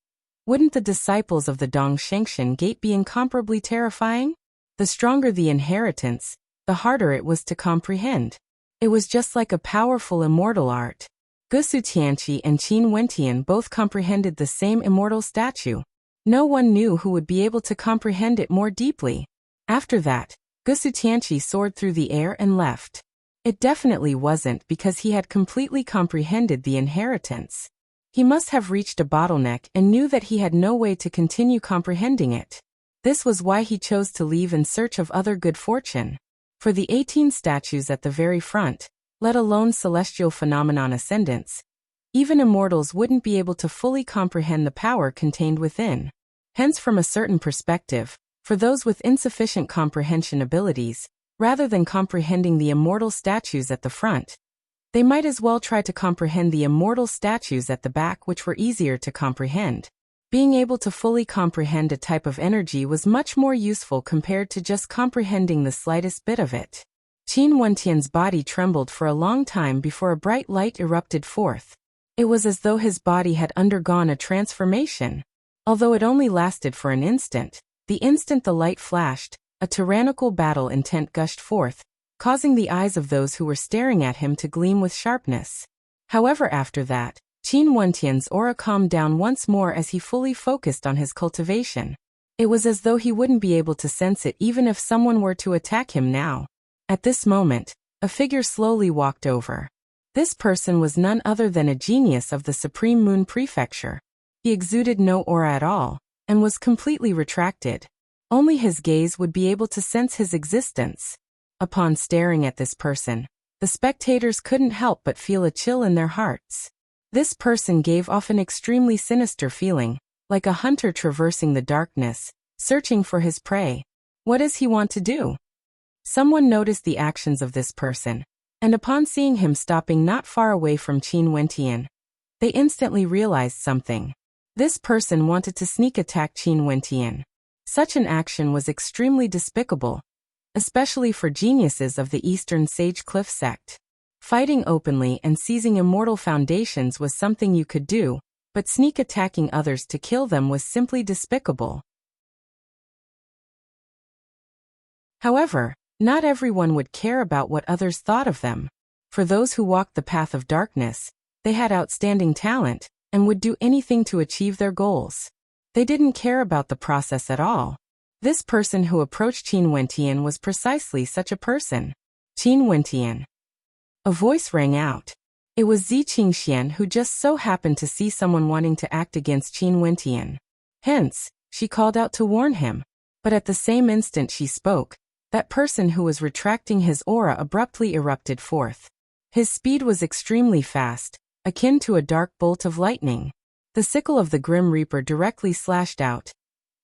wouldn't the disciples of the Dongshengshan Gate be incomparably terrifying? The stronger the inheritance, the harder it was to comprehend. It was just like a powerful immortal art. Gusu Tianqi and Qin Wentian both comprehended the same immortal statue. No one knew who would be able to comprehend it more deeply. After that, Gusu Tianqi soared through the air and left. It definitely wasn't because he had completely comprehended the inheritance. He must have reached a bottleneck and knew that he had no way to continue comprehending it. This was why he chose to leave in search of other good fortune. For the 18 statues at the very front, let alone celestial phenomenon ascendants, even immortals wouldn't be able to fully comprehend the power contained within. Hence, from a certain perspective, for those with insufficient comprehension abilities, rather than comprehending the immortal statues at the front, they might as well try to comprehend the immortal statues at the back, which were easier to comprehend. Being able to fully comprehend a type of energy was much more useful compared to just comprehending the slightest bit of it. Qin Wentian's body trembled for a long time before a bright light erupted forth. It was as though his body had undergone a transformation. Although it only lasted for an instant, the instant the light flashed, a tyrannical battle intent gushed forth, causing the eyes of those who were staring at him to gleam with sharpness. However, after that, Qin Wentian's aura calmed down once more as he fully focused on his cultivation. It was as though he wouldn't be able to sense it even if someone were to attack him now. At this moment, a figure slowly walked over. This person was none other than a genius of the Supreme Moon Prefecture. He exuded no aura at all, and was completely retracted. Only his gaze would be able to sense his existence. Upon staring at this person, the spectators couldn't help but feel a chill in their hearts. This person gave off an extremely sinister feeling, like a hunter traversing the darkness, searching for his prey. What does he want to do? Someone noticed the actions of this person, and upon seeing him stopping not far away from Qin Wentian, they instantly realized something. This person wanted to sneak attack Qin Wentian. Such an action was extremely despicable, especially for geniuses of the Eastern Sage Cliff sect. Fighting openly and seizing immortal foundations was something you could do, but sneak attacking others to kill them was simply despicable. However, not everyone would care about what others thought of them. For those who walked the path of darkness, they had outstanding talent, and would do anything to achieve their goals. They didn't care about the process at all. This person who approached Qin Wentian was precisely such a person. Qin Wentian. A voice rang out. It was Zi Qingxian, who just so happened to see someone wanting to act against Qin Wentian. Hence, she called out to warn him. But at the same instant she spoke, that person who was retracting his aura abruptly erupted forth. His speed was extremely fast, akin to a dark bolt of lightning. The sickle of the Grim Reaper directly slashed out,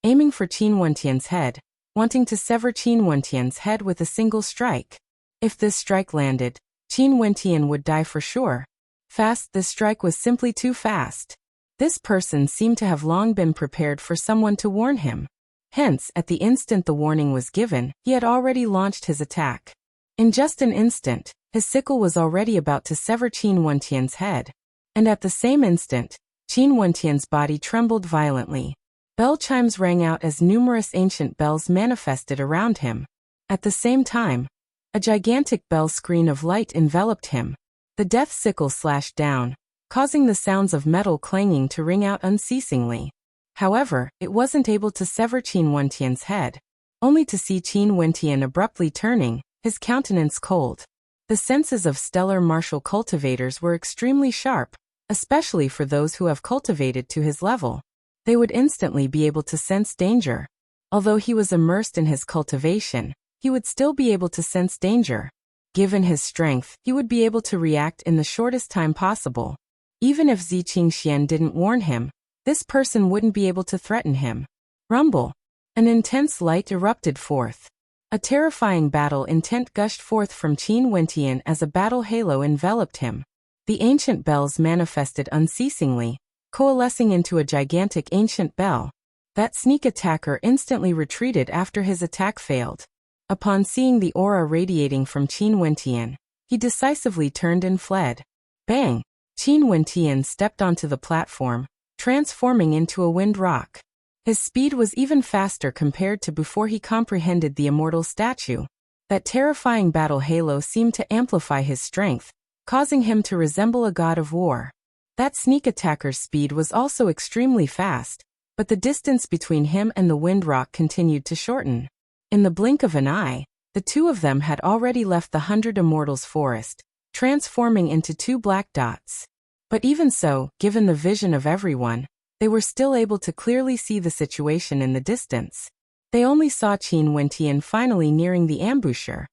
aiming for Qin Wentian's head, wanting to sever Qin Wentian's head with a single strike. If this strike landed, Qin Wentian would die for sure. Fast, this strike was simply too fast. This person seemed to have long been prepared for someone to warn him. Hence, at the instant the warning was given, he had already launched his attack. In just an instant, his sickle was already about to sever Qin Wentian's head. And at the same instant, Qin Wentian's body trembled violently. Bell chimes rang out as numerous ancient bells manifested around him. At the same time, a gigantic bell screen of light enveloped him. The death sickle slashed down, causing the sounds of metal clanging to ring out unceasingly. However, it wasn't able to sever Qin Wentian's head, only to see Qin Wentian abruptly turning, his countenance cold. The senses of stellar martial cultivators were extremely sharp, especially for those who have cultivated to his level. They would instantly be able to sense danger. Although he was immersed in his cultivation, he would still be able to sense danger. Given his strength, he would be able to react in the shortest time possible. Even if Zi Qingxian didn't warn him, this person wouldn't be able to threaten him. Rumble. An intense light erupted forth. A terrifying battle intent gushed forth from Qin Wentian as a battle halo enveloped him. The ancient bells manifested unceasingly, coalescing into a gigantic ancient bell. That sneak attacker instantly retreated after his attack failed. Upon seeing the aura radiating from Qin Wentian, he decisively turned and fled. Bang! Qin Wentian stepped onto the platform, transforming into a wind rock. His speed was even faster compared to before he comprehended the immortal statue. That terrifying battle halo seemed to amplify his strength, causing him to resemble a god of war. That sneak attacker's speed was also extremely fast, but the distance between him and the wind rock continued to shorten. In the blink of an eye, the two of them had already left the 100 Immortals forest, transforming into two black dots. But even so, given the vision of everyone, they were still able to clearly see the situation in the distance. They only saw Qin Wentian finally nearing the ambusher.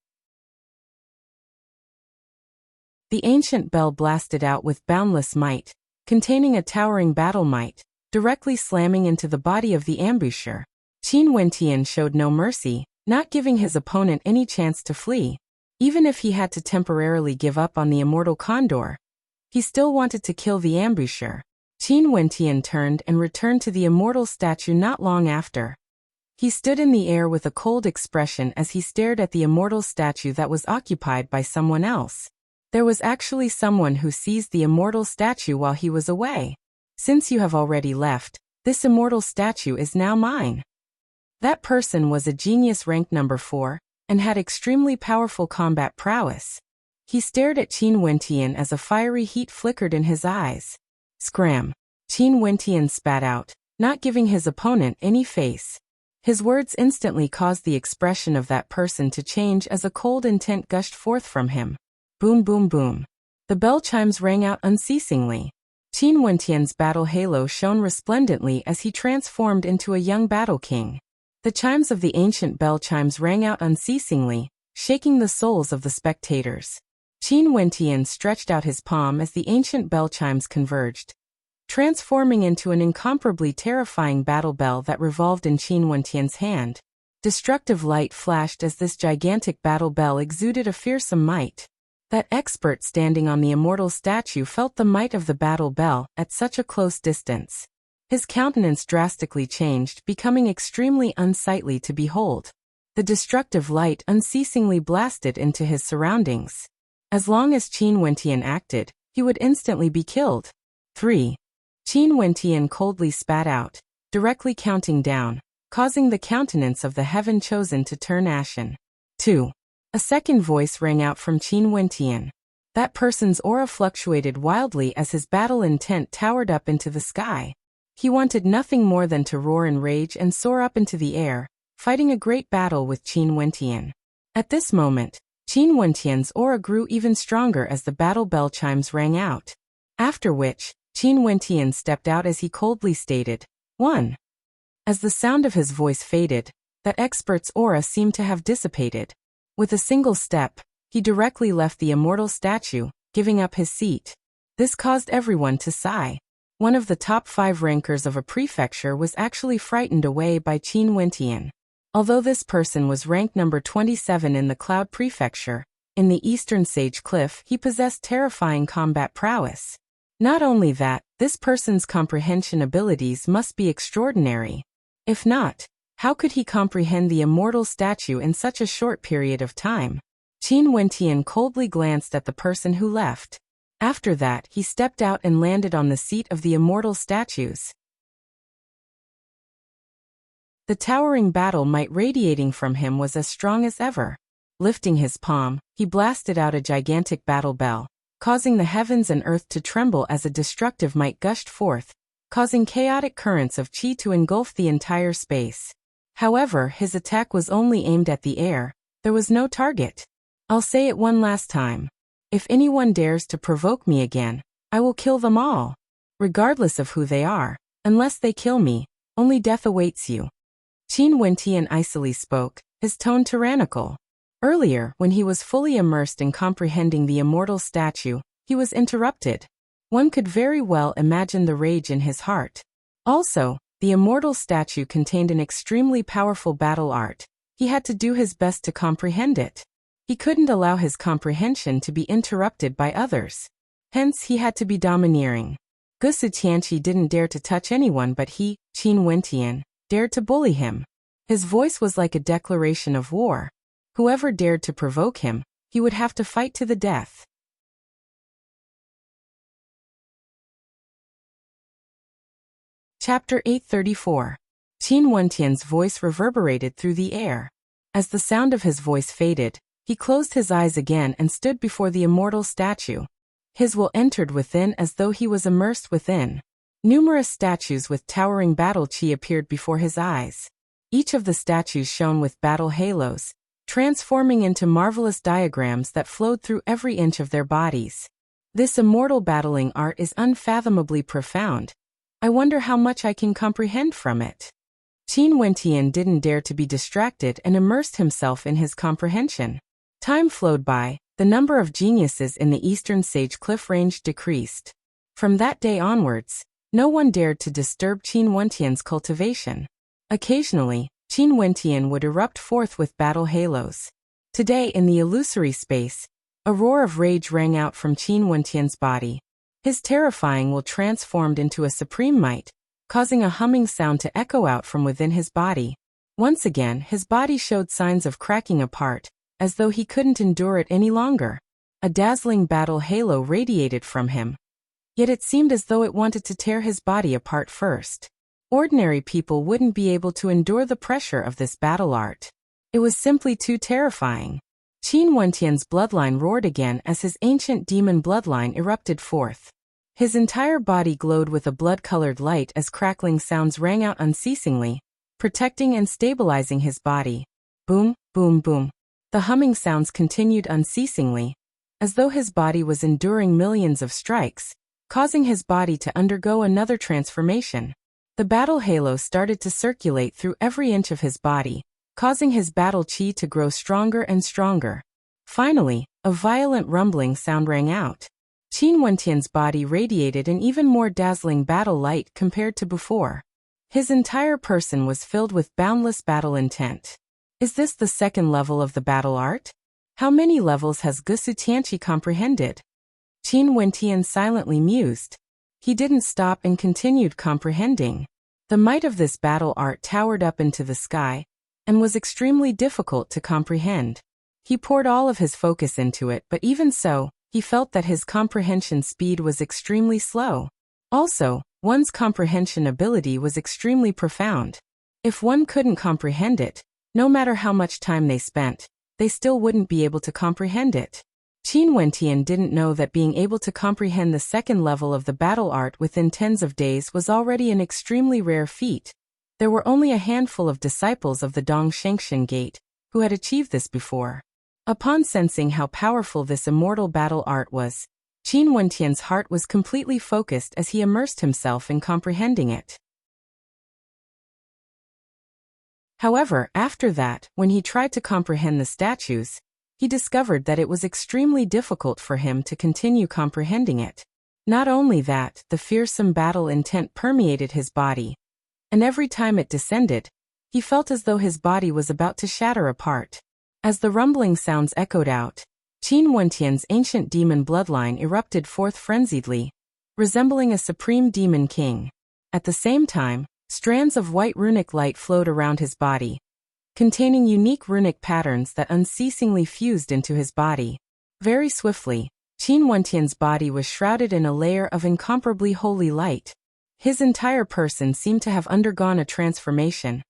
The ancient bell blasted out with boundless might, containing a towering battle might, directly slamming into the body of the ambusher. Qin Wentian showed no mercy, not giving his opponent any chance to flee. Even if he had to temporarily give up on the immortal condor, he still wanted to kill the ambusher. Qin Wentian turned and returned to the immortal statue not long after. He stood in the air with a cold expression as he stared at the immortal statue that was occupied by someone else. There was actually someone who seized the immortal statue while he was away. Since you have already left, this immortal statue is now mine. That person was a genius ranked number 4, and had extremely powerful combat prowess. He stared at Qin Wentian as a fiery heat flickered in his eyes. Scram! Qin Wentian spat out, not giving his opponent any face. His words instantly caused the expression of that person to change as a cold intent gushed forth from him. Boom boom boom. The bell chimes rang out unceasingly. Qin Wentian's battle halo shone resplendently as he transformed into a young battle king. The chimes of the ancient bell chimes rang out unceasingly, shaking the souls of the spectators. Qin Wentian stretched out his palm as the ancient bell chimes converged, transforming into an incomparably terrifying battle bell that revolved in Qin Wentian's hand. Destructive light flashed as this gigantic battle bell exuded a fearsome might. That expert standing on the immortal statue felt the might of the battle bell at such a close distance. His countenance drastically changed, becoming extremely unsightly to behold. The destructive light unceasingly blasted into his surroundings. As long as Qin Wentian acted, he would instantly be killed. 3. Qin Wentian coldly spat out, directly counting down, causing the countenance of the heaven chosen to turn ashen. 2. A second voice rang out from Qin Wentian. That person's aura fluctuated wildly as his battle intent towered up into the sky. He wanted nothing more than to roar in rage and soar up into the air, fighting a great battle with Qin Wentian. At this moment, Qin Wentian's aura grew even stronger as the battle bell chimes rang out. After which, Qin Wentian stepped out as he coldly stated, 1. As the sound of his voice faded, that expert's aura seemed to have dissipated. With a single step, he directly left the immortal statue, giving up his seat. This caused everyone to sigh. One of the top 5 rankers of a prefecture was actually frightened away by Qin Wentian. Although this person was ranked number 27 in the Cloud Prefecture, in the Eastern Sage Cliff he possessed terrifying combat prowess. Not only that, this person's comprehension abilities must be extraordinary. If not, how could he comprehend the immortal statue in such a short period of time? Qin Wentian coldly glanced at the person who left. After that, he stepped out and landed on the seat of the immortal statues. The towering battle might radiating from him was as strong as ever. Lifting his palm, he blasted out a gigantic battle bell, causing the heavens and earth to tremble as a destructive might gushed forth, causing chaotic currents of qi to engulf the entire space. However, his attack was only aimed at the air. There was no target. I'll say it one last time. If anyone dares to provoke me again, I will kill them all. Regardless of who they are, unless they kill me, only death awaits you. Qin Wentian icily spoke, his tone tyrannical. Earlier, when he was fully immersed in comprehending the immortal statue, he was interrupted. One could very well imagine the rage in his heart. Also, the immortal statue contained an extremely powerful battle art. He had to do his best to comprehend it. He couldn't allow his comprehension to be interrupted by others. Hence he had to be domineering. Gusu Tianqi didn't dare to touch anyone but he, Qin Wentian, dared to bully him. His voice was like a declaration of war. Whoever dared to provoke him, he would have to fight to the death. Chapter 834. Qin Wentian's voice reverberated through the air. As the sound of his voice faded, he closed his eyes again and stood before the immortal statue. His will entered within as though he was immersed within. Numerous statues with towering battle chi appeared before his eyes. Each of the statues shone with battle halos, transforming into marvelous diagrams that flowed through every inch of their bodies. This immortal battling art is unfathomably profound. I wonder how much I can comprehend from it. Qin Wentian didn't dare to be distracted and immersed himself in his comprehension. Time flowed by, the number of geniuses in the Eastern Sage Cliff Range decreased. From that day onwards, no one dared to disturb Qin Wentian's cultivation. Occasionally, Qin Wentian would erupt forth with battle halos. Today in the illusory space, a roar of rage rang out from Qin Wentian's body. His terrifying will transformed into a supreme might, causing a humming sound to echo out from within his body. Once again, his body showed signs of cracking apart, as though he couldn't endure it any longer. A dazzling battle halo radiated from him. Yet it seemed as though it wanted to tear his body apart first. Ordinary people wouldn't be able to endure the pressure of this battle art. It was simply too terrifying. Qin Wentian's bloodline roared again as his ancient demon bloodline erupted forth. His entire body glowed with a blood-colored light as crackling sounds rang out unceasingly, protecting and stabilizing his body. Boom, boom, boom. The humming sounds continued unceasingly, as though his body was enduring millions of strikes, causing his body to undergo another transformation. The battle halo started to circulate through every inch of his body, causing his battle chi to grow stronger and stronger. Finally, a violent rumbling sound rang out. Qin Wentian's body radiated an even more dazzling battle light compared to before. His entire person was filled with boundless battle intent. Is this the second level of the battle art? How many levels has Gusu Tianqi comprehended? Qin Wentian silently mused. He didn't stop and continued comprehending. The might of this battle art towered up into the sky, and was extremely difficult to comprehend. He poured all of his focus into it, but even so, he felt that his comprehension speed was extremely slow. Also, one's comprehension ability was extremely profound. If one couldn't comprehend it, no matter how much time they spent, they still wouldn't be able to comprehend it. Qin Wentian didn't know that being able to comprehend the second level of the battle art within tens of days was already an extremely rare feat. There were only a handful of disciples of the Dong Shengshan Gate who had achieved this before. Upon sensing how powerful this immortal battle art was, Qin Wentian's heart was completely focused as he immersed himself in comprehending it. However, after that, when he tried to comprehend the statues, he discovered that it was extremely difficult for him to continue comprehending it. Not only that, the fearsome battle intent permeated his body, and every time it descended, he felt as though his body was about to shatter apart. As the rumbling sounds echoed out, Qin Wentian's ancient demon bloodline erupted forth frenziedly, resembling a supreme demon king. At the same time, strands of white runic light flowed around his body, containing unique runic patterns that unceasingly fused into his body. Very swiftly, Qin Wentian's body was shrouded in a layer of incomparably holy light. His entire person seemed to have undergone a transformation,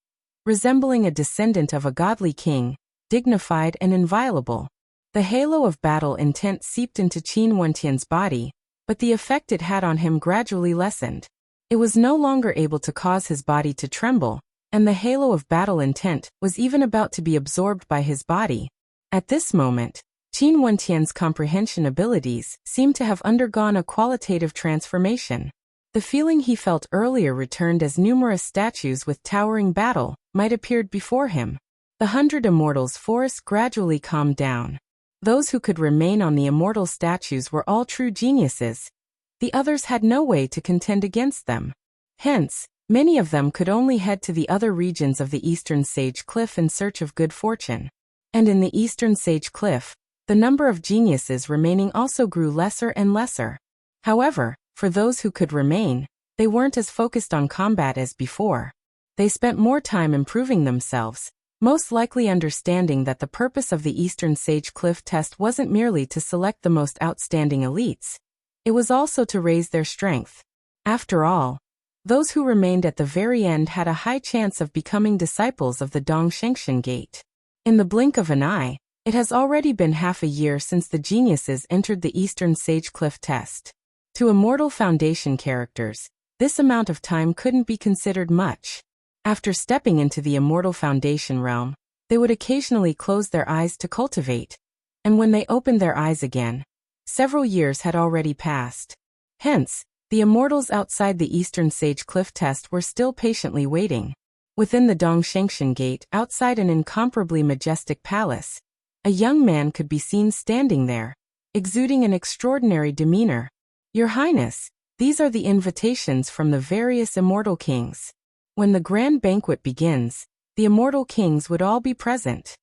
resembling a descendant of a godly king, dignified and inviolable. The halo of battle intent seeped into Qin Wentian's body, but the effect it had on him gradually lessened. It was no longer able to cause his body to tremble, and the halo of battle intent was even about to be absorbed by his body. At this moment, Qin Wentian's comprehension abilities seemed to have undergone a qualitative transformation. The feeling he felt earlier returned as numerous statues with towering battle might appeared before him. The 100 Immortals' forest gradually calmed down. Those who could remain on the immortal statues were all true geniuses. The others had no way to contend against them. Hence, many of them could only head to the other regions of the Eastern Sage Cliff in search of good fortune. And in the Eastern Sage Cliff, the number of geniuses remaining also grew lesser and lesser. However, for those who could remain, they weren't as focused on combat as before. They spent more time improving themselves, most likely understanding that the purpose of the Eastern Sage Cliff test wasn't merely to select the most outstanding elites. It was also to raise their strength. After all, those who remained at the very end had a high chance of becoming disciples of the Dong Shengshan Gate. In the blink of an eye, it has already been half a year since the geniuses entered the Eastern Sage Cliff test. To Immortal Foundation characters, this amount of time couldn't be considered much. After stepping into the Immortal Foundation realm, they would occasionally close their eyes to cultivate, and when they opened their eyes again, Several years had already passed. Hence, the immortals outside the Eastern Sage Cliff Test were still patiently waiting. Within the Dongshengshan Gate, outside an incomparably majestic palace, a young man could be seen standing there, exuding an extraordinary demeanor. Your Highness, these are the invitations from the various immortal kings. When the grand banquet begins, the immortal kings would all be present.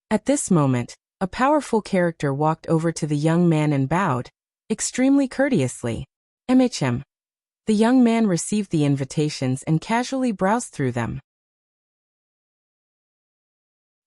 At this moment, a powerful character walked over to the young man and bowed, extremely courteously. The young man received the invitations and casually browsed through them.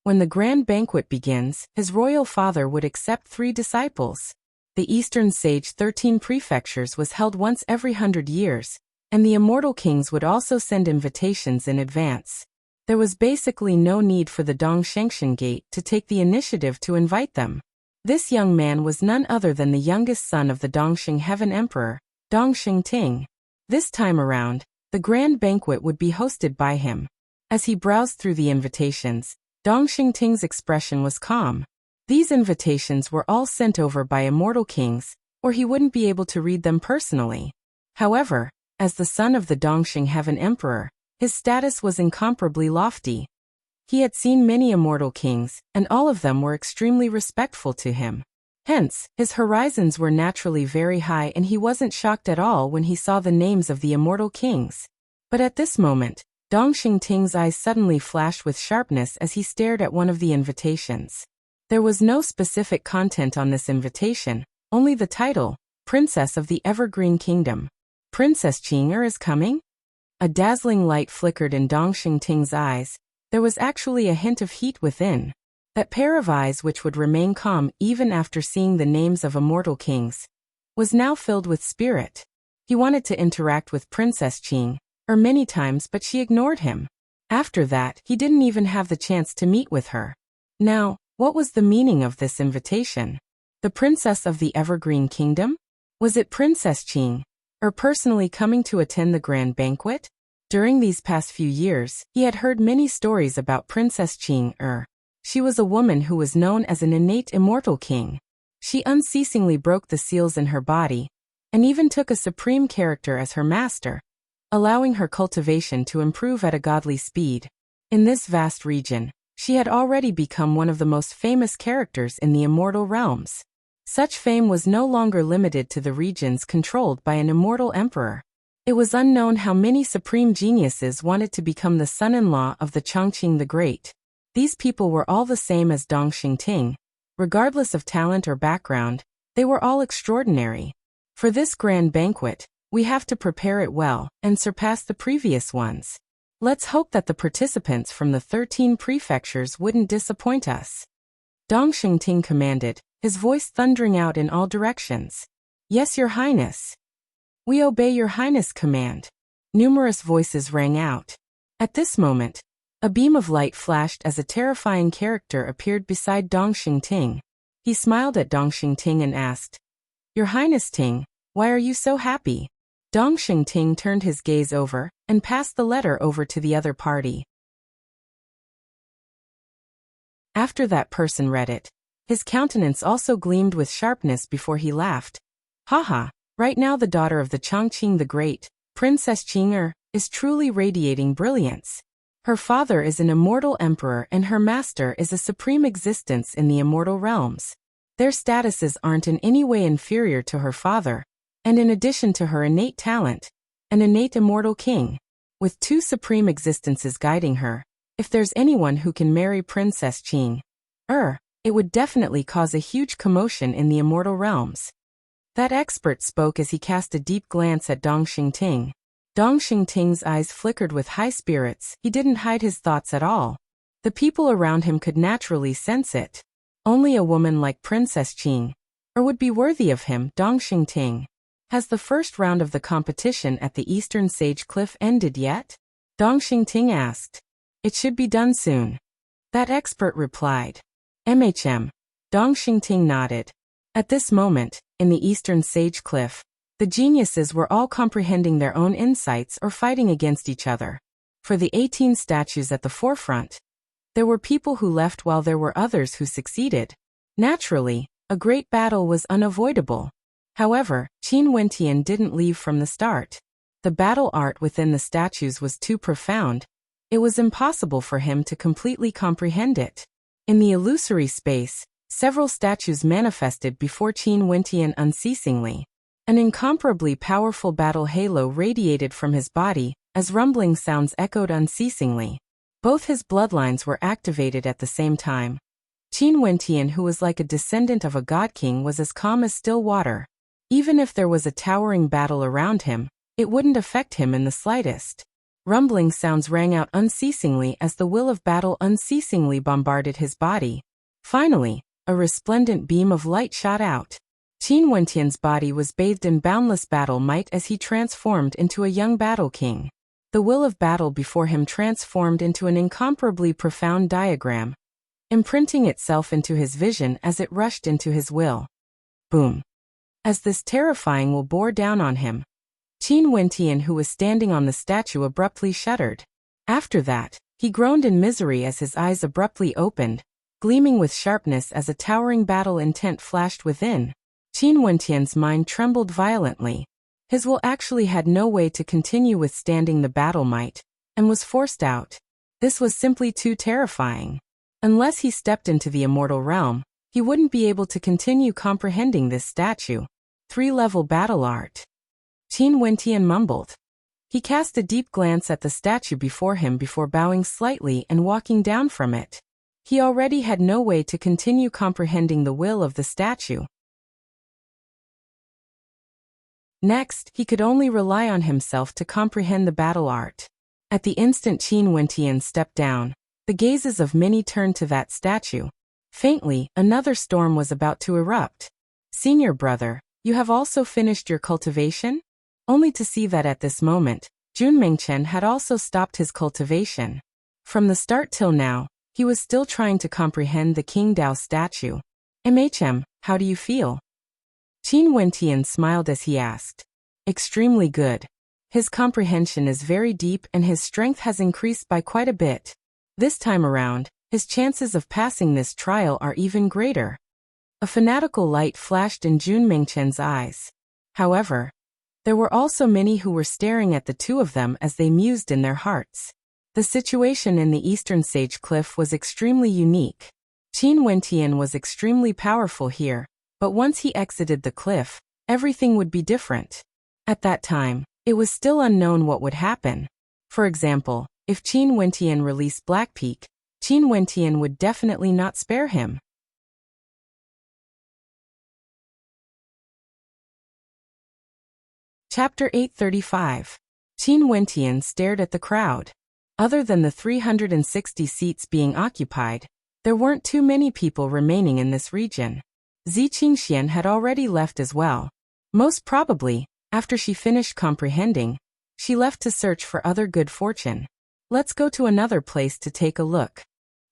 When the grand banquet begins, his royal father would accept 3 disciples. The Eastern Sage 13 prefectures was held once every 100 years, and the immortal kings would also send invitations in advance. There was basically no need for the Dongshengshan Gate to take the initiative to invite them. This young man was none other than the youngest son of the Dongxing Heaven Emperor, Dongxing Ting. This time around, the grand banquet would be hosted by him. As he browsed through the invitations, Dongxing Ting's expression was calm. These invitations were all sent over by immortal kings, or he wouldn't be able to read them personally. However, as the son of the Dongxing Heaven Emperor, his status was incomparably lofty. He had seen many immortal kings, and all of them were extremely respectful to him. Hence, his horizons were naturally very high, and he wasn't shocked at all when he saw the names of the immortal kings. But at this moment, Dongxing Ting's eyes suddenly flashed with sharpness as he stared at one of the invitations. There was no specific content on this invitation, only the title, Princess of the Evergreen Kingdom. Princess Qing'er is coming? A dazzling light flickered in Dongxing Ting's eyes. There was actually a hint of heat within. That pair of eyes, which would remain calm even after seeing the names of immortal kings, was now filled with spirit. He wanted to interact with Princess Qing'er many times, but she ignored him. After that, he didn't even have the chance to meet with her. Now, what was the meaning of this invitation? The Princess of the Evergreen Kingdom? Was it Princess Qing'er personally coming to attend the grand banquet? During these past few years, he had heard many stories about Princess Qing'er. She was a woman who was known as an innate immortal king. She unceasingly broke the seals in her body, and even took a supreme character as her master, allowing her cultivation to improve at a godly speed. In this vast region, she had already become one of the most famous characters in the immortal realms. Such fame was no longer limited to the regions controlled by an immortal emperor. It was unknown how many supreme geniuses wanted to become the son-in-law of the Chongqing the Great. These people were all the same as Dongxing Ting. Regardless of talent or background, they were all extraordinary. For this grand banquet, we have to prepare it well and surpass the previous ones. Let's hope that the participants from the 13 prefectures wouldn't disappoint us. Dongxing Ting commanded, his voice thundering out in all directions. Yes, Your Highness. We obey Your Highness' command. Numerous voices rang out. At this moment, a beam of light flashed as a terrifying character appeared beside Dongxing Ting. He smiled at Dongxing Ting and asked, Your Highness Ting, why are you so happy? Dongxing Ting turned his gaze over and passed the letter over to the other party. After that person read it, his countenance also gleamed with sharpness before he laughed. Haha, right now the daughter of the Chongqing the Great, Princess Qing'er, is truly radiating brilliance. Her father is an immortal emperor and her master is a supreme existence in the immortal realms. Their statuses aren't in any way inferior to her father, and in addition to her innate talent, an innate immortal king. With 2 existences guiding her, if there's anyone who can marry Princess Qing'er, it would definitely cause a huge commotion in the immortal realms. That expert spoke as he cast a deep glance at Dongxing Ting. Dongxing Ting's eyes flickered with high spirits. He didn't hide his thoughts at all. The people around him could naturally sense it. Only a woman like Princess Qing'er would be worthy of him. Dongxing Ting. Has the first round of the competition at the Eastern Sage Cliff ended yet? Dongxing Ting asked. It should be done soon. That expert replied. Dongxing Ting nodded. At this moment, in the Eastern Sage Cliff, the geniuses were all comprehending their own insights or fighting against each other. For the 18 statues at the forefront, there were people who left while there were others who succeeded. Naturally, A great battle was unavoidable. However, Qin Wentian didn't leave from the start. The battle art within the statues was too profound. It was impossible for him to completely comprehend it. In the illusory space, several statues manifested before Qin Wentian unceasingly. An incomparably powerful battle halo radiated from his body, as rumbling sounds echoed unceasingly. Both his bloodlines were activated at the same time. Qin Wentian, who was like a descendant of a god king, was as calm as still water. Even if there was a towering battle around him, it wouldn't affect him in the slightest. Rumbling sounds rang out unceasingly as the will of battle unceasingly bombarded his body. Finally, a resplendent beam of light shot out. Qin Wentian's body was bathed in boundless battle might as he transformed into a young battle king. The will of battle before him transformed into an incomparably profound diagram, imprinting itself into his vision as it rushed into his will. Boom! As this terrifying will bore down on him, Qin Wentian, who was standing on the statue, abruptly shuddered. After that, he groaned in misery as his eyes abruptly opened, gleaming with sharpness as a towering battle intent flashed within. Qin Wentian's mind trembled violently. His will actually had no way to continue withstanding the battle might, and was forced out. This was simply too terrifying. Unless he stepped into the immortal realm, he wouldn't be able to continue comprehending this statue. 3-level battle art. Qin Wentian mumbled. He cast a deep glance at the statue before him before bowing slightly and walking down from it. He already had no way to continue comprehending the will of the statue. Next, he could only rely on himself to comprehend the battle art. At the instant Qin Wentian stepped down, the gazes of many turned to that statue. Faintly, another storm was about to erupt. "Senior brother, you have also finished your cultivation?" Only to see that at this moment, Junmengchen had also stopped his cultivation. From the start till now, he was still trying to comprehend the King Dao statue. How do you feel?" Qin Wentian smiled as he asked. "Extremely good. His comprehension is very deep and his strength has increased by quite a bit. This time around, his chances of passing this trial are even greater." A fanatical light flashed in Junmengchen's eyes. However, there were also many who were staring at the two of them as they mused in their hearts. The situation in the Eastern Sage Cliff was extremely unique. Qin Wentian was extremely powerful here, but once he exited the cliff, everything would be different. At that time, it was still unknown what would happen. For example, if Qin Wentian released Blackpeak, Qin Wentian would definitely not spare him. Chapter 835. Qin Wentian stared at the crowd. Other than the 360 seats being occupied, there weren't too many people remaining in this region. Zi Qingxian had already left as well. Most probably, after she finished comprehending, she left to search for other good fortune. "Let's go to another place to take a look."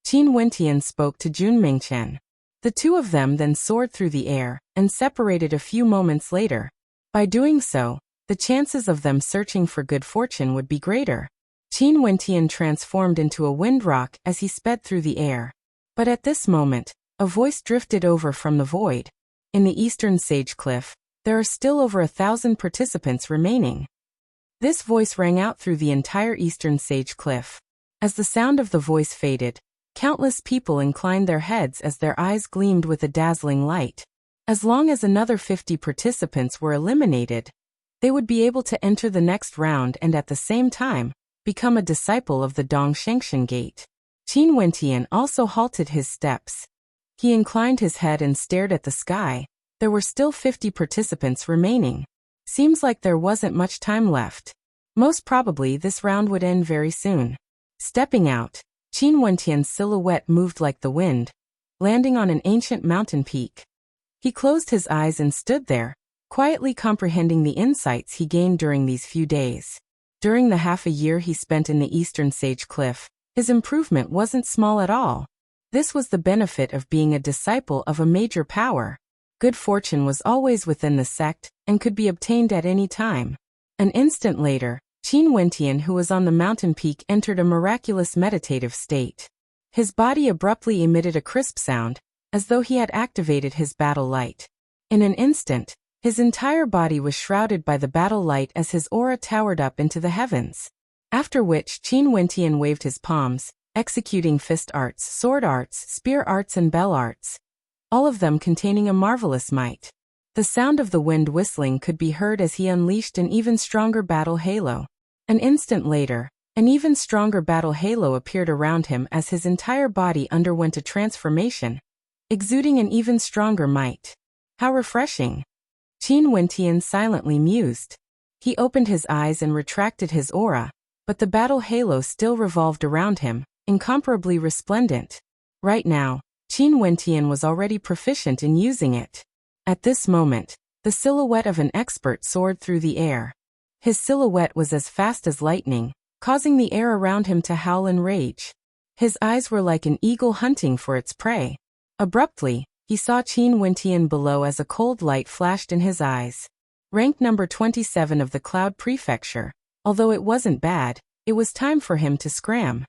Qin Wentian spoke to Junmengchen. The two of them then soared through the air and separated a few moments later. By doing so, the chances of them searching for good fortune would be greater. Qin Wentian transformed into a wind rock as he sped through the air. But at this moment, a voice drifted over from the void. In the Eastern Sage Cliff, there are still over 1,000 participants remaining. This voice rang out through the entire Eastern Sage Cliff. As the sound of the voice faded, countless people inclined their heads as their eyes gleamed with a dazzling light. As long as another 50 participants were eliminated, they would be able to enter the next round and at the same time, become a disciple of the Dong Shengshan Gate. Qin Wentian also halted his steps. He inclined his head and stared at the sky. There were still 50 participants remaining. Seems like there wasn't much time left. Most probably this round would end very soon. Stepping out, Qin Wentian's silhouette moved like the wind, landing on an ancient mountain peak. He closed his eyes and stood there, quietly comprehending the insights he gained during these few days. During the half a year he spent in the Eastern Sage Cliff, his improvement wasn't small at all. This was the benefit of being a disciple of a major power. Good fortune was always within the sect and could be obtained at any time. An instant later, Qin Wentian, who was on the mountain peak, entered a miraculous meditative state. His body abruptly emitted a crisp sound, as though he had activated his battle light. In an instant, his entire body was shrouded by the battle light as his aura towered up into the heavens. After which Qin Wentian waved his palms, executing fist arts, sword arts, spear arts and bell arts, all of them containing a marvelous might. The sound of the wind whistling could be heard as he unleashed an even stronger battle halo. An instant later, an even stronger battle halo appeared around him as his entire body underwent a transformation, exuding an even stronger might. How refreshing! Qin Wentian silently mused. He opened his eyes and retracted his aura, but the battle halo still revolved around him, incomparably resplendent. Right now, Qin Wentian was already proficient in using it. At this moment, the silhouette of an expert soared through the air. His silhouette was as fast as lightning, causing the air around him to howl in rage. His eyes were like an eagle hunting for its prey. Abruptly, he saw Qin Wentian below as a cold light flashed in his eyes. Rank number 27 of the Cloud Prefecture. Although it wasn't bad, it was time for him to scram.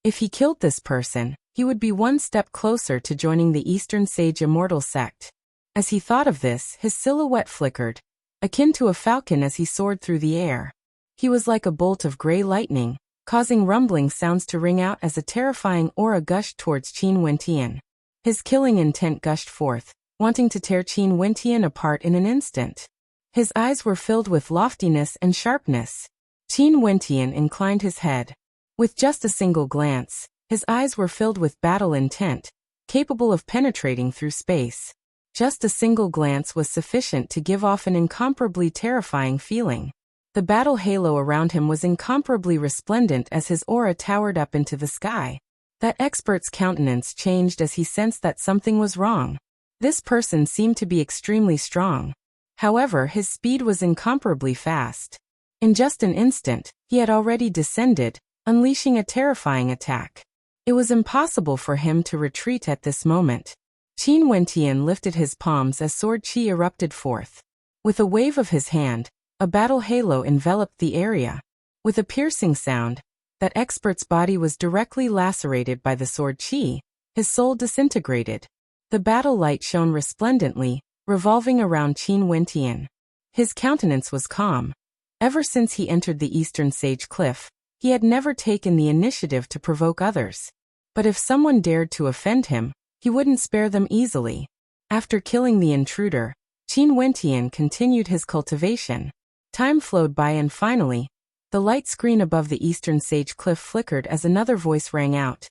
If he killed this person, he would be one step closer to joining the Eastern Sage Immortal sect. As he thought of this, his silhouette flickered, akin to a falcon as he soared through the air. He was like a bolt of gray lightning, causing rumbling sounds to ring out as a terrifying aura gushed towards Qin Wentian. His killing intent gushed forth, wanting to tear Qin Wentian apart in an instant. His eyes were filled with loftiness and sharpness. Qin Wentian inclined his head. With just a single glance, his eyes were filled with battle intent, capable of penetrating through space. Just a single glance was sufficient to give off an incomparably terrifying feeling. The battle halo around him was incomparably resplendent as his aura towered up into the sky. That expert's countenance changed as he sensed that something was wrong. This person seemed to be extremely strong. However, his speed was incomparably fast. In just an instant, he had already descended, unleashing a terrifying attack. It was impossible for him to retreat at this moment. Qin Wentian lifted his palms as sword chi erupted forth. With a wave of his hand, a battle halo enveloped the area. With a piercing sound, that expert's body was directly lacerated by the sword chi. His soul disintegrated. The battle light shone resplendently, revolving around Qin Wentian. His countenance was calm. Ever since he entered the Eastern Sage Cliff, he had never taken the initiative to provoke others. But if someone dared to offend him, he wouldn't spare them easily. After killing the intruder, Qin Wentian continued his cultivation. Time flowed by and finally, the light screen above the Eastern Sage Cliff flickered as another voice rang out.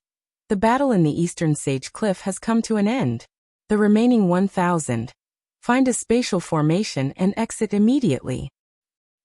The battle in the Eastern Sage Cliff has come to an end. The remaining 1,000. Find a spatial formation and exit immediately.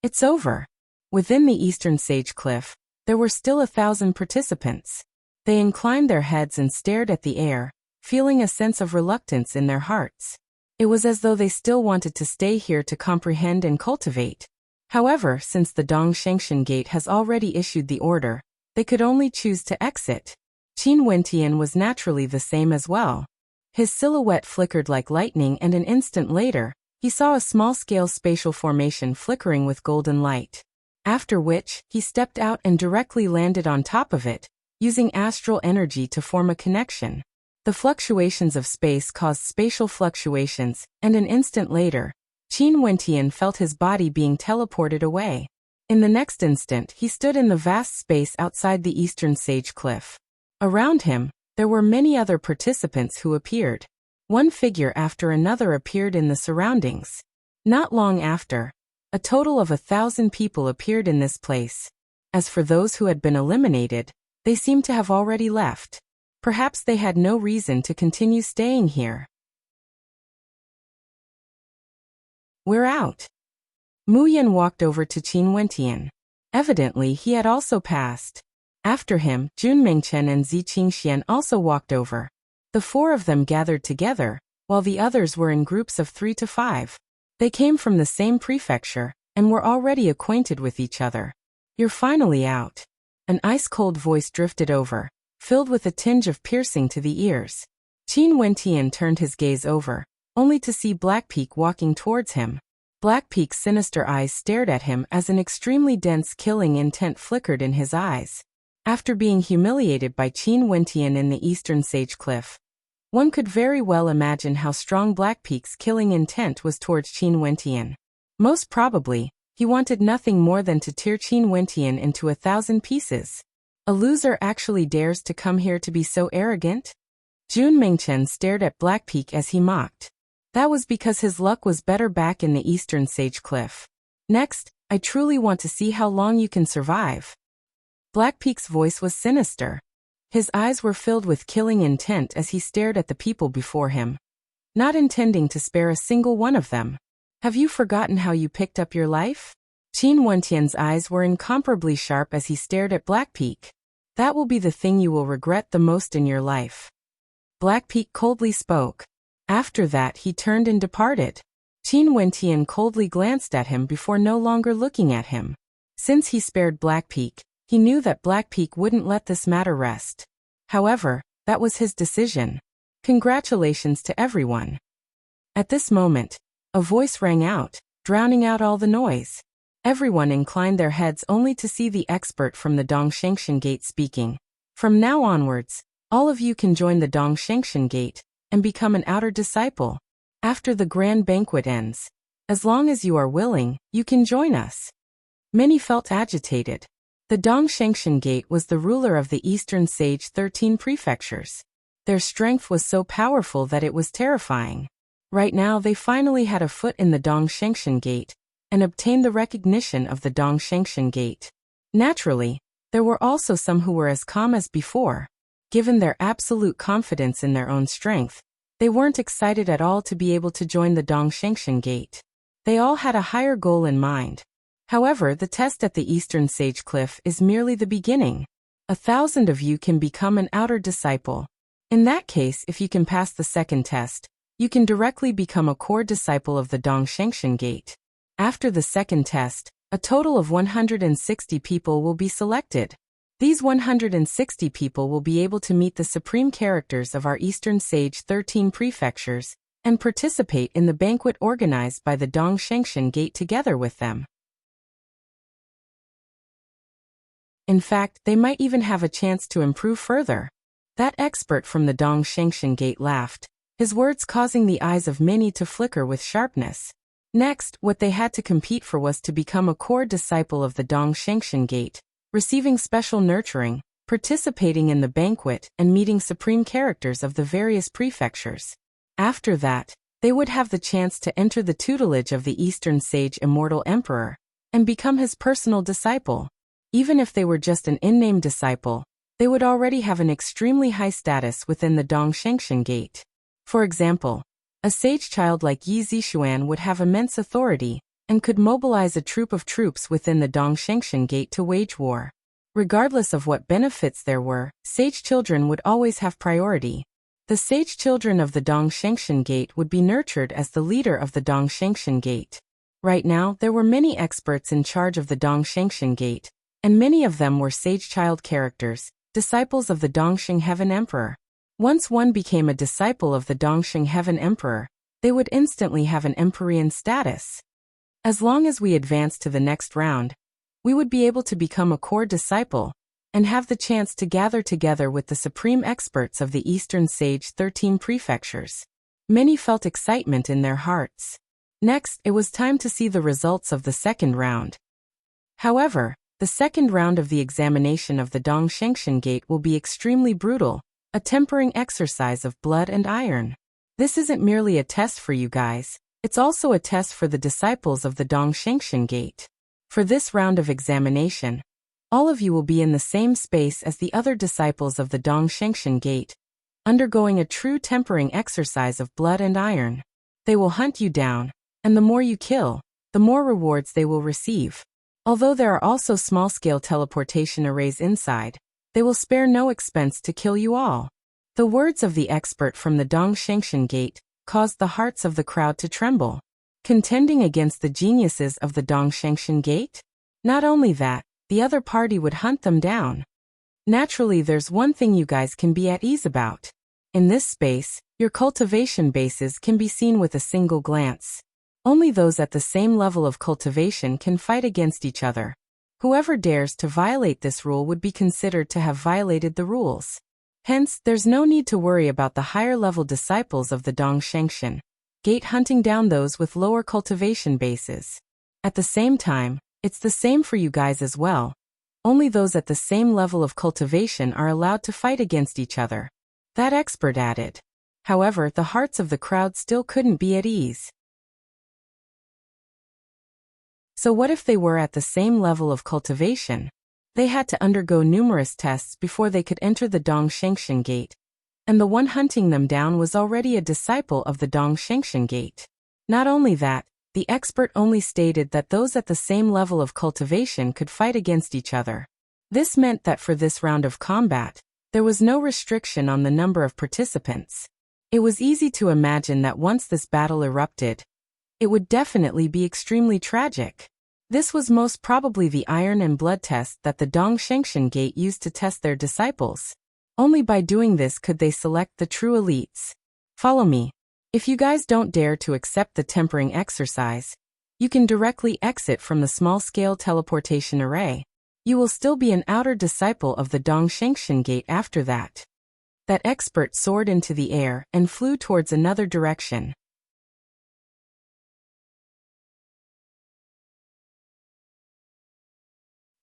It's over. Within the Eastern Sage Cliff, there were still 1,000 participants. They inclined their heads and stared at the air, feeling a sense of reluctance in their hearts. It was as though they still wanted to stay here to comprehend and cultivate. However, since the Dongshangshan Gate has already issued the order, they could only choose to exit. Qin Wentian was naturally the same as well. His silhouette flickered like lightning and an instant later, he saw a small-scale spatial formation flickering with golden light. After which, he stepped out and directly landed on top of it, using astral energy to form a connection. The fluctuations of space caused spatial fluctuations, and an instant later, Qin Wentian felt his body being teleported away. In the next instant, he stood in the vast space outside the Eastern Sage Cliff. Around him, there were many other participants who appeared. One figure after another appeared in the surroundings. Not long after, a total of 1,000 people appeared in this place. As for those who had been eliminated, they seemed to have already left. Perhaps they had no reason to continue staying here. We're out. Mu Yan walked over to Qin Wentian. Evidently, he had also passed. After him, Jun Mengchen and Zi Qingxian also walked over. The four of them gathered together, while the others were in groups of 3 to 5. They came from the same prefecture, and were already acquainted with each other. You're finally out. An ice-cold voice drifted over, filled with a tinge of piercing to the ears. Qin Wentian turned his gaze over, only to see Blackpeak walking towards him. Blackpeak's sinister eyes stared at him as an extremely dense killing intent flickered in his eyes. After being humiliated by Qin Wentian in the Eastern Sage Cliff, one could very well imagine how strong Blackpeak's killing intent was towards Qin Wentian. Most probably, he wanted nothing more than to tear Qin Wentian into 1,000 pieces. A loser actually dares to come here to be so arrogant? Jun Mingchen stared at Blackpeak as he mocked. That was because his luck was better back in the Eastern Sage Cliff. Next, I truly want to see how long you can survive. Blackpeak's voice was sinister. His eyes were filled with killing intent as he stared at the people before him, not intending to spare a single one of them. Have you forgotten how you picked up your life? Qin Wentian's eyes were incomparably sharp as he stared at Blackpeak. That will be the thing you will regret the most in your life. Blackpeak coldly spoke. After that he turned and departed. Qin Wentian coldly glanced at him before no longer looking at him. Since he spared Blackpeak, he knew that Blackpeak wouldn't let this matter rest. However, that was his decision. Congratulations to everyone. At this moment, a voice rang out, drowning out all the noise. Everyone inclined their heads only to see the expert from the Dongshengshan Gate speaking. From now onwards, all of you can join the Dongshengshan Gate and become an outer disciple. After the grand banquet ends, as long as you are willing, you can join us. Many felt agitated. The Dongshengshan Gate was the ruler of the Eastern Sage 13 prefectures. Their strength was so powerful that it was terrifying. Right now they finally had a foot in the Dongshengshan Gate and obtained the recognition of the Dongshengshan Gate. Naturally, there were also some who were as calm as before. Given their absolute confidence in their own strength, they weren't excited at all to be able to join the Dongshengshan Gate. They all had a higher goal in mind. However, the test at the Eastern Sage Cliff is merely the beginning. 1,000 of you can become an outer disciple. In that case, if you can pass the second test, you can directly become a core disciple of the Dongshengshan Gate. After the second test, a total of 160 people will be selected. These 160 people will be able to meet the supreme characters of our Eastern Sage 13 prefectures and participate in the banquet organized by the Dongshengshan Gate together with them. In fact, they might even have a chance to improve further. That expert from the Dongshengshan Gate laughed, his words causing the eyes of many to flicker with sharpness. Next, what they had to compete for was to become a core disciple of the Dongshengshan Gate, receiving special nurturing, participating in the banquet, and meeting supreme characters of the various prefectures. After that, they would have the chance to enter the tutelage of the Eastern Sage Immortal Emperor and become his personal disciple. Even if they were just an in-name disciple, they would already have an extremely high status within the Dongshengshan Gate. For example, a sage child like Yi Zixuan would have immense authority and could mobilize a troop of troops within the Dongshengshan Gate to wage war. Regardless of what benefits there were, sage children would always have priority. The sage children of the Dongshengshan Gate would be nurtured as the leader of the Dongshengshan Gate. Right now, there were many experts in charge of the Dongshengshan Gate, and many of them were sage child characters, disciples of the Dongxing Heaven Emperor. Once one became a disciple of the Dongxing Heaven Emperor, they would instantly have an Emperorian status. As long as we advance to the next round, we would be able to become a core disciple and have the chance to gather together with the supreme experts of the Eastern Sage 13 prefectures. Many felt excitement in their hearts. Next, it was time to see the results of the second round. However, the second round of the examination of the Dongshengshan Gate will be extremely brutal, a tempering exercise of blood and iron. This isn't merely a test for you guys, it's also a test for the disciples of the Dongshengshan Gate. For this round of examination, all of you will be in the same space as the other disciples of the Dongshengshan Gate, undergoing a true tempering exercise of blood and iron. They will hunt you down, and the more you kill, the more rewards they will receive. Although there are also small-scale teleportation arrays inside, they will spare no expense to kill you all. The words of the expert from the Dongshengshan Gate caused the hearts of the crowd to tremble. Contending against the geniuses of the Dongshengshan Gate? Not only that, the other party would hunt them down. Naturally, there's one thing you guys can be at ease about. In this space, your cultivation bases can be seen with a single glance. Only those at the same level of cultivation can fight against each other. Whoever dares to violate this rule would be considered to have violated the rules. Hence, there's no need to worry about the higher-level disciples of the Dongshengshan Gate hunting down those with lower cultivation bases. At the same time, it's the same for you guys as well. Only those at the same level of cultivation are allowed to fight against each other. That expert added. However, the hearts of the crowd still couldn't be at ease. So what if they were at the same level of cultivation? They had to undergo numerous tests before they could enter the Dongshengshan Gate, and the one hunting them down was already a disciple of the Dongshengshan Gate. Not only that, the expert only stated that those at the same level of cultivation could fight against each other. This meant that for this round of combat, there was no restriction on the number of participants. It was easy to imagine that once this battle erupted, it would definitely be extremely tragic. This was most probably the iron and blood test that the Dongshengshan Gate used to test their disciples. Only by doing this could they select the true elites. Follow me. If you guys don't dare to accept the tempering exercise, you can directly exit from the small-scale teleportation array. You will still be an outer disciple of the Dongshengshan Gate after that. That expert soared into the air and flew towards another direction.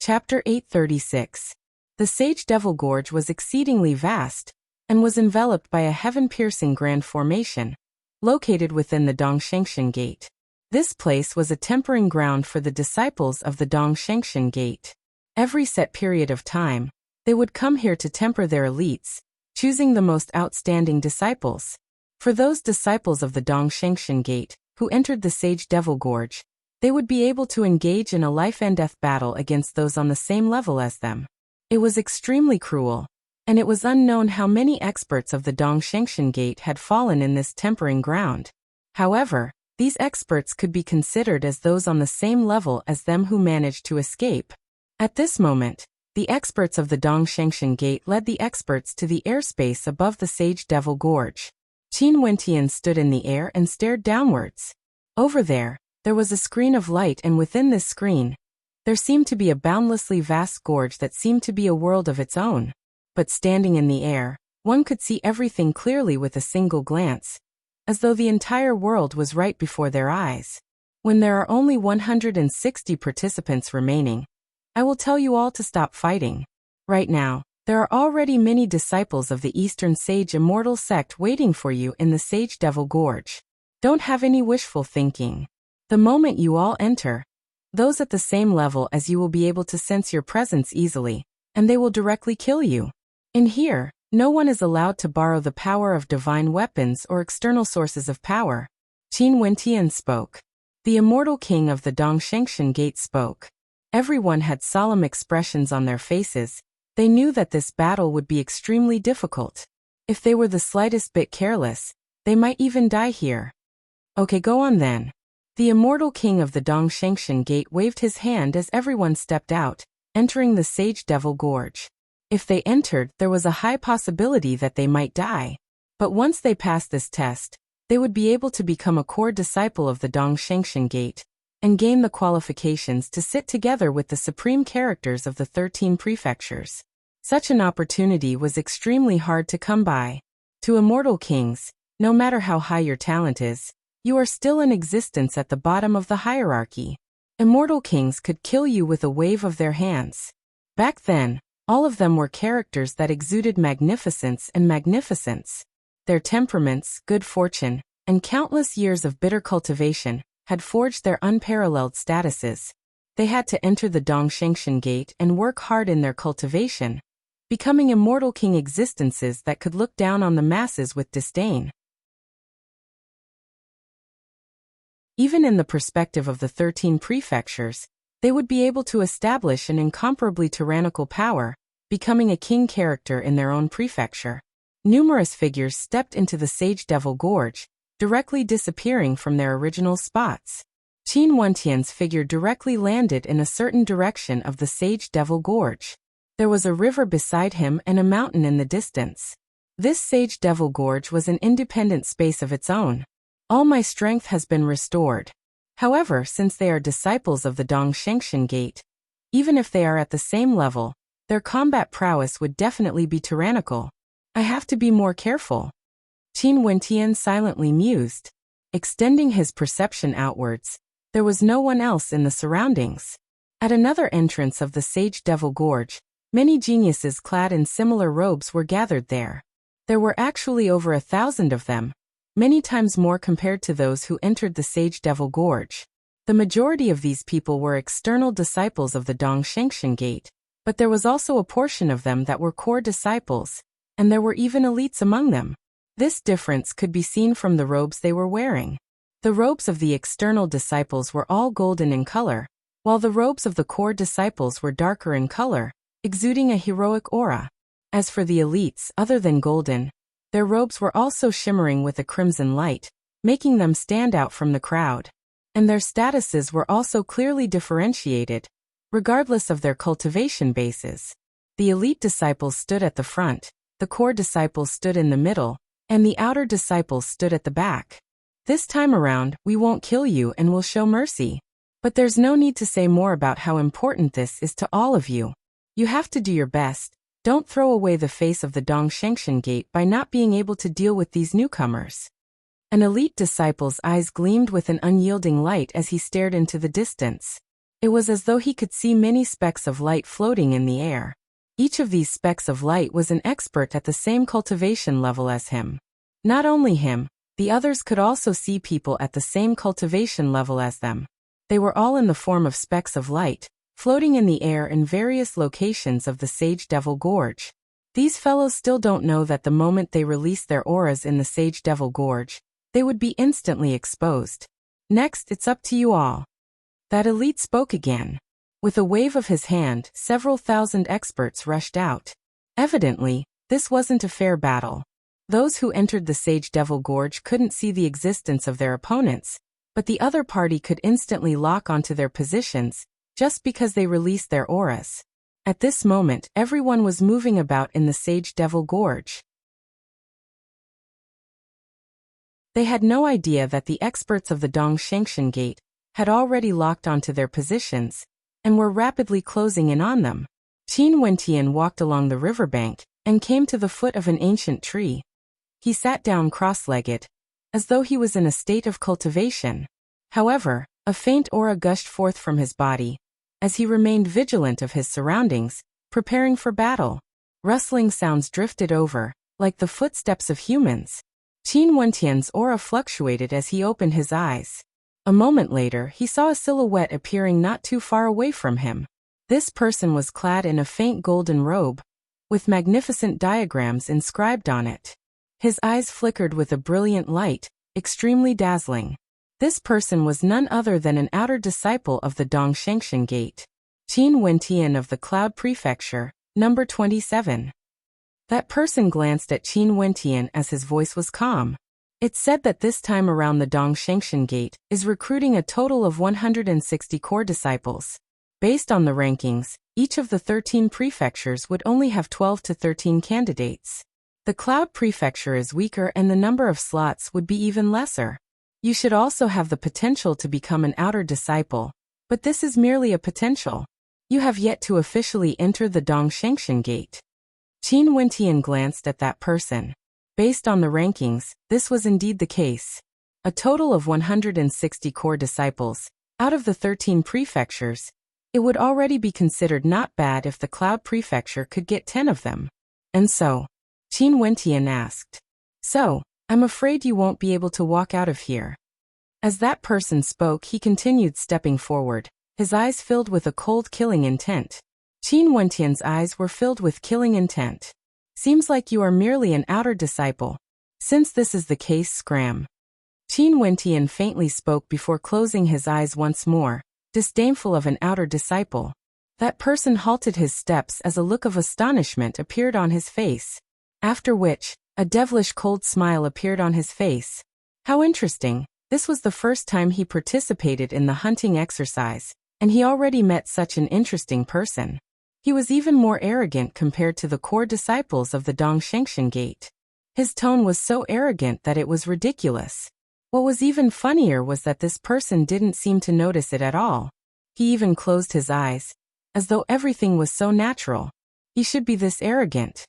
Chapter 836. The Sage Devil Gorge was exceedingly vast, and was enveloped by a heaven-piercing grand formation, located within the Dongshengshan Gate. This place was a tempering ground for the disciples of the Dongshengshan Gate. Every set period of time, they would come here to temper their elites, choosing the most outstanding disciples. For those disciples of the Dongshengshan Gate, who entered the Sage Devil Gorge, they would be able to engage in a life-and-death battle against those on the same level as them. It was extremely cruel, and it was unknown how many experts of the Dongshengshan Gate had fallen in this tempering ground. However, these experts could be considered as those on the same level as them who managed to escape. At this moment, the experts of the Dongshengshan Gate led the experts to the airspace above the Sage Devil Gorge. Qin Wentian stood in the air and stared downwards. Over there was a screen of light, and within this screen, there seemed to be a boundlessly vast gorge that seemed to be a world of its own. But standing in the air, one could see everything clearly with a single glance, as though the entire world was right before their eyes. When there are only 160 participants remaining, I will tell you all to stop fighting. Right now, there are already many disciples of the Eastern Sage Immortal Sect waiting for you in the Sage Devil Gorge. Don't have any wishful thinking. The moment you all enter, those at the same level as you will be able to sense your presence easily, and they will directly kill you. In here, no one is allowed to borrow the power of divine weapons or external sources of power. Qin Wentian spoke. The immortal king of the Dongshengshan Gate spoke. Everyone had solemn expressions on their faces. They knew that this battle would be extremely difficult. If they were the slightest bit careless, they might even die here. Okay, go on then. The immortal king of the Dongshengshan Gate waved his hand as everyone stepped out, entering the Sage Devil Gorge. If they entered, there was a high possibility that they might die. But once they passed this test, they would be able to become a core disciple of the Dongshengshan Gate, and gain the qualifications to sit together with the supreme characters of the 13 prefectures. Such an opportunity was extremely hard to come by. To immortal kings, no matter how high your talent is, you are still in existence at the bottom of the hierarchy. Immortal kings could kill you with a wave of their hands. Back then, all of them were characters that exuded magnificence and magnificence. Their temperaments, good fortune, and countless years of bitter cultivation had forged their unparalleled statuses. They had to enter the Dongshengshan Gate and work hard in their cultivation, becoming immortal king existences that could look down on the masses with disdain. Even in the perspective of the 13 prefectures, they would be able to establish an incomparably tyrannical power, becoming a king character in their own prefecture. Numerous figures stepped into the Sage Devil Gorge, directly disappearing from their original spots. Qin Wentian's figure directly landed in a certain direction of the Sage Devil Gorge. There was a river beside him and a mountain in the distance. This Sage Devil Gorge was an independent space of its own. All my strength has been restored. However, since they are disciples of the Dongshengshan Gate, Even if they are at the same level, their combat prowess would definitely be tyrannical. I have to be more careful. Qin Wentian silently mused. Extending his perception outwards, there was no one else in the surroundings. At another entrance of the Sage Devil Gorge, many geniuses clad in similar robes were gathered there. There were actually over 1,000 of them, many times more compared to those who entered the Sage Devil Gorge. The majority of these people were external disciples of the Dongshengshan Gate, but there was also a portion of them that were core disciples, and there were even elites among them. This difference could be seen from the robes they were wearing. The robes of the external disciples were all golden in color, while the robes of the core disciples were darker in color, exuding a heroic aura. As for the elites, other than golden, their robes were also shimmering with a crimson light, making them stand out from the crowd. And their statuses were also clearly differentiated, regardless of their cultivation bases. The elite disciples stood at the front, the core disciples stood in the middle, and the outer disciples stood at the back. This time around, we won't kill you and will show mercy. But there's no need to say more about how important this is to all of you. You have to do your best. Don't throw away the face of the Dongshengshan Gate by not being able to deal with these newcomers. An elite disciple's eyes gleamed with an unyielding light as he stared into the distance. It was as though he could see many specks of light floating in the air. Each of these specks of light was an expert at the same cultivation level as him. Not only him, the others could also see people at the same cultivation level as them. They were all in the form of specks of light, floating in the air in various locations of the Sage Devil Gorge. These fellows still don't know that the moment they release their auras in the Sage Devil Gorge, they would be instantly exposed. Next, it's up to you all. That elite spoke again. With a wave of his hand, several thousand experts rushed out. Evidently, this wasn't a fair battle. Those who entered the Sage Devil Gorge couldn't see the existence of their opponents, but the other party could instantly lock onto their positions, just because they released their auras. At this moment, everyone was moving about in the Sage Devil Gorge. They had no idea that the experts of the Dongshengshan Gate had already locked onto their positions, and were rapidly closing in on them. Qin Wentian walked along the riverbank, and came to the foot of an ancient tree. He sat down cross-legged, as though he was in a state of cultivation. However, a faint aura gushed forth from his body, as he remained vigilant of his surroundings, preparing for battle. Rustling sounds drifted over, like the footsteps of humans. Qin Wentian's aura fluctuated as he opened his eyes. A moment later, he saw a silhouette appearing not too far away from him. This person was clad in a faint golden robe, with magnificent diagrams inscribed on it. His eyes flickered with a brilliant light, extremely dazzling. This person was none other than an outer disciple of the Dongshengshan Gate. Qin Wentian of the Cloud Prefecture, number 27. That person glanced at Qin Wentian as his voice was calm. It's said that this time around the Dongshengshan Gate is recruiting a total of 160 core disciples. Based on the rankings, each of the 13 prefectures would only have 12 to 13 candidates. The Cloud Prefecture is weaker and the number of slots would be even lesser. You should also have the potential to become an outer disciple, but this is merely a potential. You have yet to officially enter the Dongshengshan Gate. Qin Wentian glanced at that person. Based on the rankings, this was indeed the case. A total of 160 core disciples, out of the 13 prefectures. It would already be considered not bad if the Cloud Prefecture could get 10 of them. And so, Qin Wentian asked. So, I'm afraid you won't be able to walk out of here. As that person spoke, he continued stepping forward, his eyes filled with a cold killing intent. Qin Wentian's eyes were filled with killing intent. Seems like you are merely an outer disciple. Since this is the case, scram. Qin Wentian faintly spoke before closing his eyes once more, disdainful of an outer disciple. That person halted his steps as a look of astonishment appeared on his face. After which, a devilish cold smile appeared on his face. How interesting. This was the first time he participated in the hunting exercise, and he already met such an interesting person. He was even more arrogant compared to the core disciples of the Dongshengshan Gate. His tone was so arrogant that it was ridiculous. What was even funnier was that this person didn't seem to notice it at all. He even closed his eyes, as though everything was so natural. He should be this arrogant.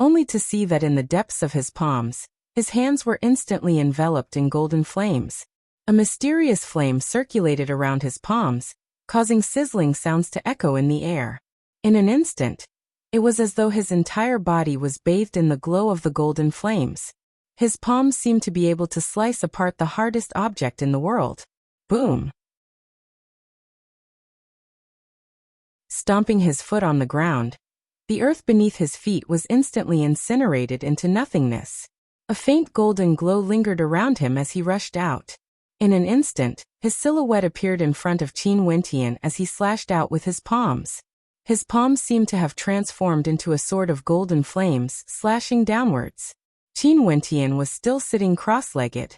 Only to see that in the depths of his palms, his hands were instantly enveloped in golden flames. A mysterious flame circulated around his palms, causing sizzling sounds to echo in the air. In an instant, it was as though his entire body was bathed in the glow of the golden flames. His palms seemed to be able to slice apart the hardest object in the world. Boom! Stomping his foot on the ground, the earth beneath his feet was instantly incinerated into nothingness. A faint golden glow lingered around him as he rushed out. In an instant, his silhouette appeared in front of Qin Wentian as he slashed out with his palms. His palms seemed to have transformed into a sword of golden flames, slashing downwards. Qin Wentian was still sitting cross-legged.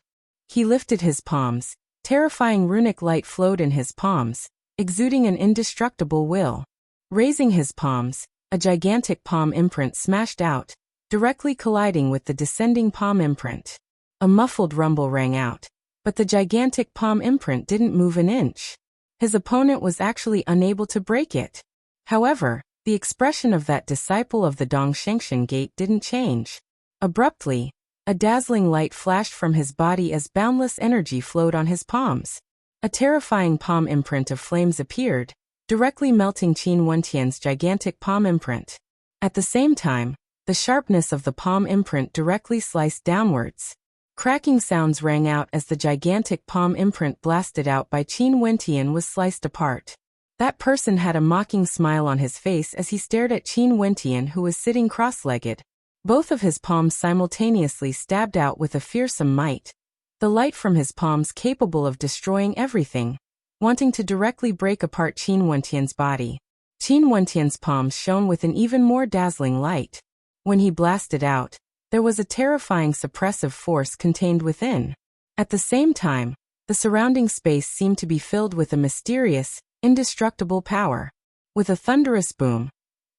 He lifted his palms. Terrifying runic light flowed in his palms, exuding an indestructible will. Raising his palms, a gigantic palm imprint smashed out, directly colliding with the descending palm imprint. A muffled rumble rang out, but the gigantic palm imprint didn't move an inch. His opponent was actually unable to break it. However, the expression of that disciple of the Dongshengshan Gate didn't change. Abruptly, a dazzling light flashed from his body as boundless energy flowed on his palms. A terrifying palm imprint of flames appeared, directly melting Qin Wentian's gigantic palm imprint. At the same time, the sharpness of the palm imprint directly sliced downwards. Cracking sounds rang out as the gigantic palm imprint blasted out by Qin Wentian was sliced apart. That person had a mocking smile on his face as he stared at Qin Wentian, who was sitting cross-legged. Both of his palms simultaneously stabbed out with a fearsome might. The light from his palms capable of destroying everything, wanting to directly break apart Qin Wentian's body. Qin Wentian's palms shone with an even more dazzling light. When he blasted out, there was a terrifying suppressive force contained within. At the same time, the surrounding space seemed to be filled with a mysterious, indestructible power. With a thunderous boom,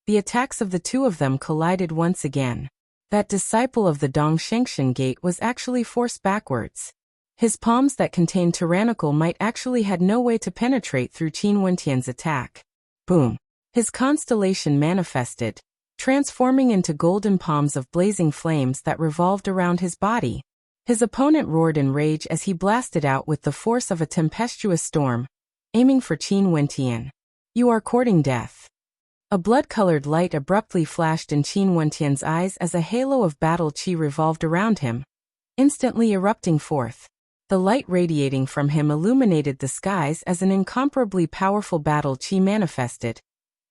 the attacks of the two of them collided once again. That disciple of the Dongshengshan Gate was actually forced backwards. His palms that contained tyrannical might actually had no way to penetrate through Qin Wentian's attack. Boom! His constellation manifested, transforming into golden palms of blazing flames that revolved around his body. His opponent roared in rage as he blasted out with the force of a tempestuous storm, aiming for Qin Wentian. You are courting death. A blood-colored light abruptly flashed in Qin Wentian's eyes as a halo of battle qi revolved around him, instantly erupting forth. The light radiating from him illuminated the skies as an incomparably powerful battle qi manifested,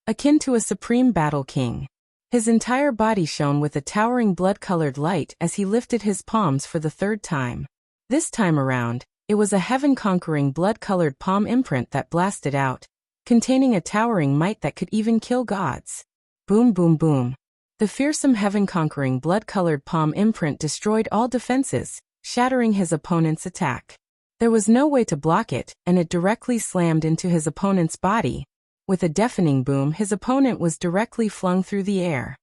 akin to a supreme battle king. His entire body shone with a towering blood-colored light as he lifted his palms for the third time. This time around, it was a heaven-conquering blood-colored palm imprint that blasted out, containing a towering might that could even kill gods. Boom boom boom. The fearsome heaven-conquering blood-colored palm imprint destroyed all defenses, shattering his opponent's attack. There was no way to block it, and it directly slammed into his opponent's body. With a deafening boom, his opponent was directly flung through the air.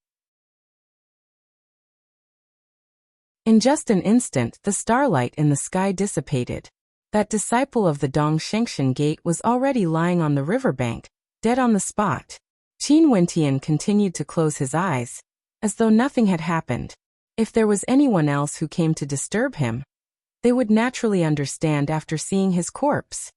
In just an instant, the starlight in the sky dissipated. That disciple of the Dongshengshan Gate was already lying on the riverbank, dead on the spot. Qin Wentian continued to close his eyes, as though nothing had happened. If there was anyone else who came to disturb him, they would naturally understand after seeing his corpse.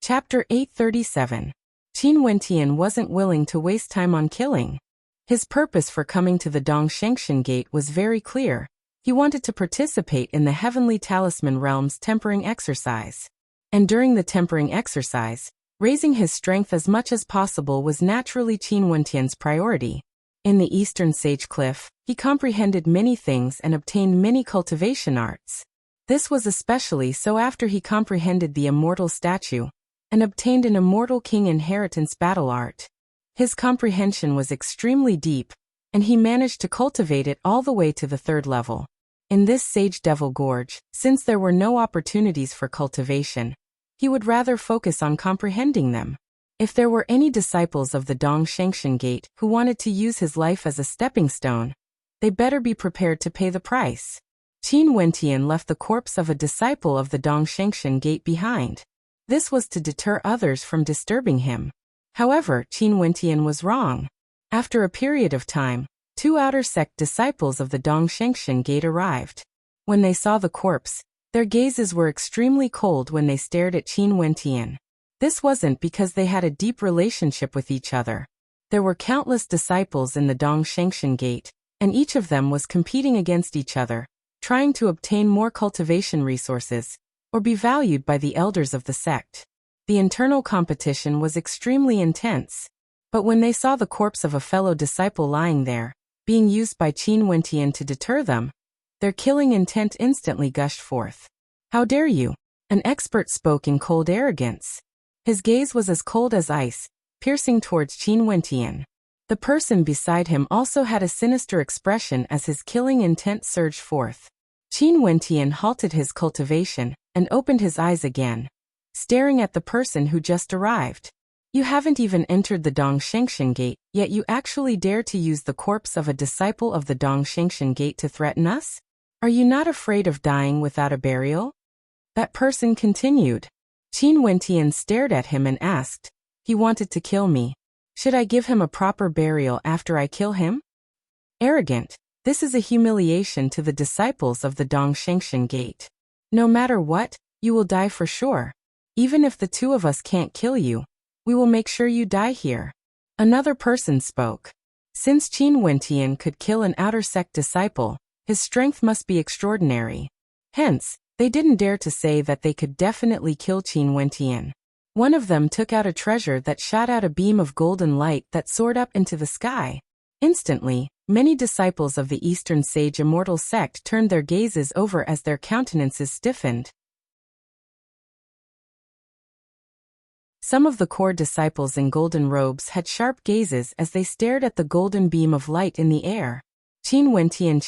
Chapter 837. Qin Wentian wasn't willing to waste time on killing. His purpose for coming to the Dongshengshan Gate was very clear. He wanted to participate in the Heavenly Talisman Realm's tempering exercise. And during the tempering exercise, raising his strength as much as possible was naturally Qin Wentian's priority. In the Eastern Sage Cliff, he comprehended many things and obtained many cultivation arts. This was especially so after he comprehended the Immortal Statue, and obtained an Immortal King Inheritance battle art. His comprehension was extremely deep, and he managed to cultivate it all the way to the 3rd level. In this Sage Devil Gorge, since there were no opportunities for cultivation, he would rather focus on comprehending them. If there were any disciples of the Dongshengshan Gate who wanted to use his life as a stepping stone, they better be prepared to pay the price. Qin Wentian left the corpse of a disciple of the Dongshengshan gate behind. This was to deter others from disturbing him. However, Qin Wentian was wrong. After a period of time, 2 outer sect disciples of the Dongshengshan gate arrived. When they saw the corpse, their gazes were extremely cold when they stared at Qin Wentian. This wasn't because they had a deep relationship with each other. There were countless disciples in the Dongshengshan gate, and each of them was competing against each other, trying to obtain more cultivation resources, or be valued by the elders of the sect. The internal competition was extremely intense. But when they saw the corpse of a fellow disciple lying there, being used by Qin Wentian to deter them, their killing intent instantly gushed forth. "How dare you?" An expert spoke in cold arrogance. His gaze was as cold as ice, piercing towards Qin Wentian. The person beside him also had a sinister expression as his killing intent surged forth. Qin Wentian halted his cultivation and opened his eyes again, staring at the person who just arrived. "You haven't even entered the Dongshengshan gate, yet you actually dare to use the corpse of a disciple of the Dongshengshan gate to threaten us? Are you not afraid of dying without a burial?" That person continued. Qin Wentian stared at him and asked, "He wanted to kill me. Should I give him a proper burial after I kill him?" Arrogant. This is a humiliation to the disciples of the Dongshengshan gate. "No matter what, you will die for sure. Even if the 2 of us can't kill you, we will make sure you die here." Another person spoke. Since Qin Wentian could kill an outer sect disciple, his strength must be extraordinary. Hence, they didn't dare to say that they could definitely kill Qin Wentian. One of them took out a treasure that shot out a beam of golden light that soared up into the sky. Instantly, many disciples of the Eastern Sage Immortal sect turned their gazes over as their countenances stiffened. Some of the core disciples in golden robes had sharp gazes as they stared at the golden beam of light in the air. Qin Wentian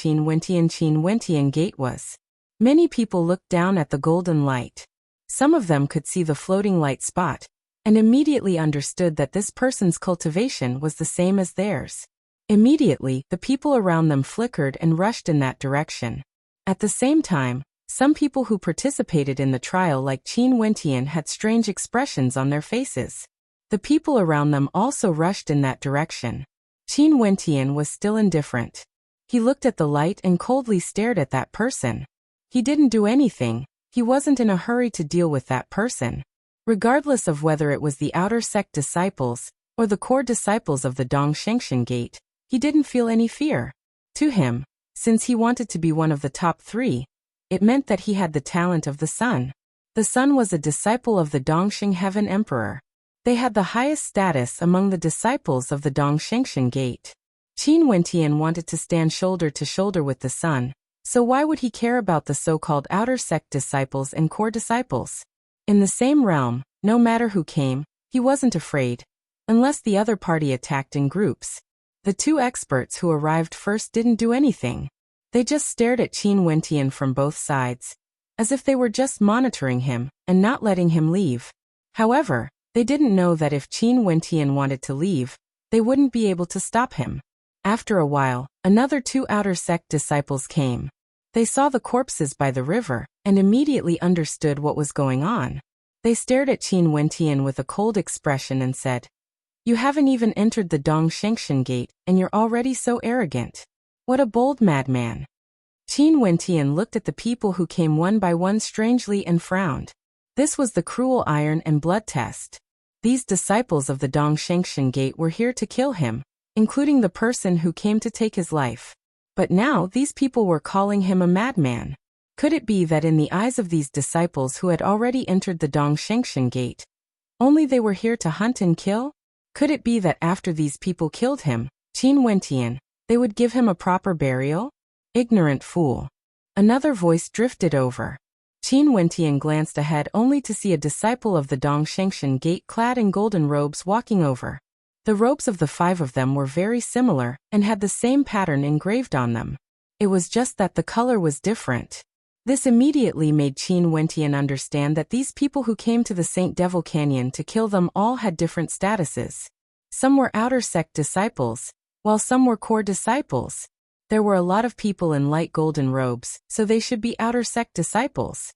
gate was. Many people looked down at the golden light. Some of them could see the floating light spot, and immediately understood that this person's cultivation was the same as theirs. Immediately, the people around them flickered and rushed in that direction. At the same time, some people who participated in the trial like Qin Wentian had strange expressions on their faces. The people around them also rushed in that direction. Qin Wentian was still indifferent. He looked at the light and coldly stared at that person. He didn't do anything. He wasn't in a hurry to deal with that person. Regardless of whether it was the outer sect disciples or the core disciples of the Dongshengshan gate, he didn't feel any fear. To him, since he wanted to be one of the top 3, it meant that he had the talent of the sun. The sun was a disciple of the Dongsheng Heaven Emperor. They had the highest status among the disciples of the Dongshengshan gate. Qin Wentian wanted to stand shoulder to shoulder with the sun, so why would he care about the so-called outer sect disciples and core disciples? In the same realm, no matter who came, he wasn't afraid, unless the other party attacked in groups. The 2 experts who arrived first didn't do anything. They just stared at Qin Wentian from both sides, as if they were just monitoring him and not letting him leave. However, they didn't know that if Qin Wentian wanted to leave, they wouldn't be able to stop him. After a while, another 2 outer sect disciples came. They saw the corpses by the river and immediately understood what was going on. They stared at Qin Wentian with a cold expression and said, "You haven't even entered the Dongshengshan gate and you're already so arrogant. What a bold madman." Qin Wentian looked at the people who came one by one strangely and frowned. This was the cruel iron and blood test. These disciples of the Dongshengshan gate were here to kill him, including the person who came to take his life. But now these people were calling him a madman. Could it be that in the eyes of these disciples who had already entered the Dongshengshan gate, only they were here to hunt and kill? Could it be that after these people killed him, Qin Wentian, they would give him a proper burial? Ignorant fool. Another voice drifted over. Qin Wentian glanced ahead only to see a disciple of the Dongshengshan gate clad in golden robes walking over. The robes of the 5 of them were very similar and had the same pattern engraved on them. It was just that the color was different. This immediately made Qin Wentian understand that these people who came to the St. Devil Canyon to kill them all had different statuses. Some were outer sect disciples, while some were core disciples. There were a lot of people in light golden robes, so they should be outer sect disciples.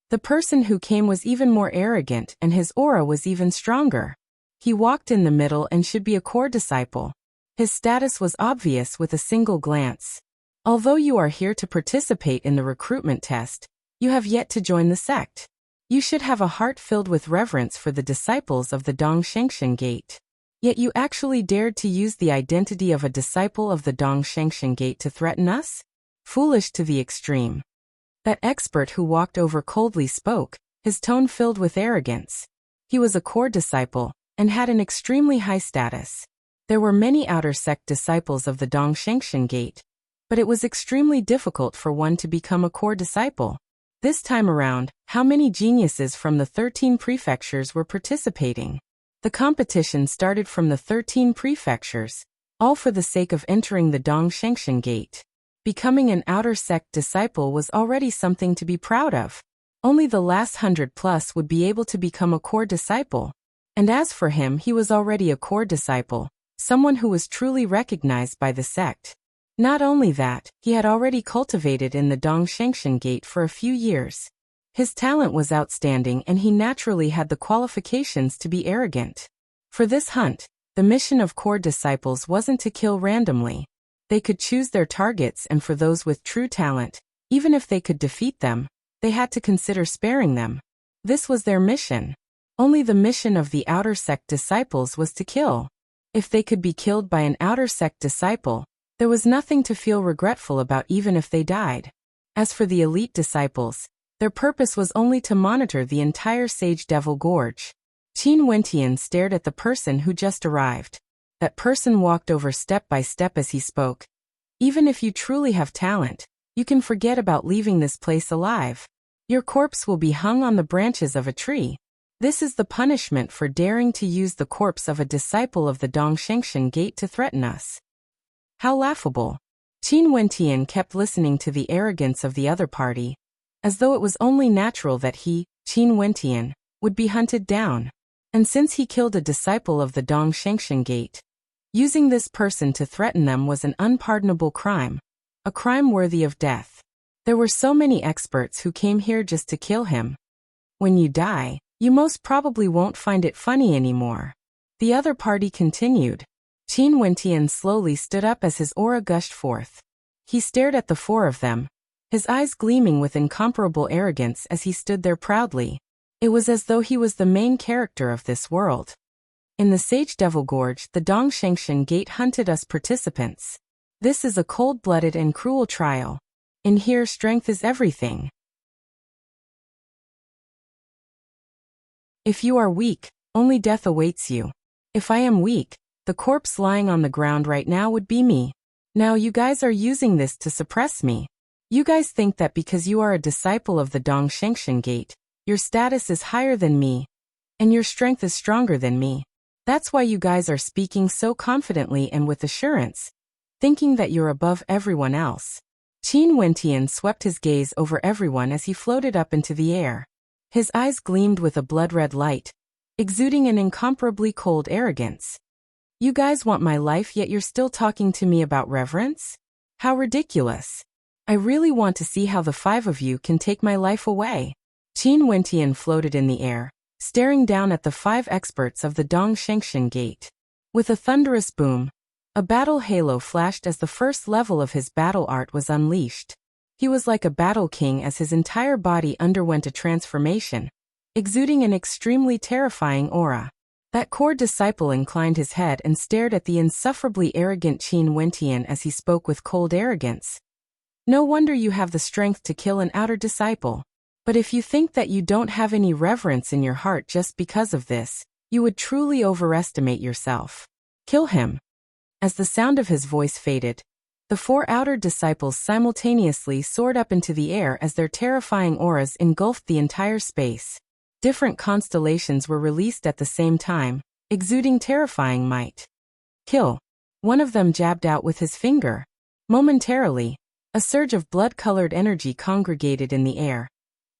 The person who came was even more arrogant and his aura was even stronger. He walked in the middle and should be a core disciple. His status was obvious with a single glance. Although you are here to participate in the recruitment test, you have yet to join the sect. You should have a heart filled with reverence for the disciples of the Dongshengshan Gate. Yet you actually dared to use the identity of a disciple of the Dongshengshan Gate to threaten us? Foolish to the extreme. That expert who walked over coldly spoke, his tone filled with arrogance. He was a core disciple, and had an extremely high status. There were many outer sect disciples of the Dongshengshan Gate, but it was extremely difficult for one to become a core disciple. This time around, how many geniuses from the 13 prefectures were participating? The competition started from the 13 prefectures, all for the sake of entering the Dongshengshan Gate. Becoming an outer sect disciple was already something to be proud of. Only the last 100 plus would be able to become a core disciple. And as for him, he was already a core disciple, someone who was truly recognized by the sect. Not only that, he had already cultivated in the Dongshengshan Gate for a few years. His talent was outstanding and he naturally had the qualifications to be arrogant. For this hunt, the mission of core disciples wasn't to kill randomly. They could choose their targets, and for those with true talent, even if they could defeat them, they had to consider sparing them. This was their mission. Only the mission of the outer sect disciples was to kill. If they could be killed by an outer sect disciple, there was nothing to feel regretful about even if they died. As for the elite disciples, their purpose was only to monitor the entire Sage Devil Gorge. Qin Wentian stared at the person who just arrived. That person walked over step by step as he spoke. Even if you truly have talent, you can forget about leaving this place alive. Your corpse will be hung on the branches of a tree. This is the punishment for daring to use the corpse of a disciple of the Dongshengshan Gate to threaten us. How laughable. Qin Wentian kept listening to the arrogance of the other party, as though it was only natural that he, Qin Wentian, would be hunted down. And since he killed a disciple of the Dongshengshan Gate, using this person to threaten them was an unpardonable crime, a crime worthy of death. There were so many experts who came here just to kill him. When you die, you most probably won't find it funny anymore. The other party continued. Qin Wentian slowly stood up as his aura gushed forth. He stared at the four of them, his eyes gleaming with incomparable arrogance as he stood there proudly. It was as though he was the main character of this world. In the Sage Devil Gorge, the Dongshengshan Gate hunted us participants. This is a cold-blooded and cruel trial. In here, strength is everything. If you are weak, only death awaits you. If I am weak, the corpse lying on the ground right now would be me. Now you guys are using this to suppress me. You guys think that because you are a disciple of the Dongshengshan Gate, your status is higher than me, and your strength is stronger than me. That's why you guys are speaking so confidently and with assurance, thinking that you're above everyone else. Qin Wentian swept his gaze over everyone as he floated up into the air. His eyes gleamed with a blood-red light, exuding an incomparably cold arrogance. You guys want my life, yet you're still talking to me about reverence? How ridiculous. I really want to see how the five of you can take my life away. Qin Wentian floated in the air, staring down at the five experts of the Dongshengshan Gate. With a thunderous boom, a battle halo flashed as the first level of his battle art was unleashed. He was like a battle king as his entire body underwent a transformation, exuding an extremely terrifying aura. That core disciple inclined his head and stared at the insufferably arrogant Qin Wentian as he spoke with cold arrogance. No wonder you have the strength to kill an outer disciple. But if you think that you don't have any reverence in your heart just because of this, you would truly overestimate yourself. Kill him. As the sound of his voice faded, the four outer disciples simultaneously soared up into the air as their terrifying auras engulfed the entire space. Different constellations were released at the same time, exuding terrifying might. Kill. One of them jabbed out with his finger. Momentarily, a surge of blood-colored energy congregated in the air,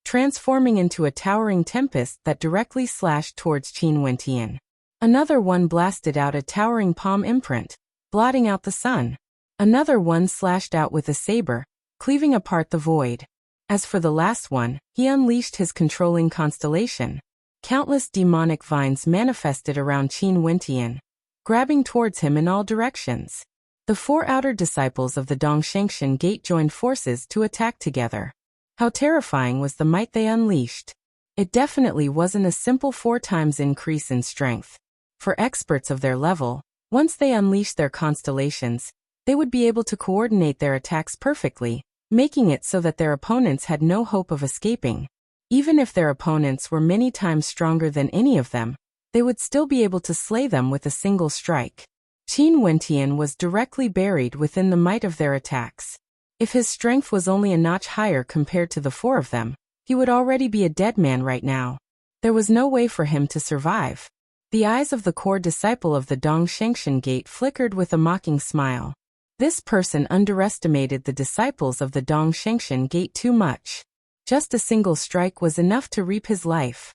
transforming into a towering tempest that directly slashed towards Qin Wentian. Another one blasted out a towering palm imprint, blotting out the sun. Another one slashed out with a saber, cleaving apart the void. As for the last one, he unleashed his controlling constellation. Countless demonic vines manifested around Qin Wentian, grabbing towards him in all directions. The 4 outer disciples of the Dongshengshan Gate joined forces to attack together. How terrifying was the might they unleashed. It definitely wasn't a simple 4 times increase in strength. For experts of their level, once they unleashed their constellations, they would be able to coordinate their attacks perfectly, making it so that their opponents had no hope of escaping. Even if their opponents were many times stronger than any of them, they would still be able to slay them with a single strike. Qin Wentian was directly buried within the might of their attacks. If his strength was only a notch higher compared to the 4 of them, he would already be a dead man right now. There was no way for him to survive. The eyes of the core disciple of the Dongshengshan Gate flickered with a mocking smile. This person underestimated the disciples of the Dongshengshan Gate too much. Just a single strike was enough to reap his life.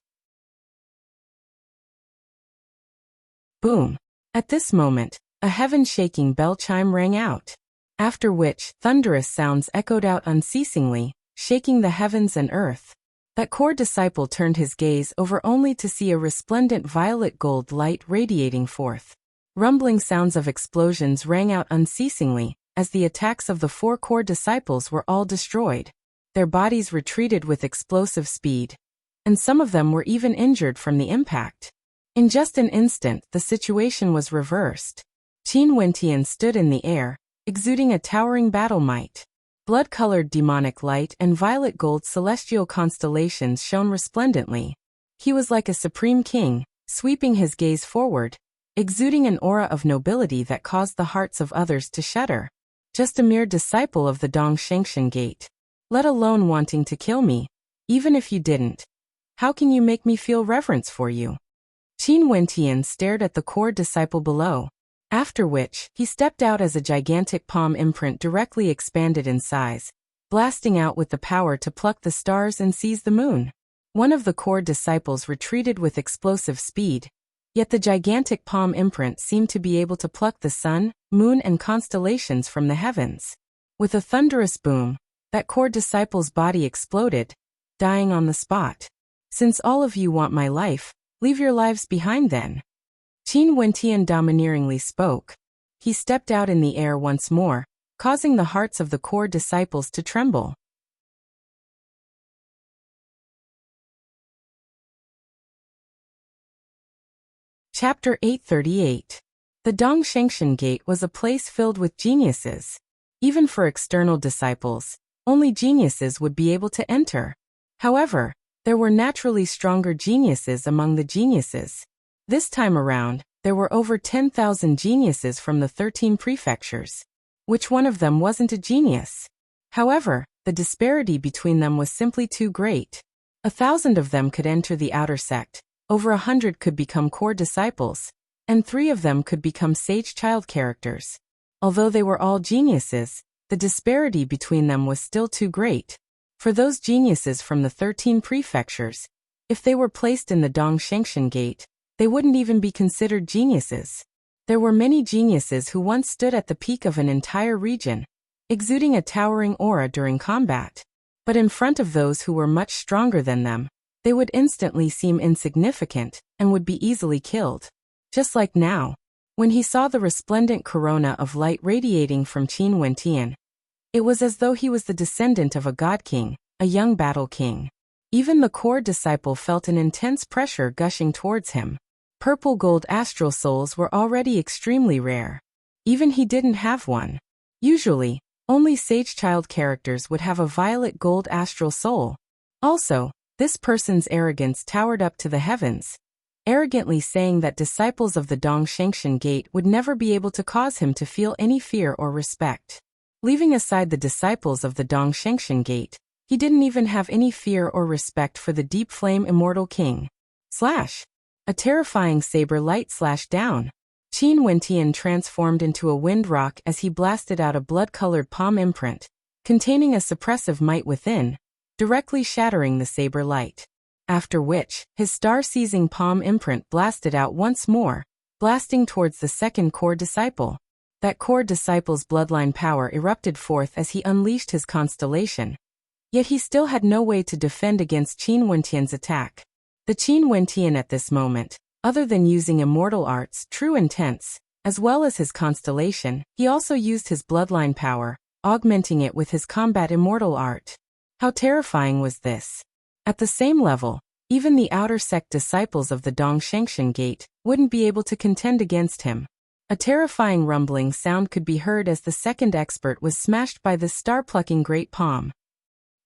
Boom! At this moment, a heaven-shaking bell chime rang out. After which, thunderous sounds echoed out unceasingly, shaking the heavens and earth. That core disciple turned his gaze over only to see a resplendent violet gold light radiating forth. Rumbling sounds of explosions rang out unceasingly, as the attacks of the 4 core disciples were all destroyed. Their bodies retreated with explosive speed, and some of them were even injured from the impact. In just an instant, the situation was reversed. Qin Wentian stood in the air, exuding a towering battle might. Blood-colored demonic light and violet gold celestial constellations shone resplendently. He was like a supreme king, sweeping his gaze forward, exuding an aura of nobility that caused the hearts of others to shudder. Just a mere disciple of the Dongshengshan Gate. Let alone wanting to kill me. Even if you didn't, how can you make me feel reverence for you? Qin Wentian stared at the core disciple below. After which, he stepped out as a gigantic palm imprint directly expanded in size, blasting out with the power to pluck the stars and seize the moon. One of the core disciples retreated with explosive speed, yet the gigantic palm imprint seemed to be able to pluck the sun, moon and constellations from the heavens. With a thunderous boom, that core disciple's body exploded, dying on the spot. Since all of you want my life, leave your lives behind then. Qin Wentian domineeringly spoke. He stepped out in the air once more, causing the hearts of the core disciples to tremble. Chapter 838. The Dongshengshan Gate was a place filled with geniuses. Even for external disciples, only geniuses would be able to enter. However, there were naturally stronger geniuses among the geniuses. This time around, there were over 10,000 geniuses from the 13 prefectures. Which one of them wasn't a genius? However, the disparity between them was simply too great. 1,000 of them could enter the outer sect, over 100 could become core disciples, and 3 of them could become sage child characters. Although they were all geniuses, the disparity between them was still too great. For those geniuses from the 13 prefectures, if they were placed in the Dongshengshan Gate, they wouldn't even be considered geniuses. There were many geniuses who once stood at the peak of an entire region, exuding a towering aura during combat. But in front of those who were much stronger than them, they would instantly seem insignificant and would be easily killed. Just like now, when he saw the resplendent corona of light radiating from Qin Wentian, it was as though he was the descendant of a god king, a young battle king. Even the core disciple felt an intense pressure gushing towards him. Purple gold astral souls were already extremely rare. Even he didn't have one. Usually, only sage child characters would have a violet gold astral soul. Also, this person's arrogance towered up to the heavens, arrogantly saying that disciples of the Dongshengshan Gate would never be able to cause him to feel any fear or respect. Leaving aside the disciples of the Dongshengshan Gate, he didn't even have any fear or respect for the deep flame immortal king. Slash! A terrifying saber light slashed down. Qin Wentian transformed into a wind rock as he blasted out a blood-colored palm imprint, containing a suppressive might within, directly shattering the saber light. after which, his star-seizing palm imprint blasted out once more, blasting towards the second core disciple. That core disciple's bloodline power erupted forth as he unleashed his constellation. Yet he still had no way to defend against Qin Wentian's attack. The Qin Wentian at this moment, other than using immortal arts, true intents, as well as his constellation, he also used his bloodline power, augmenting it with his combat immortal art. How terrifying was this? At the same level, even the outer sect disciples of the Dongshengshan Gate wouldn't be able to contend against him. A terrifying rumbling sound could be heard as the second expert was smashed by this star-plucking great palm.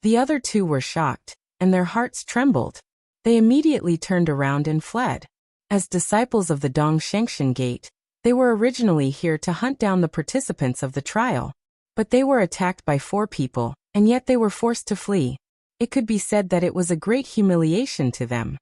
The other two were shocked, and their hearts trembled. They immediately turned around and fled. As disciples of the Dongshengshan Gate, they were originally here to hunt down the participants of the trial. But they were attacked by 4 people, and yet they were forced to flee. It could be said that it was a great humiliation to them.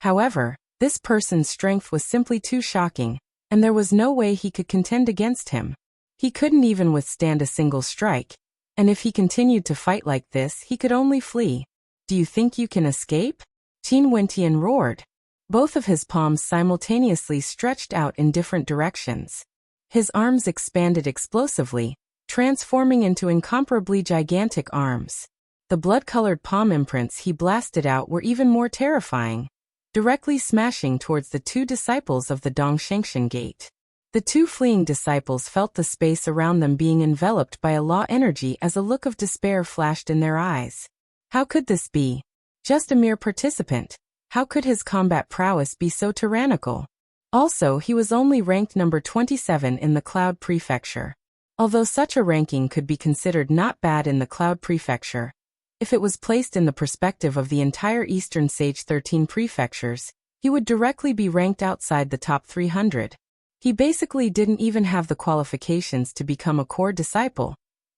However, this person's strength was simply too shocking, and there was no way he could contend against him. He couldn't even withstand a single strike, and if he continued to fight like this, he could only flee. Do you think you can escape? Qin Wentian roared. Both of his palms simultaneously stretched out in different directions. His arms expanded explosively, transforming into incomparably gigantic arms. The blood-colored palm imprints he blasted out were even more terrifying, directly smashing towards the 2 disciples of the Dongshengshan Gate. The 2 fleeing disciples felt the space around them being enveloped by a law energy as a look of despair flashed in their eyes. How could this be? Just a mere participant. How could his combat prowess be so tyrannical? Also, he was only ranked number 27 in the Cloud Prefecture. Although such a ranking could be considered not bad in the Cloud Prefecture, if it was placed in the perspective of the entire Eastern Sage 13 prefectures, he would directly be ranked outside the top 300. He basically didn't even have the qualifications to become a core disciple,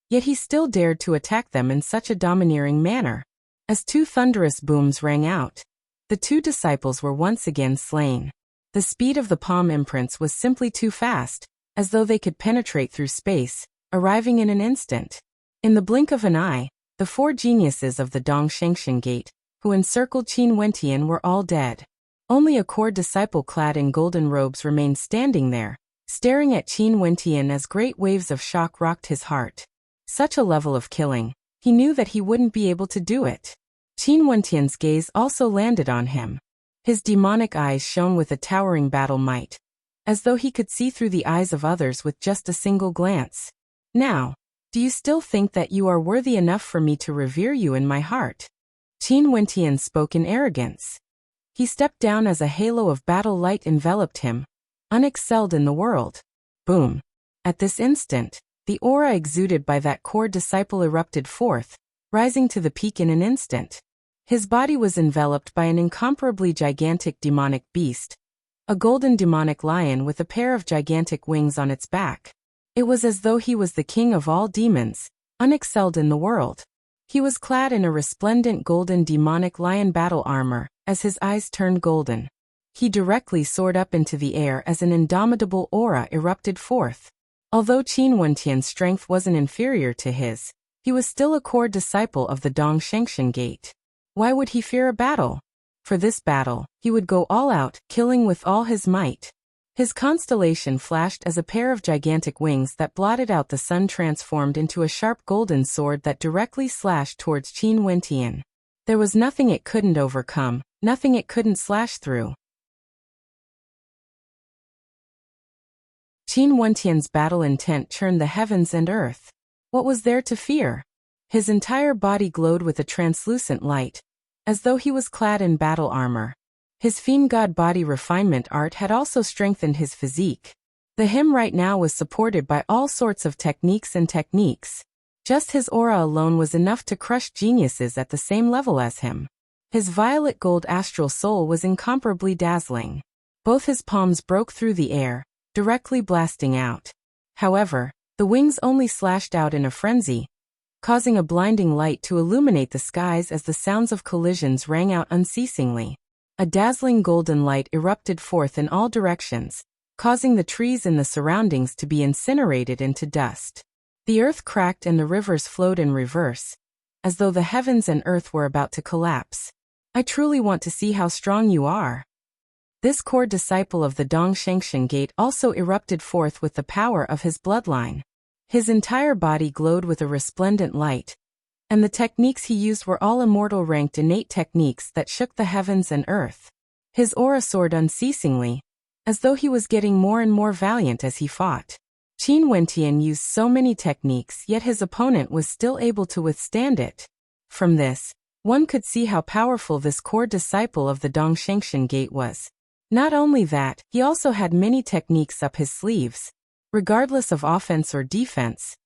yet he still dared to attack them in such a domineering manner. As 2 thunderous booms rang out, the 2 disciples were once again slain. The speed of the palm imprints was simply too fast, as though they could penetrate through space, arriving in an instant. In the blink of an eye, the 4 geniuses of the Dongshengshan Gate, who encircled Qin Wentian, were all dead. Only a core disciple clad in golden robes remained standing there, staring at Qin Wentian as great waves of shock rocked his heart. Such a level of killing, he knew that he wouldn't be able to do it. Qin Wentian's gaze also landed on him. His demonic eyes shone with a towering battle might, as though he could see through the eyes of others with just a single glance. Now, do you still think that you are worthy enough for me to revere you in my heart? Qin Wentian spoke in arrogance. He stepped down as a halo of battle light enveloped him, unexcelled in the world. Boom. At this instant, the aura exuded by that core disciple erupted forth, rising to the peak in an instant. His body was enveloped by an incomparably gigantic demonic beast, a golden demonic lion with a pair of gigantic wings on its back. It was as though he was the king of all demons, unexcelled in the world. He was clad in a resplendent golden demonic lion battle armor, as his eyes turned golden. He directly soared up into the air as an indomitable aura erupted forth. Although Qin Wentian's strength wasn't inferior to his, he was still a core disciple of the Dongshengshan Gate. Why would he fear a battle? For this battle, he would go all out, killing with all his might. His constellation flashed as a pair of gigantic wings that blotted out the sun transformed into a sharp golden sword that directly slashed towards Qin Wentian. There was nothing it couldn't overcome, nothing it couldn't slash through. Qin Wentian's battle intent churned the heavens and earth. What was there to fear? His entire body glowed with a translucent light, as though he was clad in battle armor. His fiend god body refinement art had also strengthened his physique. The him right now was supported by all sorts of techniques. Just his aura alone was enough to crush geniuses at the same level as him. His violet gold astral soul was incomparably dazzling. Both his palms broke through the air, directly blasting out. However, the wings only slashed out in a frenzy, causing a blinding light to illuminate the skies as the sounds of collisions rang out unceasingly. A dazzling golden light erupted forth in all directions, causing the trees in the surroundings to be incinerated into dust. The earth cracked and the rivers flowed in reverse, as though the heavens and earth were about to collapse. I truly want to see how strong you are. This core disciple of the Dongshangshan Gate also erupted forth with the power of his bloodline. His entire body glowed with a resplendent light, and the techniques he used were all immortal ranked innate techniques that shook the heavens and earth. His aura soared unceasingly, as though he was getting more and more valiant as he fought. Qin Wentian used so many techniques, yet his opponent was still able to withstand it. From this, one could see how powerful this core disciple of the Dongshangshan Gate was. Not only that, he also had many techniques up his sleeves. Regardless of offense or defense,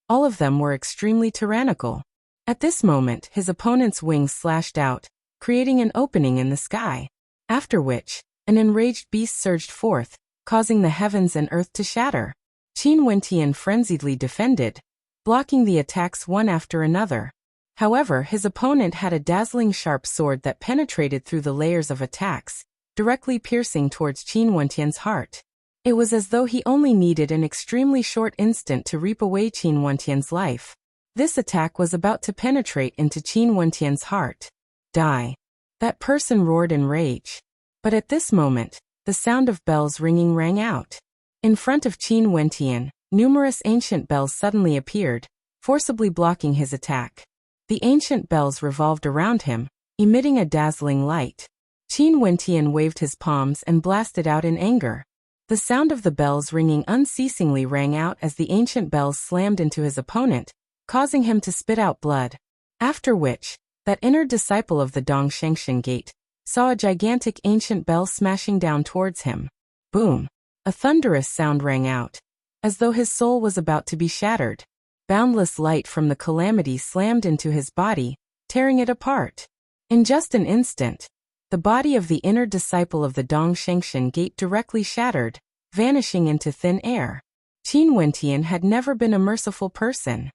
all of them were extremely tyrannical. At this moment, his opponent's wings slashed out, creating an opening in the sky. After which, an enraged beast surged forth, causing the heavens and earth to shatter. Qin Wentian frenziedly defended, blocking the attacks one after another. However, his opponent had a dazzling sharp sword that penetrated through the layers of attacks, directly piercing towards Qin Wentian's heart. It was as though he only needed an extremely short instant to reap away Qin Wentian's life. This attack was about to penetrate into Qin Wentian's heart. Die. That person roared in rage. But at this moment, the sound of bells ringing rang out. In front of Qin Wentian, numerous ancient bells suddenly appeared, forcibly blocking his attack. The ancient bells revolved around him, emitting a dazzling light. Qin Wentian waved his palms and blasted out in anger. The sound of the bells ringing unceasingly rang out as the ancient bells slammed into his opponent, causing him to spit out blood. After which, that inner disciple of the Dongshangshan Gate saw a gigantic ancient bell smashing down towards him. Boom! A thunderous sound rang out, as though his soul was about to be shattered. Boundless light from the calamity slammed into his body, tearing it apart. In just an instant, the body of the inner disciple of the Dongshangshan Gate directly shattered, vanishing into thin air. Qin Wentian had never been a merciful person.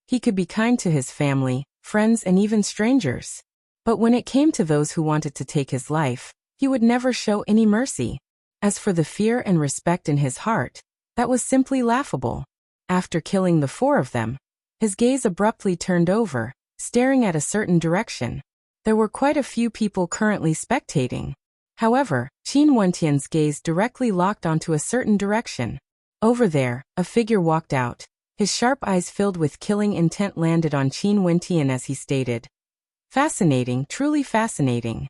He could be kind to his family, friends, and even strangers. But when it came to those who wanted to take his life, he would never show any mercy. As for the fear and respect in his heart, that was simply laughable. After killing the four of them, his gaze abruptly turned over, staring at a certain direction. There were quite a few people currently spectating. However, Qin Wentian's gaze directly locked onto a certain direction. Over there, a figure walked out. His sharp eyes filled with killing intent landed on Qin Wentian as he stated, "Fascinating, truly fascinating."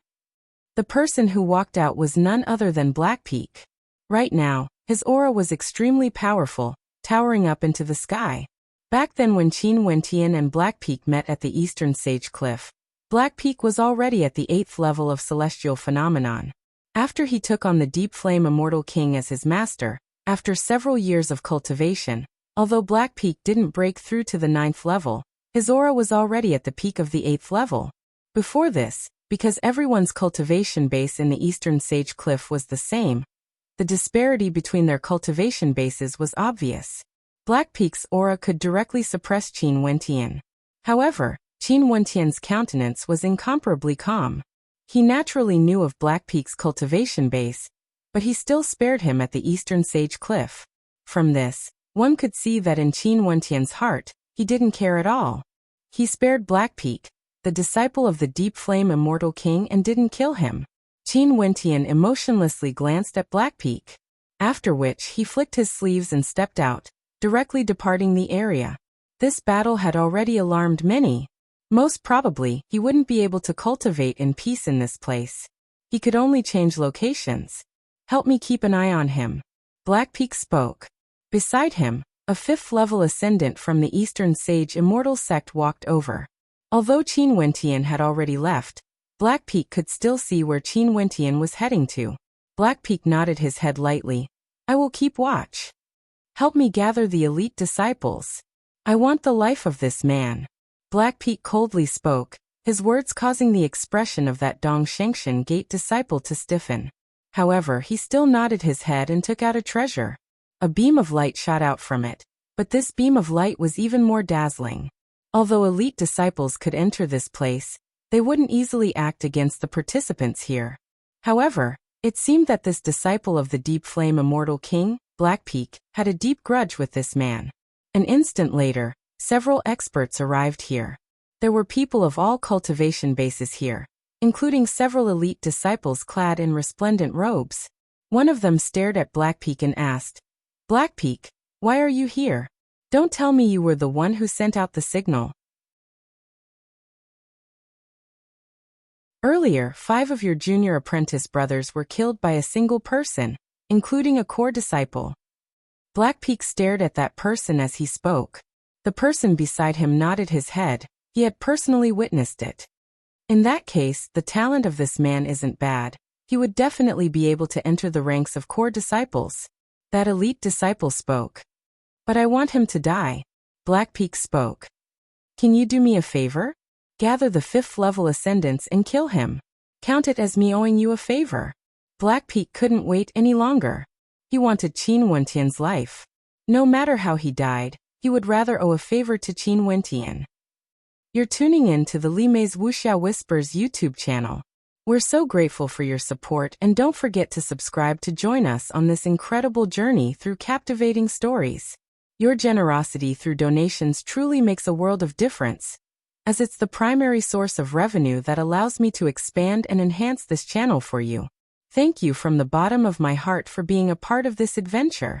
The person who walked out was none other than Blackpeak. Right now, his aura was extremely powerful, towering up into the sky. Back then when Qin Wentian and Blackpeak met at the Eastern Sage Cliff, Blackpeak was already at the 8th level of Celestial Phenomenon. After he took on the Deep Flame Immortal King as his master, after several years of cultivation, although Blackpeak didn't break through to the 9th level, his aura was already at the peak of the 8th level. Before this, because everyone's cultivation base in the Eastern Sage Cliff was the same, the disparity between their cultivation bases was obvious. Blackpeak's aura could directly suppress Qin Wentian. However, Qin Wentian's countenance was incomparably calm. He naturally knew of Blackpeak's cultivation base, but he still spared him at the Eastern Sage Cliff. From this, one could see that in Qin Wentian's heart, he didn't care at all. He spared Blackpeak, the disciple of the Deep Flame Immortal King, and didn't kill him. Qin Wentian emotionlessly glanced at Blackpeak. After which he flicked his sleeves and stepped out, directly departing the area. This battle had already alarmed many. Most probably, he wouldn't be able to cultivate in peace in this place. He could only change locations. "Help me keep an eye on him," Blackpeak spoke. Beside him, a 5th level ascendant from the Eastern Sage Immortal Sect walked over. Although Qin Wentian had already left, Blackpeak could still see where Qin Wentian was heading to. Blackpeak nodded his head lightly. "I will keep watch. Help me gather the elite disciples. I want the life of this man." Blackpeak coldly spoke, his words causing the expression of that Dongshangshan Gate disciple to stiffen. However, he still nodded his head and took out a treasure. A beam of light shot out from it, but this beam of light was even more dazzling. Although elite disciples could enter this place, they wouldn't easily act against the participants here. However, it seemed that this disciple of the Deep Flame Immortal King, Blackpeak, had a deep grudge with this man. An instant later, several experts arrived here. There were people of all cultivation bases here, including several elite disciples clad in resplendent robes. One of them stared at Blackpeak and asked, "Blackpeak, why are you here? Don't tell me you were the one who sent out the signal." Earlier, 5 of your junior apprentice brothers were killed by a single person, including a core disciple. Blackpeak stared at that person as he spoke. The person beside him nodded his head. He had personally witnessed it. In that case, the talent of this man isn't bad. He would definitely be able to enter the ranks of core disciples. That elite disciple spoke. "But I want him to die." Blackpeak spoke. "Can you do me a favor? Gather the 5th level ascendants and kill him. Count it as me owing you a favor." Blackpeak couldn't wait any longer. He wanted Qin Wentian's life. No matter how he died, he would rather owe a favor to Qin Wentian. You're tuning in to the Li Mei's Wuxia Whispers YouTube channel. We're so grateful for your support, and don't forget to subscribe to join us on this incredible journey through captivating stories. Your generosity through donations truly makes a world of difference, as it's the primary source of revenue that allows me to expand and enhance this channel for you. Thank you from the bottom of my heart for being a part of this adventure.